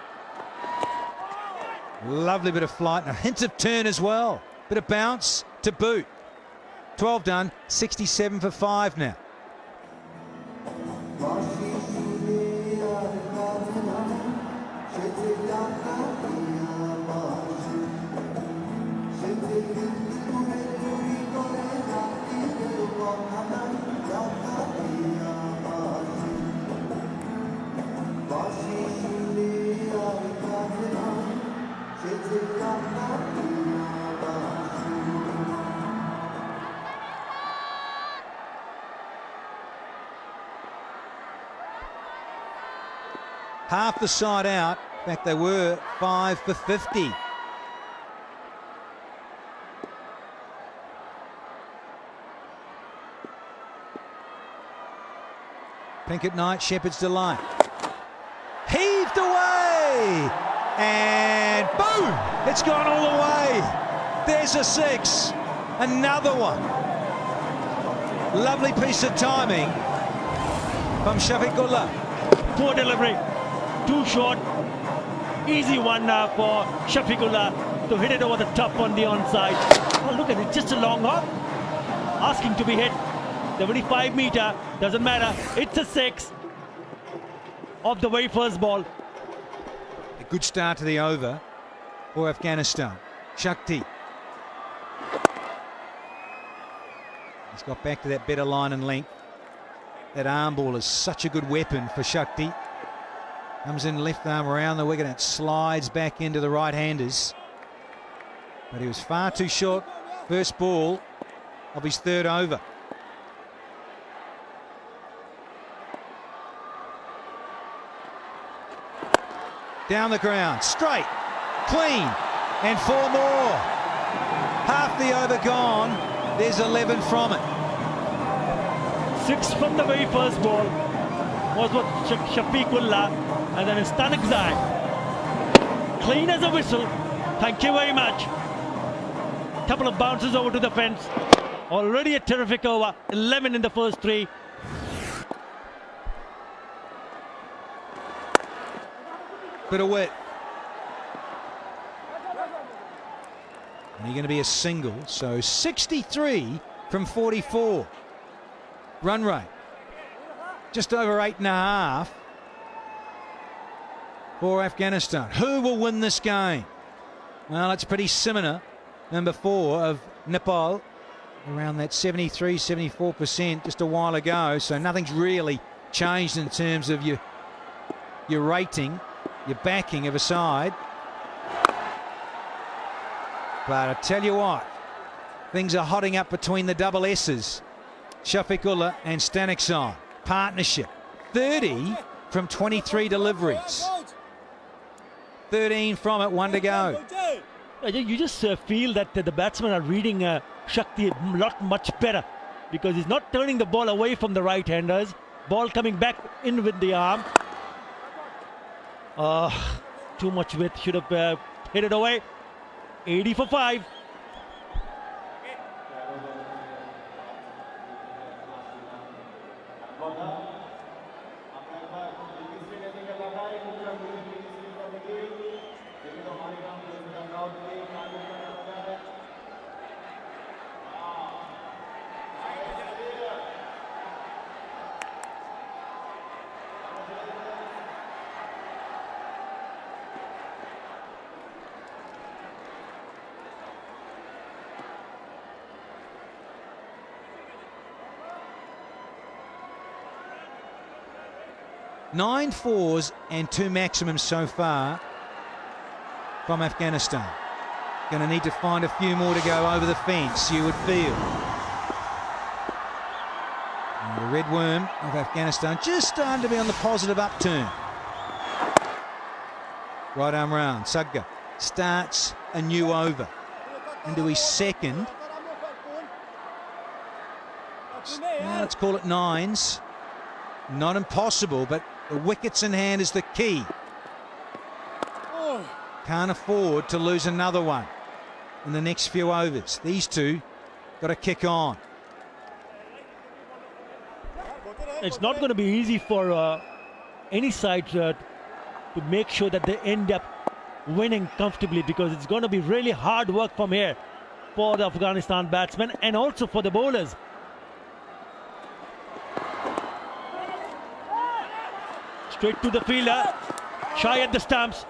Lovely bit of flight and a hint of turn as well. Bit of bounce to boot. 12 done, 67 for 5 now. Half the side out. In fact, they were 5 for 50. Pink at night, Shepherd's Delight. Heaved away! And boom! It's gone all the way. There's a 6. Another one. Lovely piece of timing from Shafiqullah. Poor delivery. Too short. Easy one for Shafiqullah to hit it over the top on the onside. Oh, look at it, just a long hop. Asking to be hit. 75 meter, doesn't matter. It's a 6 off the very first ball. A good start to the over for Afghanistan. Shakti. He's got back to that better line and length. That arm ball is such a good weapon for Shakti. Comes in left arm around the wicket and it slides back into the right-handers. But he was far too short. First ball of his 3rd over. Down the ground, straight, clean, and 4 more. Half the over gone. There's 11 from it. 6 from the very first ball was what Shafiqullah, and then it's Stanik's. Clean as a whistle. Thank you very much. Couple of bounces over to the fence. Already a terrific over. 11 in the first 3. Bit of wit. And you're going to be a single, so 63 from 44. Run rate. Just over 8.5 for Afghanistan. Who will win this game? Well, it's pretty similar. Number 4 of Nepal, around that 73, 74% just a while ago. So nothing's really changed in terms of your rating, your backing of a side. But I tell you what, things are hotting up between the double S's. Shafiqullah and Stanik. Partnership. 30 from 23 deliveries. 13 from it, 1 to go. You just feel that the batsmen are reading Shakti a lot much better, because he's not turning the ball away from the right-handers. Ball coming back in with the arm. Too much width, should have hit it away. 80 for 5. 9 fours and 2 maximums so far from Afghanistan. Going to need to find a few more to go over the fence, you would feel. And the red worm of Afghanistan just starting to be on the positive upturn. Right arm round. Sagga starts a new over into his second. Now let's call it 9s. Not impossible, but the wickets in hand is the key. Can't afford to lose another one in the next few overs. These two got to kick on. It's not going to be easy for any side to make sure that they end up winning comfortably, because it's going to be really hard work from here for the Afghanistan batsmen and also for the bowlers. Straight to the fielder, shy at the stumps.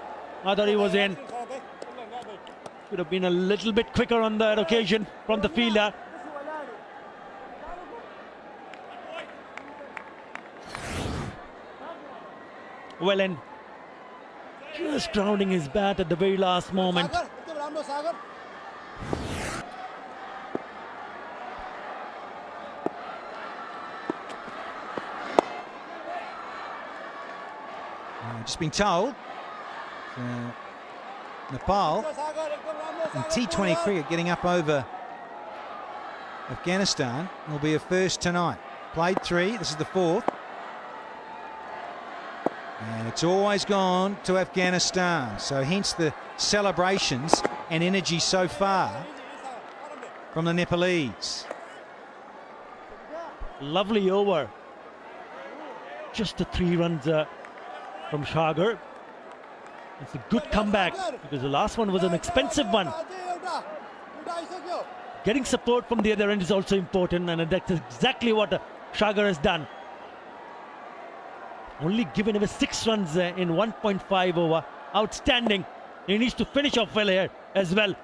I thought he was in. Could have been a little bit quicker on that occasion from the fielder. Well, and just grounding his bat at the very last moment. Just been told Nepal in T20 cricket getting up over Afghanistan will be a first tonight. Played 3, this is the 4th. And it's always gone to Afghanistan, so hence the celebrations and energy so far from the Nepalese. Lovely over. Just the 3 runs from Sagar. It's a good comeback, because the last one was an expensive one. Getting support from the other end is also important, and that's exactly what Sagar has done. Only given away 6 runs in 1.5 over. Outstanding. He needs to finish off well here as well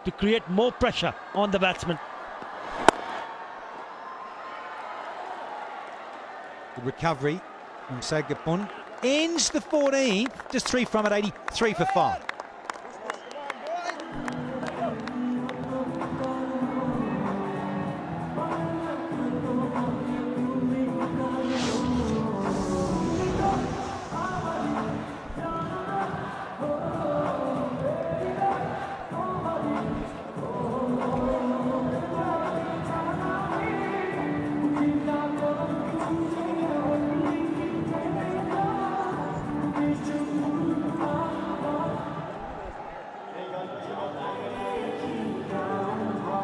to create more pressure on the batsman. Good recovery from Sagapun. Ends the 14th, just 3 from it, 83 for 5.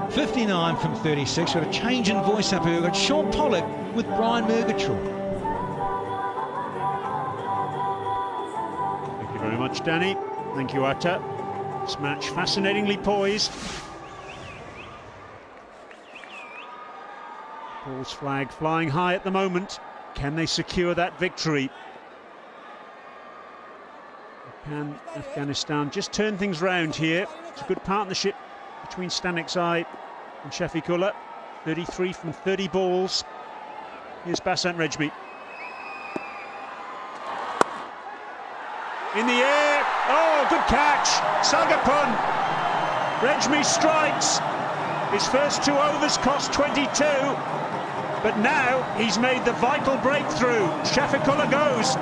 .59 from 36. We've got a change in voice up here. We've got Sean Pollock with Brian Murgatroyd. Thank you very much, Danny. Thank you, Atta. This match fascinatingly poised. Paul's flag flying high at the moment. Can they secure that victory? Can Afghanistan just turn things round here? It's a good partnership between Stanikzai and Shafiqullah. 33 from 30 balls. Here's Basant Rejmi. In the air. Oh, good catch. Sagapun. Rejmi strikes. His first 2 overs cost 22. But now he's made the vital breakthrough. Shafiqullah goes.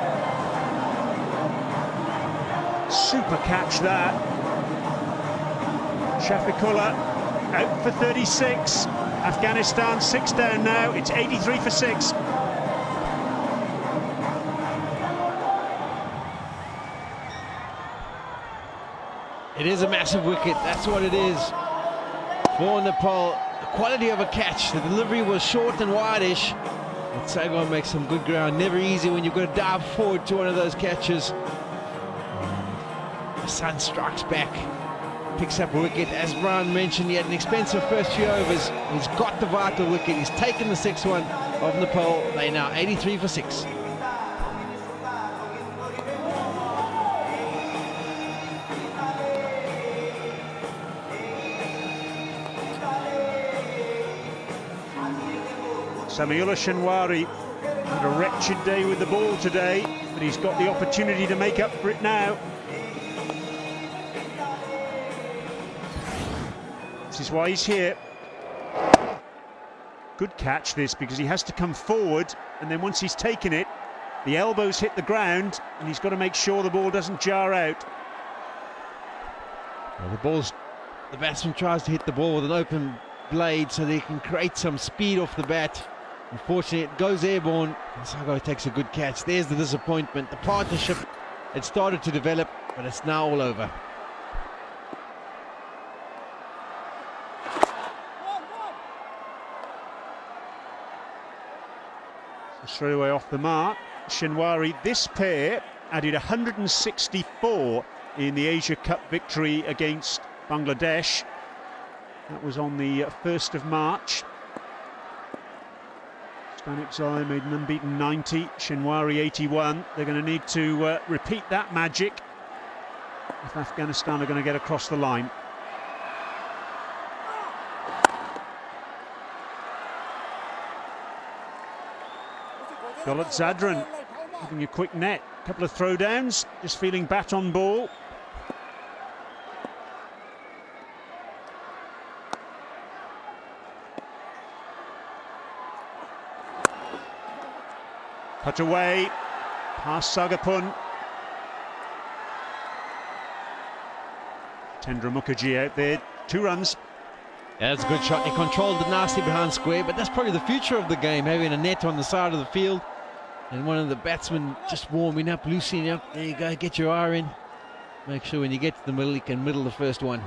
Super catch that. Shafiqullah out for 36. Afghanistan 6 down now. It's 83 for 6. It is a massive wicket, that's what it is for Nepal. The quality of a catch, the delivery was short and wide-ish, but Sagar makes some good ground. Never easy when you've got to dive forward to one of those catches. The sun strikes back, picks up a wicket. As Brian mentioned, he had an expensive first few overs. He's got the vital wicket. He's taken the 6th one of Nepal. They're now 83 for 6. Samiullah Shinwari Had a wretched day with the ball today, but he's got the opportunity to make up for it now. This is why he's here. Good catch this, because he has to come forward, and then once he's taken it, the elbows hit the ground, and he's got to make sure the ball doesn't jar out. Well, the batsman tries to hit the ball with an open blade so they can create some speed off the bat. Unfortunately, it goes airborne, and Sago takes a good catch. There's the disappointment. The partnership had started to develop, but it's now all over. Straight away off the mark, Shinwari. This pair added 164 in the Asia Cup victory against Bangladesh. That was on the 1st of March. Stanikzai made an unbeaten 90, Shinwari 81. They're going to need to repeat that magic if Afghanistan are going to get across the line. Golat Zadran having a quick net, a couple of throwdowns, just feeling bat on ball. Put away, past Sagapun. Tendra Mukherjee out there, 2 runs. Yeah, that's a good shot. He controlled it nicely behind square, but that's probably the future of the game, having a net on the side of the field. And one of the batsmen just warming up, loosening up. There you go, get your eye in. Make sure when you get to the middle, you can middle the first one.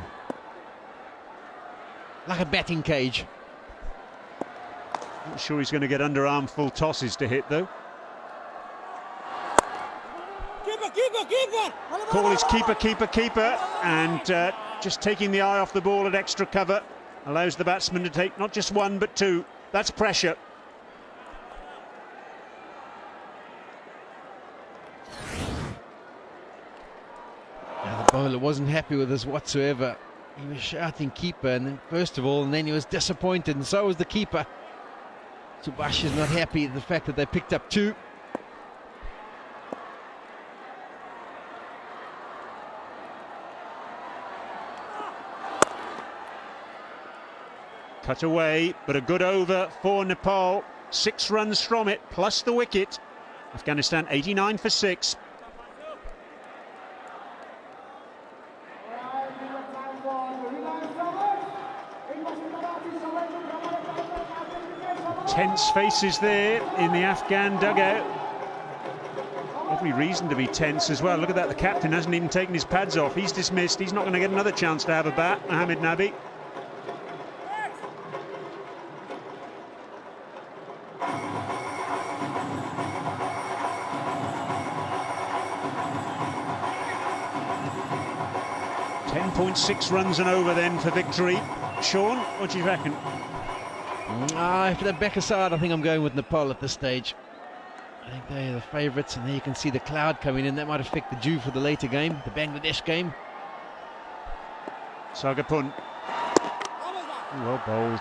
Like a batting cage. Not sure he's going to get underarm full tosses to hit, though. Keeper! Call is keeper. And just taking the eye off the ball at extra cover allows the batsman to take not just 1, but 2. That's pressure. The bowler wasn't happy with this whatsoever. He was shouting keeper, and then first of all, and then he was disappointed, and so was the keeper. Subhash is not happy at the fact that they picked up 2. Cut away, but a good over for Nepal. 6 runs from it, plus the wicket. Afghanistan 89 for 6. Tense faces there in the Afghan dugout. Every reason to be tense as well. Look at that, the captain hasn't even taken his pads off. He's dismissed. He's not going to get another chance to have a bat, Mohammed Nabi. .6 runs and over then for victory. Sean, what do you reckon? For the back aside, I think I'm going with Nepal at this stage. I think they're the favourites, and there you can see the cloud coming in. That might affect the dew for the later game, the Bangladesh game. Sagapun. Well bowled.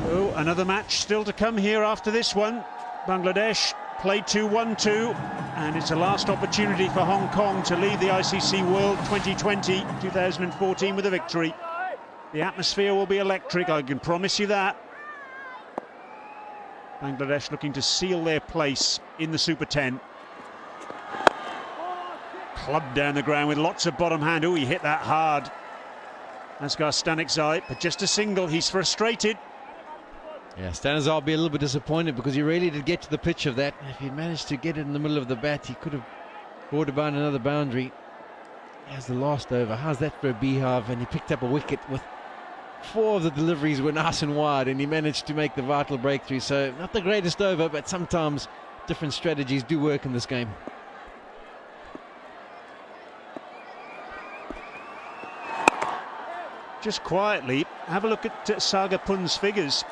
Oh, another match still to come here after this one. Bangladesh played 2-1-2, and it's a last opportunity for Hong Kong to lead the ICC World 2014 with a victory. The atmosphere will be electric, I can promise you that. Bangladesh looking to seal their place in the Super 10. Clubbed down the ground with lots of bottom hand. Oh, he hit that hard. Asghar Stanikzai, but just a single. He's frustrated. Yeah, Stanikzai will be a little bit disappointed because he really did get to the pitch of that. If he'd managed to get it in the middle of the bat, he could have brought about another boundary. Here's the last over. How's that for a beehive? And he picked up a wicket with 4 of the deliveries were nice and wide, and he managed to make the vital breakthrough. So not the greatest over, but sometimes different strategies do work in this game. Just quietly, have a look at Sagapun's figures.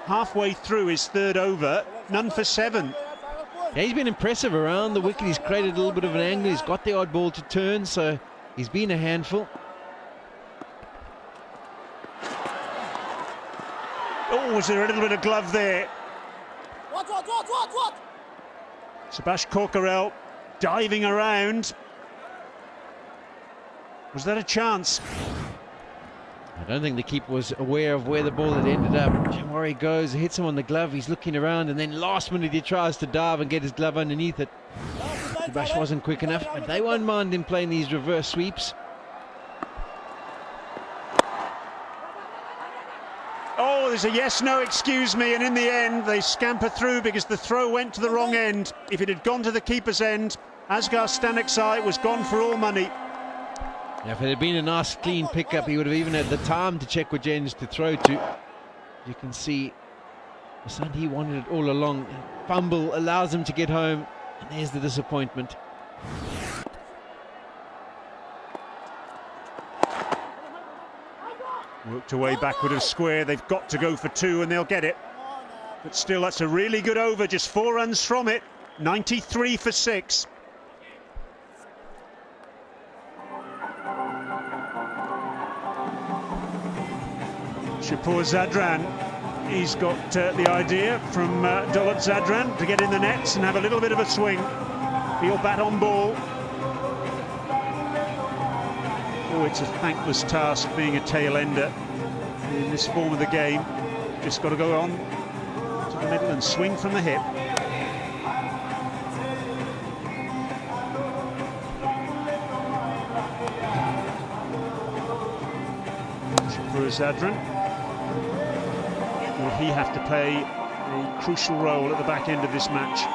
Halfway through his 3rd over, none for 7. Yeah, he's been impressive around the wicket. He's created a little bit of an angle. He's got the odd ball to turn, so he's been a handful. was there a little bit of glove there? What? Sebastian Corcarel diving around. Was that a chance? I don't think the keeper was aware of where the ball had ended up. Jamori goes, hits him on the glove, he's looking around, and then last minute he tries to dive and get his glove underneath it. Sebastian wasn't quick enough, but they won't mind him playing these reverse sweeps. Oh, there's a yes, no, excuse me, and in the end they scamper through because the throw went to the wrong end. If it had gone to the keeper's end, AFGHANISTAN was gone for all money. Now, if it had been a nice clean pickup, he would have even had the time to check which ends to throw to. You can see he wanted it all along. Fumble allows him to get home, and there's the disappointment. Worked away backward of square. They've got to go for two and they'll get it. But still, that's a really good over. Just 4 runs from it. 93 for 6. Shapur Zadran. He's got the idea from Dolat Zadran to get in the nets and have a little bit of a swing. Feel bat on ball. Oh, it's a thankless task being a tail ender in this form of the game. Just got to go on to the middle and swing from the hip. Shapur Zadran. Will he have to play a crucial role at the back end of this match?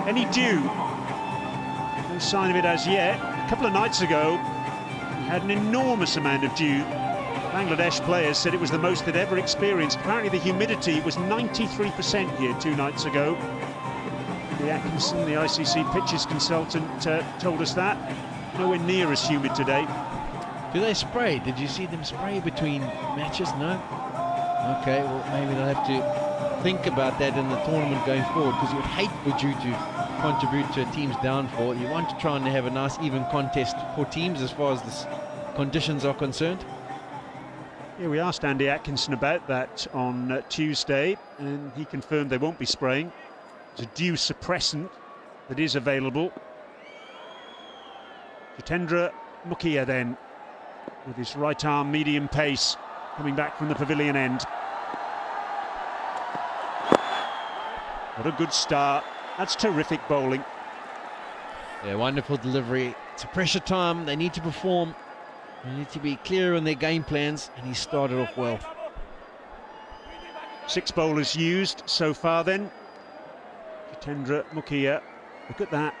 Any dew? No sign of it as yet. A couple of nights ago, he had an enormous amount of dew. Bangladesh players said it was the most they'd ever experienced. Apparently the humidity was 93% here 2 nights ago. The Atkinson, the ICC pitches consultant, told us that. Nowhere near as humid today. Do they spray? Did you see them spray between matches? No? Okay, well, maybe they'll have to think about that in the tournament going forward, because you would hate for you to contribute to a team's downfall. You want to try and have a nice even contest for teams as far as the conditions are concerned. Yeah, we asked Andy Atkinson about that on Tuesday, and he confirmed they won't be spraying. There's a dew suppressant that is available. Jitendra Mukhia then, with his right arm medium pace, coming back from the pavilion end. What a good start. That's terrific bowling. Yeah, wonderful delivery. It's a pressure time. They need to perform. They need to be clear on their game plans, and he started off well. 6 bowlers used so far then. Jitendra Mukhia, look at that.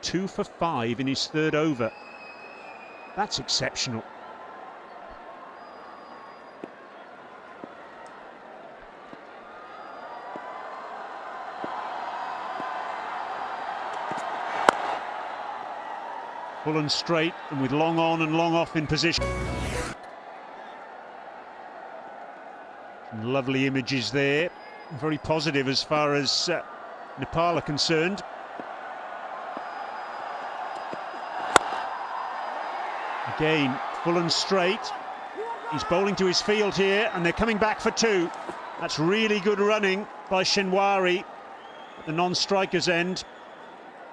2 for 5 in his 3rd over. That's exceptional. Full and straight, and with long on and long off in position. Some lovely images there. Very positive as far as Nepal are concerned. Again, full and straight. He's bowling to his field here, and they're coming back for 2. That's really good running by Shenwari at the non-striker's end.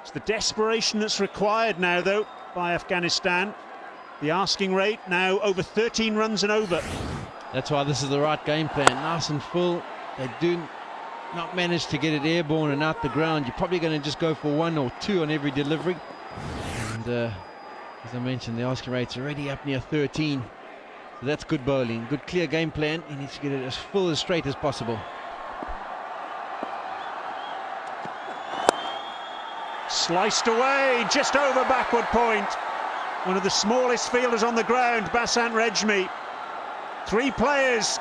It's the desperation that's required now, though, by Afghanistan. The asking rate now over 13 runs and over. That's why this is the right game plan. Nice and full. They do not manage to get it airborne and out the ground. You're probably going to just go for 1 or 2 on every delivery. And as I mentioned, the asking rate's already up near 13. So that's good bowling. Good clear game plan. He needs to get it as full as straight as possible. Sliced away, just over backward point. One of the smallest fielders on the ground, Basant Rejmi. 3 players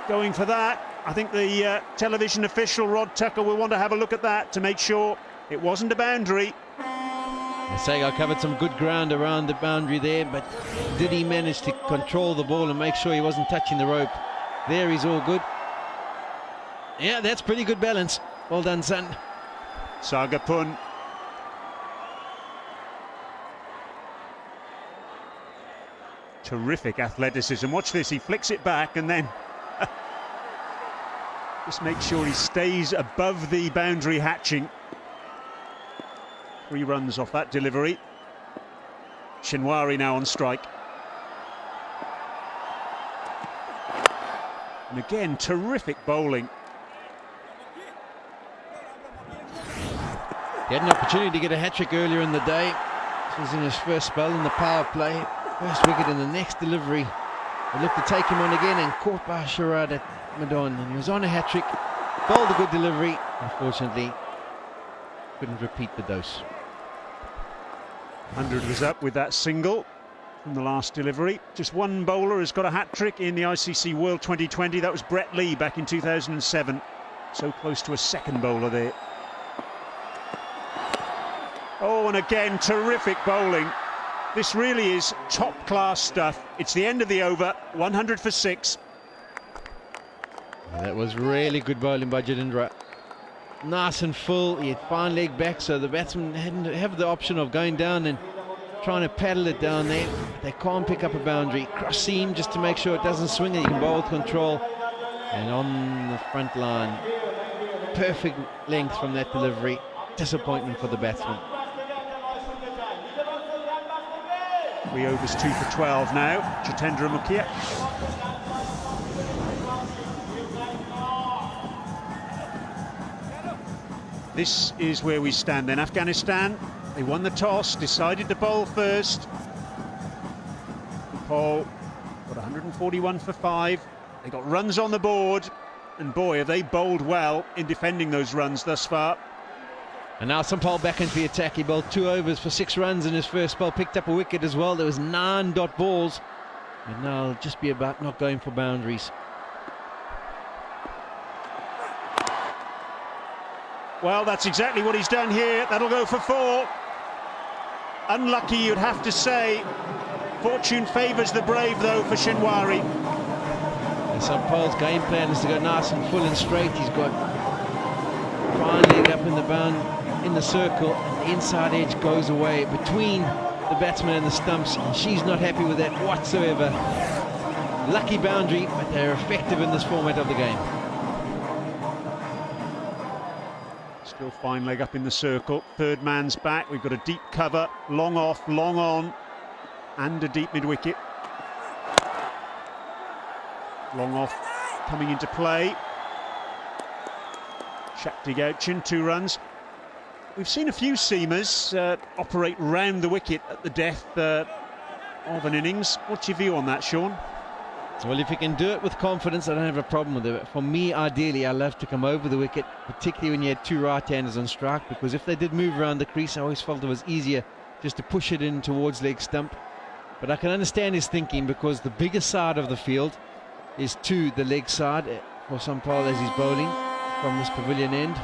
going for that. I think the television official, Rod Tucker, will want to have a look at that to make sure it wasn't a boundary. Sega covered some good ground around the boundary there, but did he manage to control the ball and make sure he wasn't touching the rope? There, he's all good. Yeah, that's pretty good balance. Well done, son. Sagapun. Terrific athleticism. Watch this, he flicks it back and then just make sure he stays above the boundary hatching. 3 runs off that delivery. Shinwari now on strike. And again, terrific bowling. He had an opportunity to get a hat-trick earlier in the day. This was in his first spell in the power play. First wicket in the next delivery. They looked to take him on again and caught by Sharad at Madon. And he was on a hat-trick, bowled a good delivery. Unfortunately, couldn't repeat the dose. 100 was up with that single from the last delivery. Just one bowler has got a hat-trick in the ICC World 2020. That was Brett Lee back in 2007. So close to a second bowler there. Oh, and again, terrific bowling. This really is top-class stuff. It's the end of the over, 100 for 6. That was really good bowling by Jadindra. Nice and full. He had fine leg back, so the batsman hadn't have the option of going down and trying to paddle it down there. They can't pick up a boundary. Cross seam just to make sure it doesn't swing and you can bowl with control. And on the front line, perfect length from that delivery. Disappointment for the batsman. 3 overs, 2 for 12 now. Jitendra Mukhia. This is where we stand then. Afghanistan, they won the toss, decided to bowl first. Nepal got 141 for 5. They got runs on the board, and boy, have they bowled well in defending those runs thus far. And now Sampal back into the attack. He bowled 2 overs for 6 runs in his first spell, picked up a wicket as well. There was 9 dot balls, and now it'll just be about not going for boundaries. Well, that's exactly what he's done here. That'll go for 4. Unlucky, you'd have to say. Fortune favours the brave, though, for Shinwari. And Sampal's game plan is to go nice and full and straight. He's got fine leg up in the bound, in the circle, and the inside edge goes away between the batsman and the stumps, and she's not happy with that whatsoever. Lucky boundary, but they're effective in this format of the game. Still fine leg up in the circle. Third man's back. We've got a deep cover, long off, long on, and a deep mid-wicket. Long off coming into play. Shakti Gauchin, 2 runs. We've seen a few seamers operate round the wicket at the death of an innings. What's your view on that, Sean? Well, if you can do it with confidence, I don't have a problem with it. For me, ideally, I love to come over the wicket, particularly when you had 2 right-handers on strike, because if they did move around the crease, I always felt it was easier just to push it in towards leg stump. But I can understand his thinking, because the bigger side of the field is to the leg side for Sampal as he's bowling from this pavilion end.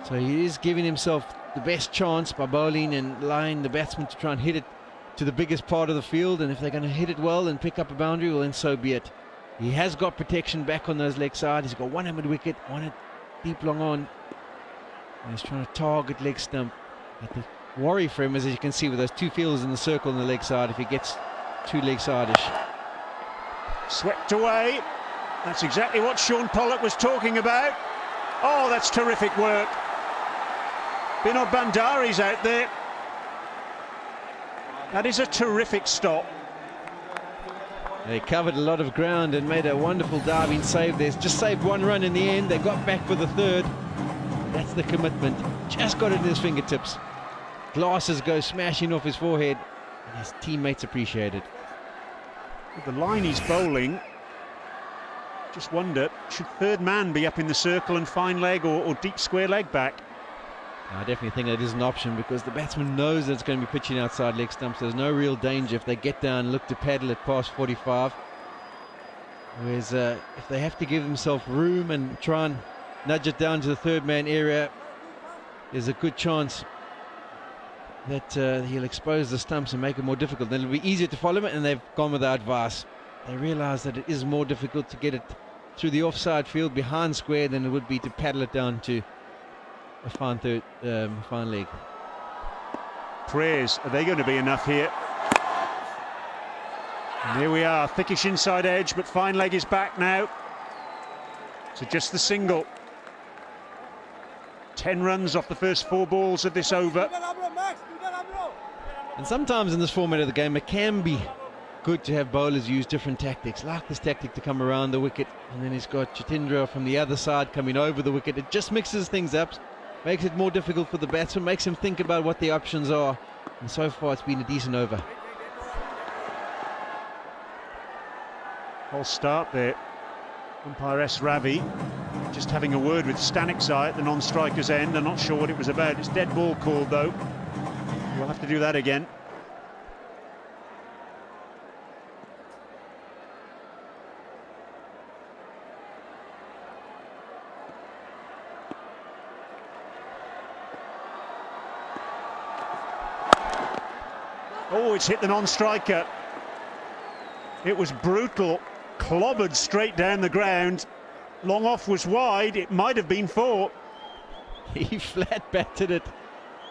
So he is giving himself the best chance by bowling and allowing the batsman to try and hit it to the biggest part of the field, and if they're going to hit it well and pick up a boundary, well, then so be it. He has got protection back on those leg side. He's got 1 mid wicket, 1 deep long on, and he's trying to target leg stump. But the worry for him is, as you can see, with those 2 fielders in the circle on the leg side, if he gets too leg side-ish. Swept away. That's exactly what Sean Pollock was talking about. Oh, that's terrific work. Binod Bandari's out there. That is a terrific stop. They covered a lot of ground and made a wonderful diving save there. Just saved 1 run in the end. They got back for the 3rd. That's the commitment. Just got it in his fingertips. Glasses go smashing off his forehead, and his teammates appreciate it. With the line he's bowling, just wonder, should third man be up in the circle and fine leg or deep square leg back? I definitely think that is an option, because the batsman knows that it's going to be pitching outside leg stumps. There's no real danger if they get down and look to paddle it past 45. Whereas if they have to give themselves room and try and nudge it down to the third man area, there's a good chance that he'll expose the stumps and make it more difficult. Then it'll be easier to follow him, and they've gone with the advice. They realise that it is more difficult to get it through the offside field behind square than it would be to paddle it down to a fine leg. Prayers, are they going to be enough here? And here we are, thickish inside edge, but fine leg is back now. So just the single. 10 runs off the first 4 balls of this over. And sometimes in this format of the game, it can be good to have bowlers use different tactics, like this tactic to come around the wicket, and then he's got Jitendra from the other side coming over the wicket. It just mixes things up, makes it more difficult for the batsman, makes him think about what the options are, and so far it's been a decent over. Whole start there. Umpire S. Ravi just having a word with Staniksai at the non-striker's end. I'm not sure what it was about. It's dead ball called though. We'll have to do that again. Oh, it's hit the non-striker. It was brutal, clobbered straight down the ground. Long off was wide, it might have been 4. He flat batted it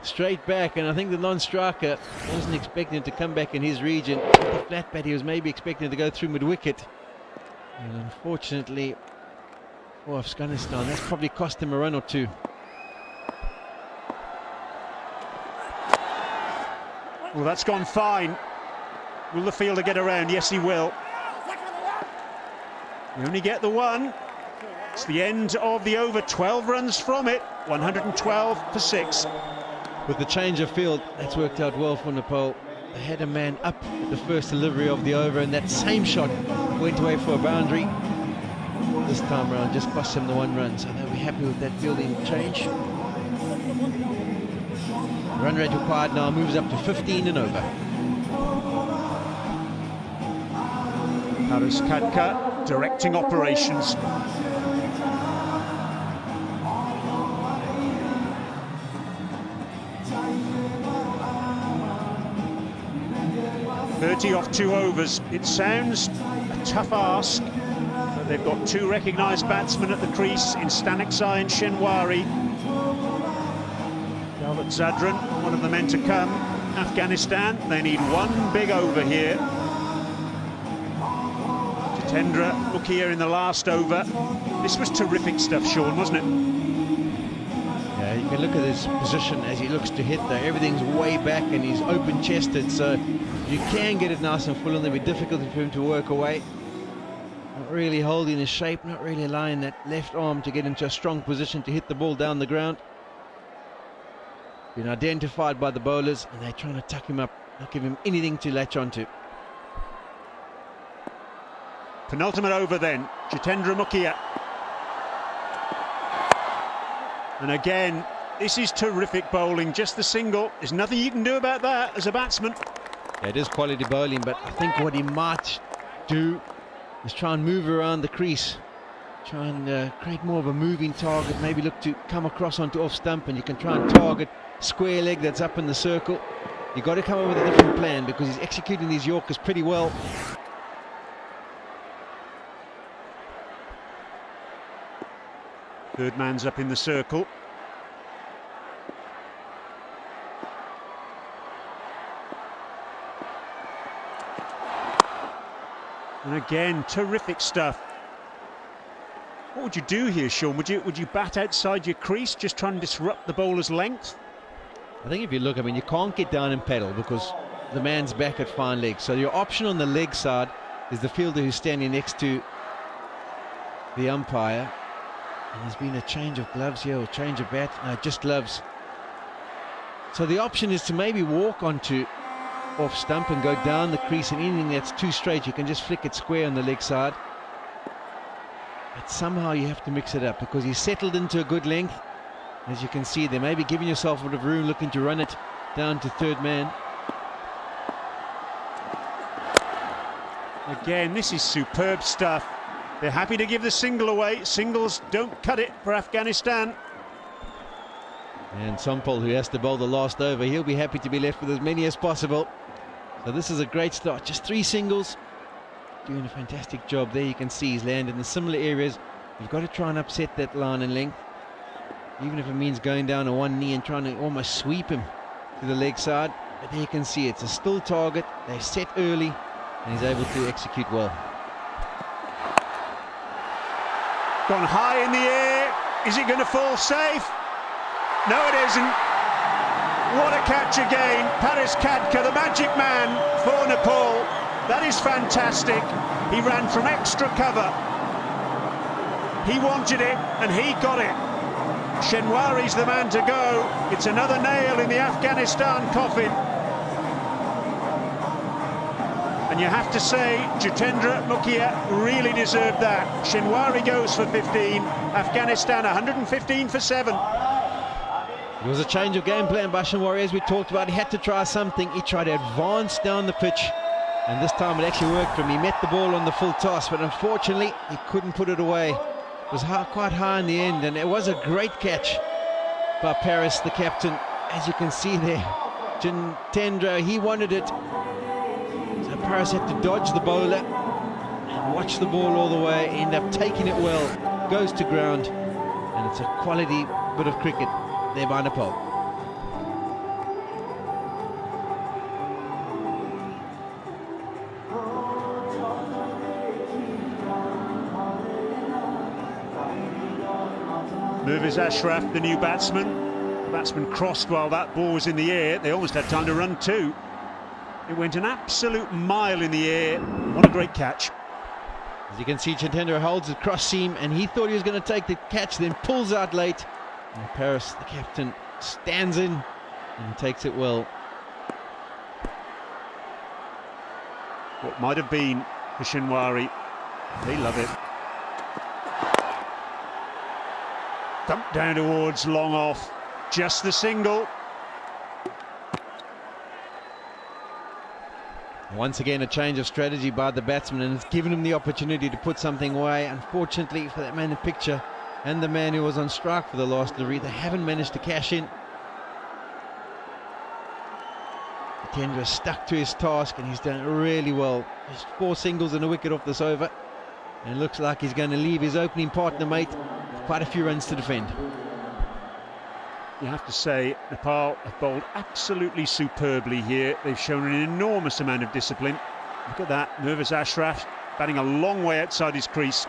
straight back, and I think the non-striker wasn't expecting it to come back in his region. With the flat bat, he was maybe expecting it to go through mid-wicket. And unfortunately, for Afghanistan, that's probably cost him a run or 2. Well, that's gone fine. Will the fielder get around? Yes, he will. You only get the 1. It's the end of the over, 12 runs from it, 112 for 6. With the change of field, that's worked out well for Nepal. They had a man up at the first delivery of the over, and that same shot went away for a boundary. This time around just cost him the 1 run, so they'll be happy with that fielding change. Run rate required now moves up to 15 and over. Paras Khadka directing operations. Off 2 overs. It sounds a tough ask, but they've got 2 recognised batsmen at the crease in Staniksai and Shenwari. Dalit Zadran, one of the men to come. Afghanistan, they need 1 big over here. Jitendra Ukia in the last over. This was terrific stuff, Sean, wasn't it? Yeah, you can look at his position as he looks to hit there. Everything's way back and he's open-chested, so you can get it nice and full, and it'll be difficult for him to work away. Not really holding his shape, not really allowing that left arm to get into a strong position to hit the ball down the ground. Been identified by the bowlers, and they're trying to tuck him up, not give him anything to latch onto. Penultimate over then, Jitendra Ukia. And again, this is terrific bowling, just the single. There's nothing you can do about that as a batsman. Yeah, it is quality bowling, but I think what he might do is try and move around the crease. Try and create more of a moving target, maybe look to come across onto off stump, and you can try and target square leg that's up in the circle. You've got to come up with a different plan, because he's executing these Yorkers pretty well. Third man's up in the circle. And again, terrific stuff. What would you do here, Sean? Would you bat outside your crease, just try and disrupt the bowler's length? I think if you look, I mean, you can't get down and paddle because the man's back at fine leg. So your option on the leg side is the fielder who's standing next to the umpire. And there's been a change of gloves here, or change of bat. No, just gloves. So the option is to maybe walk onto off stump and go down the crease, and anything that's too straight you can just flick it square on the leg side. But somehow you have to mix it up, because he's settled into a good length. As you can see, they may be giving yourself a bit of room, looking to run it down to third man. Again, this is superb stuff. They're happy to give the single away. Singles don't cut it for Afghanistan. And Sampal, who has to bowl the last over, he'll be happy to be left with as many as possible. So this is a great start. Just 3 singles. Doing a fantastic job there. You can see he's landed in similar areas. You've got to try and upset that line and length, even if it means going down on one knee and trying to almost sweep him to the leg side. But there you can see it's a still target. They're set early. and he's able to execute well. Gone high in the air. Is it going to fall safe? No, it isn't. What a catch again. Paris Kadka, the magic man for Nepal. That is fantastic. He ran from extra cover. He wanted it and he got it. Shenwari's the man to go. It's another nail in the Afghanistan coffin. And you have to say, Jitendra Mukhia really deserved that. Shenwari goes for 15. Afghanistan 115 for 7. It was a change of game plan by Shenwari, as we talked about. He had to try something. He tried to advance down the pitch, and this time it actually worked for him. He met the ball on the full toss, but unfortunately he couldn't put it away. It was quite high in the end, and it was a great catch by Paris, the captain. As you can see there, Jitendra, he wanted it. So Paris had to dodge the bowler and watch the ball all the way, end up taking it well, goes to ground, and it's a quality bit of cricket there by Nepal. Mirwais Ashraf, the new batsman. The batsman crossed while that ball was in the air. They almost had time to run too. It went an absolute mile in the air. What a great catch. As you can see, Jitendra holds the cross seam, and he thought he was going to take the catch, then pulls out late. And Paris, the captain, stands in and takes it well. What might have been for Shenwari. They love it. Dumped down towards long off. Just the single. Once again, a change of strategy by the batsman, and it's given him the opportunity to put something away. Unfortunately for that man in the picture and the man who was on strike for the last delivery, they haven't managed to cash in. Jitendra stuck to his task, and he's done really well. Just 4 singles and a wicket off this over, and it looks like he's going to leave his opening partner mate with quite a few runs to defend. You have to say, Nepal have bowled absolutely superbly here. They've shown an enormous amount of discipline. Look at that, Mirwais Ashraf batting a long way outside his crease.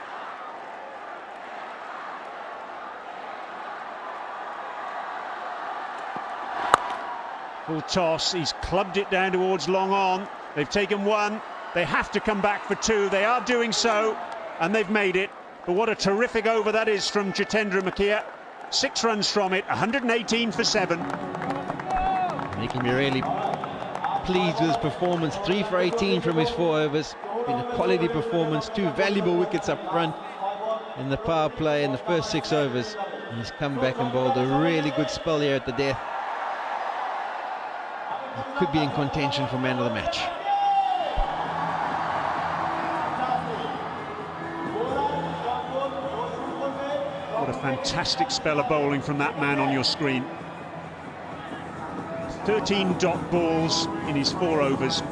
Full toss, he's clubbed it down towards long on. They've taken 1, they have to come back for 2. They are doing so, and they've made it. But what a terrific over that is from Jitendra Mukhia. 6 runs from it, 118 for 7. He can be really pleased with his performance. 3 for 18 from his 4 overs. Been a quality performance, 2 valuable wickets up front in the power play in the first 6 overs. And he's come back and bowled a really good spell here at the death. He could be in contention for man of the match. What a fantastic spell of bowling from that man on your screen. 13 dot balls in his 4 overs.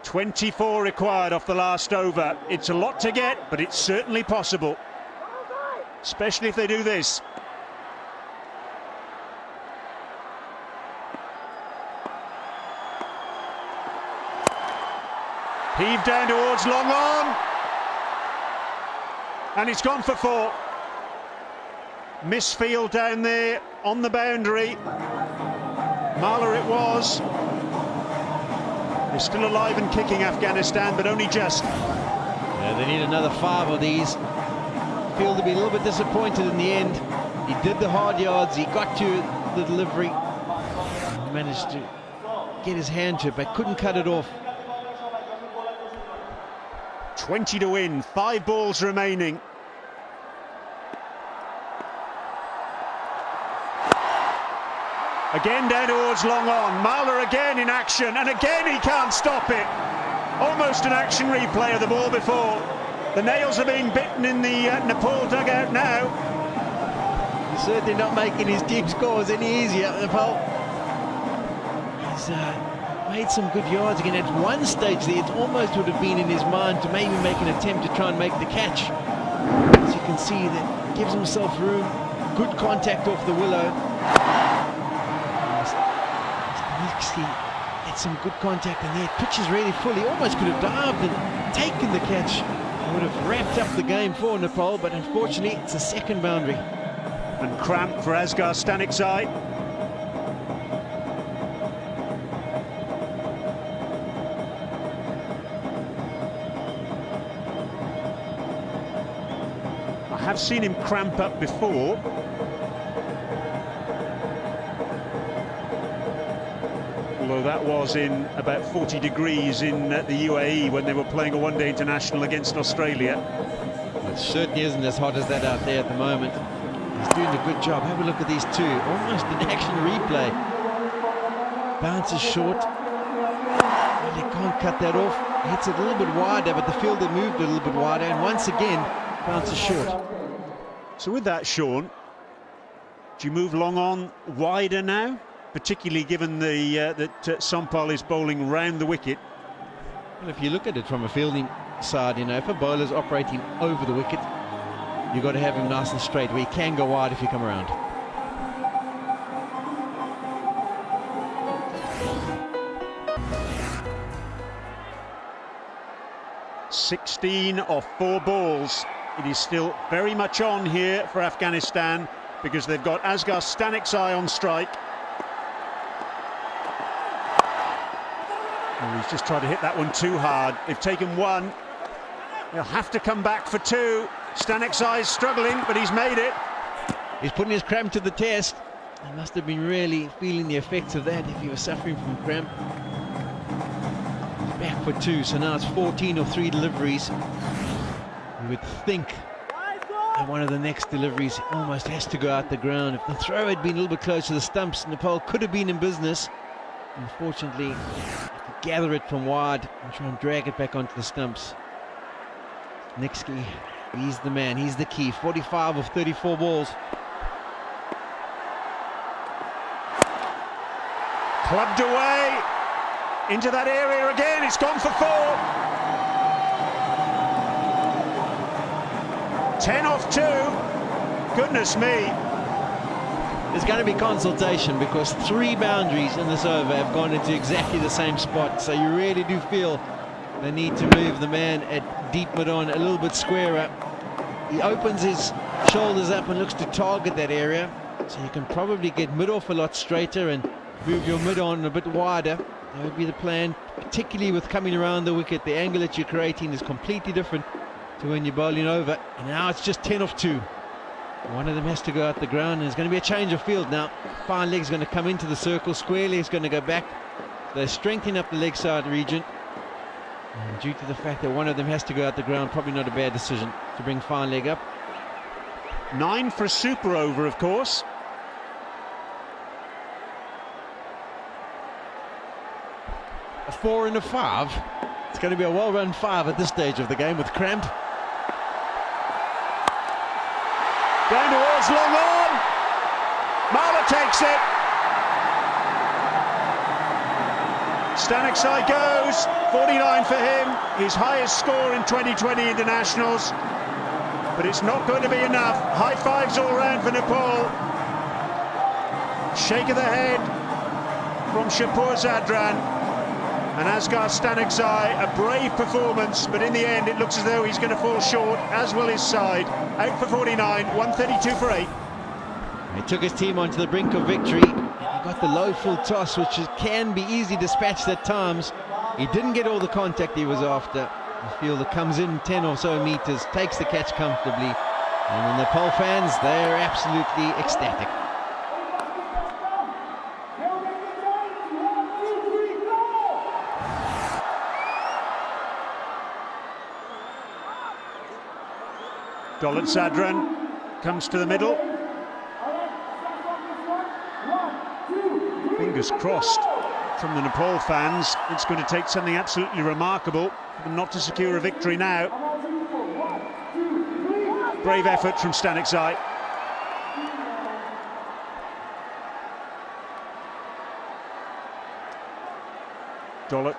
.24 required off the last over. It's a lot to get, but it's certainly possible, especially if they do this. Heaved down towards long on, and it's gone for 4. Misfield down there on the boundary. Marler it was. They're still alive and kicking, Afghanistan, but only just. Yeah, they need another 5 of these. Feel to be a little bit disappointed in the end. He did the hard yards, he got to the delivery, he managed to get his hand to it, but couldn't cut it off. 20 to win, 5 balls remaining. Again down towards long on. Marler again in action, and again he can't stop it. Almost an action replay of the ball before. The nails are being bitten in the Nepal dugout now. He's certainly not making his team scores any easier, Nepal. He's made some good yards again. At one stage there, it almost would have been in his mind to maybe make an attempt to try and make the catch. As you can see, that gives himself room. Good contact off the willow. Stanisky had some good contact in there. Pitches really full. He almost could have dived and taken the catch. He would have wrapped up the game for Nepal, but unfortunately it's a second boundary. And cramp for Asghar Stanikzai. I have seen him cramp up before. Although that was in about 40 degrees in the UAE when they were playing a one-day international against Australia. It certainly isn't as hot as that out there at the moment. He's doing a good job. Have a look at these two. Almost an action replay. Bounces short. Well, he can't cut that off. Hits it a little bit wider, but the fielder moved a little bit wider, and once again, bounces short. So with that, Sean, do you move long on wider now? Particularly given that Sompal is bowling round the wicket. Well, if you look at it from a fielding side, you know, if a bowler's operating over the wicket, you've got to have him nice and straight, where he can go wide if you come around. "16 off 4 balls. It is still very much on here for Afghanistan because they've got Asghar Stanikzai on strike. Oh, he's just tried to hit that one too hard. They've taken 1. They'll have to come back for 2. Stanikzai is struggling, but he's made it. He's putting his cramp to the test. He must have been really feeling the effects of that if he was suffering from cramp. He's back for 2, so now it's 14 of 3 deliveries. You would think that one of the next deliveries almost has to go out the ground. If the throw had been a little bit closer to the stumps, Nepal could have been in business. Unfortunately, to gather it from wide and try and drag it back onto the stumps. Nixky, he's the man, he's the key. 45 of 34 balls. Clubbed away into that area again. It's gone for 4. 10 off 2. Goodness me. There's going to be consultation because 3 boundaries in this over have gone into exactly the same spot. So you really do feel the need to move the man at deep mid-on a little bit squarer. He opens his shoulders up and looks to target that area. So you can probably get mid-off a lot straighter and move your mid-on a bit wider. That would be the plan, particularly with coming around the wicket. The angle that you're creating is completely different to when you're bowling over. And now it's just 10 off 2. One of them has to go out the ground, and there's going to be a change of field now. Fine leg's going to come into the circle, square leg's going to go back. They're strengthening up the leg side region. And due to the fact that one of them has to go out the ground, probably not a bad decision to bring fine leg up. 9 for a super over, of course. A 4 and a 5. It's going to be a well-run 5 at this stage of the game with cramp. Going towards long on. Marler takes it. Stanikzai goes. 49 for him. His highest score in 2020 internationals. But it's not going to be enough. High fives all round for Nepal. Shake of the head from Shapur Zadran. And Asghar Stanikzai, a brave performance, but in the end it looks as though he's going to fall short, as will his side. Out for 49, 132 for 8. He took his team onto the brink of victory. He got the low full toss, which can be easily dispatched at times. He didn't get all the contact he was after. The fielder comes in 10 or so meters, takes the catch comfortably. And the Nepal fans, they're absolutely ecstatic. Dolat Zadran comes to the middle. Fingers crossed from the Nepal fans. It's going to take something absolutely remarkable for them not to secure a victory now. Brave effort from Stanikzai. Dolat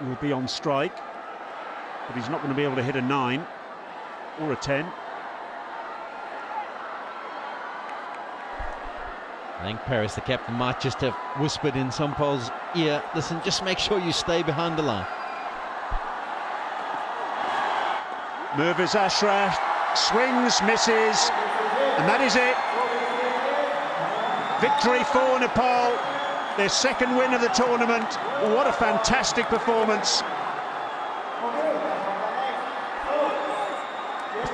will be on strike, but he's not going to be able to hit a 9. or a 10. I think Paris, the captain, might just have whispered in Sompol's ear, listen, just make sure you stay behind the line. Mervez Ashraf swings, misses, and that is it. Victory for Nepal, their second win of the tournament. What a fantastic performance.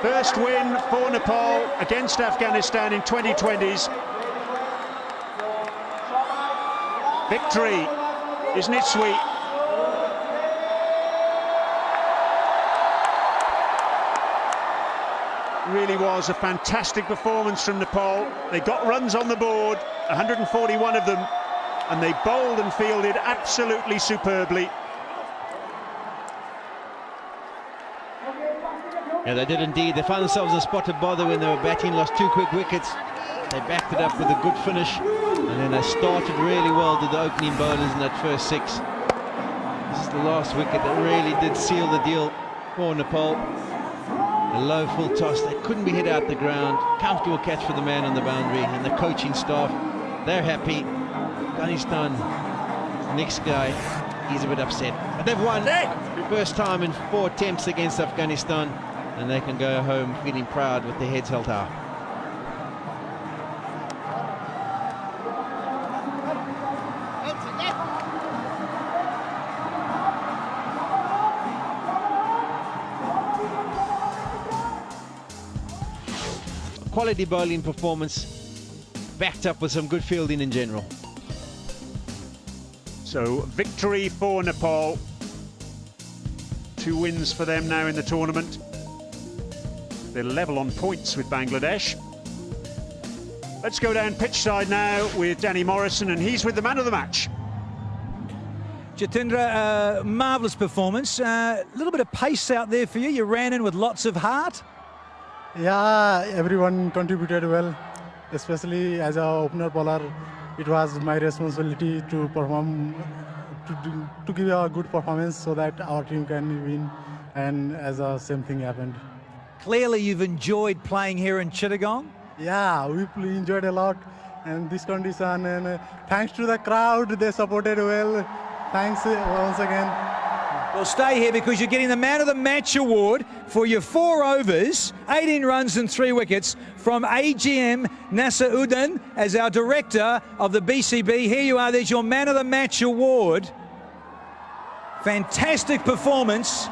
First win for Nepal against Afghanistan in 2020s. Victory, isn't it sweet? Really was a fantastic performance from Nepal. They got runs on the board, 141 of them, and they bowled and fielded absolutely superbly. Yeah, they did indeed. They found themselves in a spot to bother when they were batting, lost 2 quick wickets. They backed it up with a good finish, and then they started really well to the opening bowlers in that first 6. This is the last wicket that really did seal the deal for Nepal. A low full toss, they couldn't be hit out the ground. Comfortable catch for the man on the boundary, and the coaching staff, they're happy. Afghanistan, the next guy, he's a bit upset. But they've won, first time in 4 attempts against Afghanistan, and they can go home feeling proud with their heads held high. Quality bowling performance, backed up with some good fielding in general. So victory for Nepal. 2 wins for them now in the tournament. They're level on points with Bangladesh. Let's go down pitch side now with Danny Morrison, and he's with the man of the match. Jatendra, marvellous performance. A little bit of pace out there for you. You ran in with lots of heart. Yeah, everyone contributed well, especially as an opener bowler. It was my responsibility to perform, to give a good performance so that our team can win, and as the same thing happened. Clearly you've enjoyed playing here in Chittagong. Yeah, we enjoyed a lot, and this condition, and thanks to the crowd, they supported well. Thanks once again. Well, stay here because you're getting the Man of the Match award for your 4 overs, 18 runs and 3 wickets from AGM Nasauddin as our director of the BCB. Here you are, there's your Man of the Match award. Fantastic performance.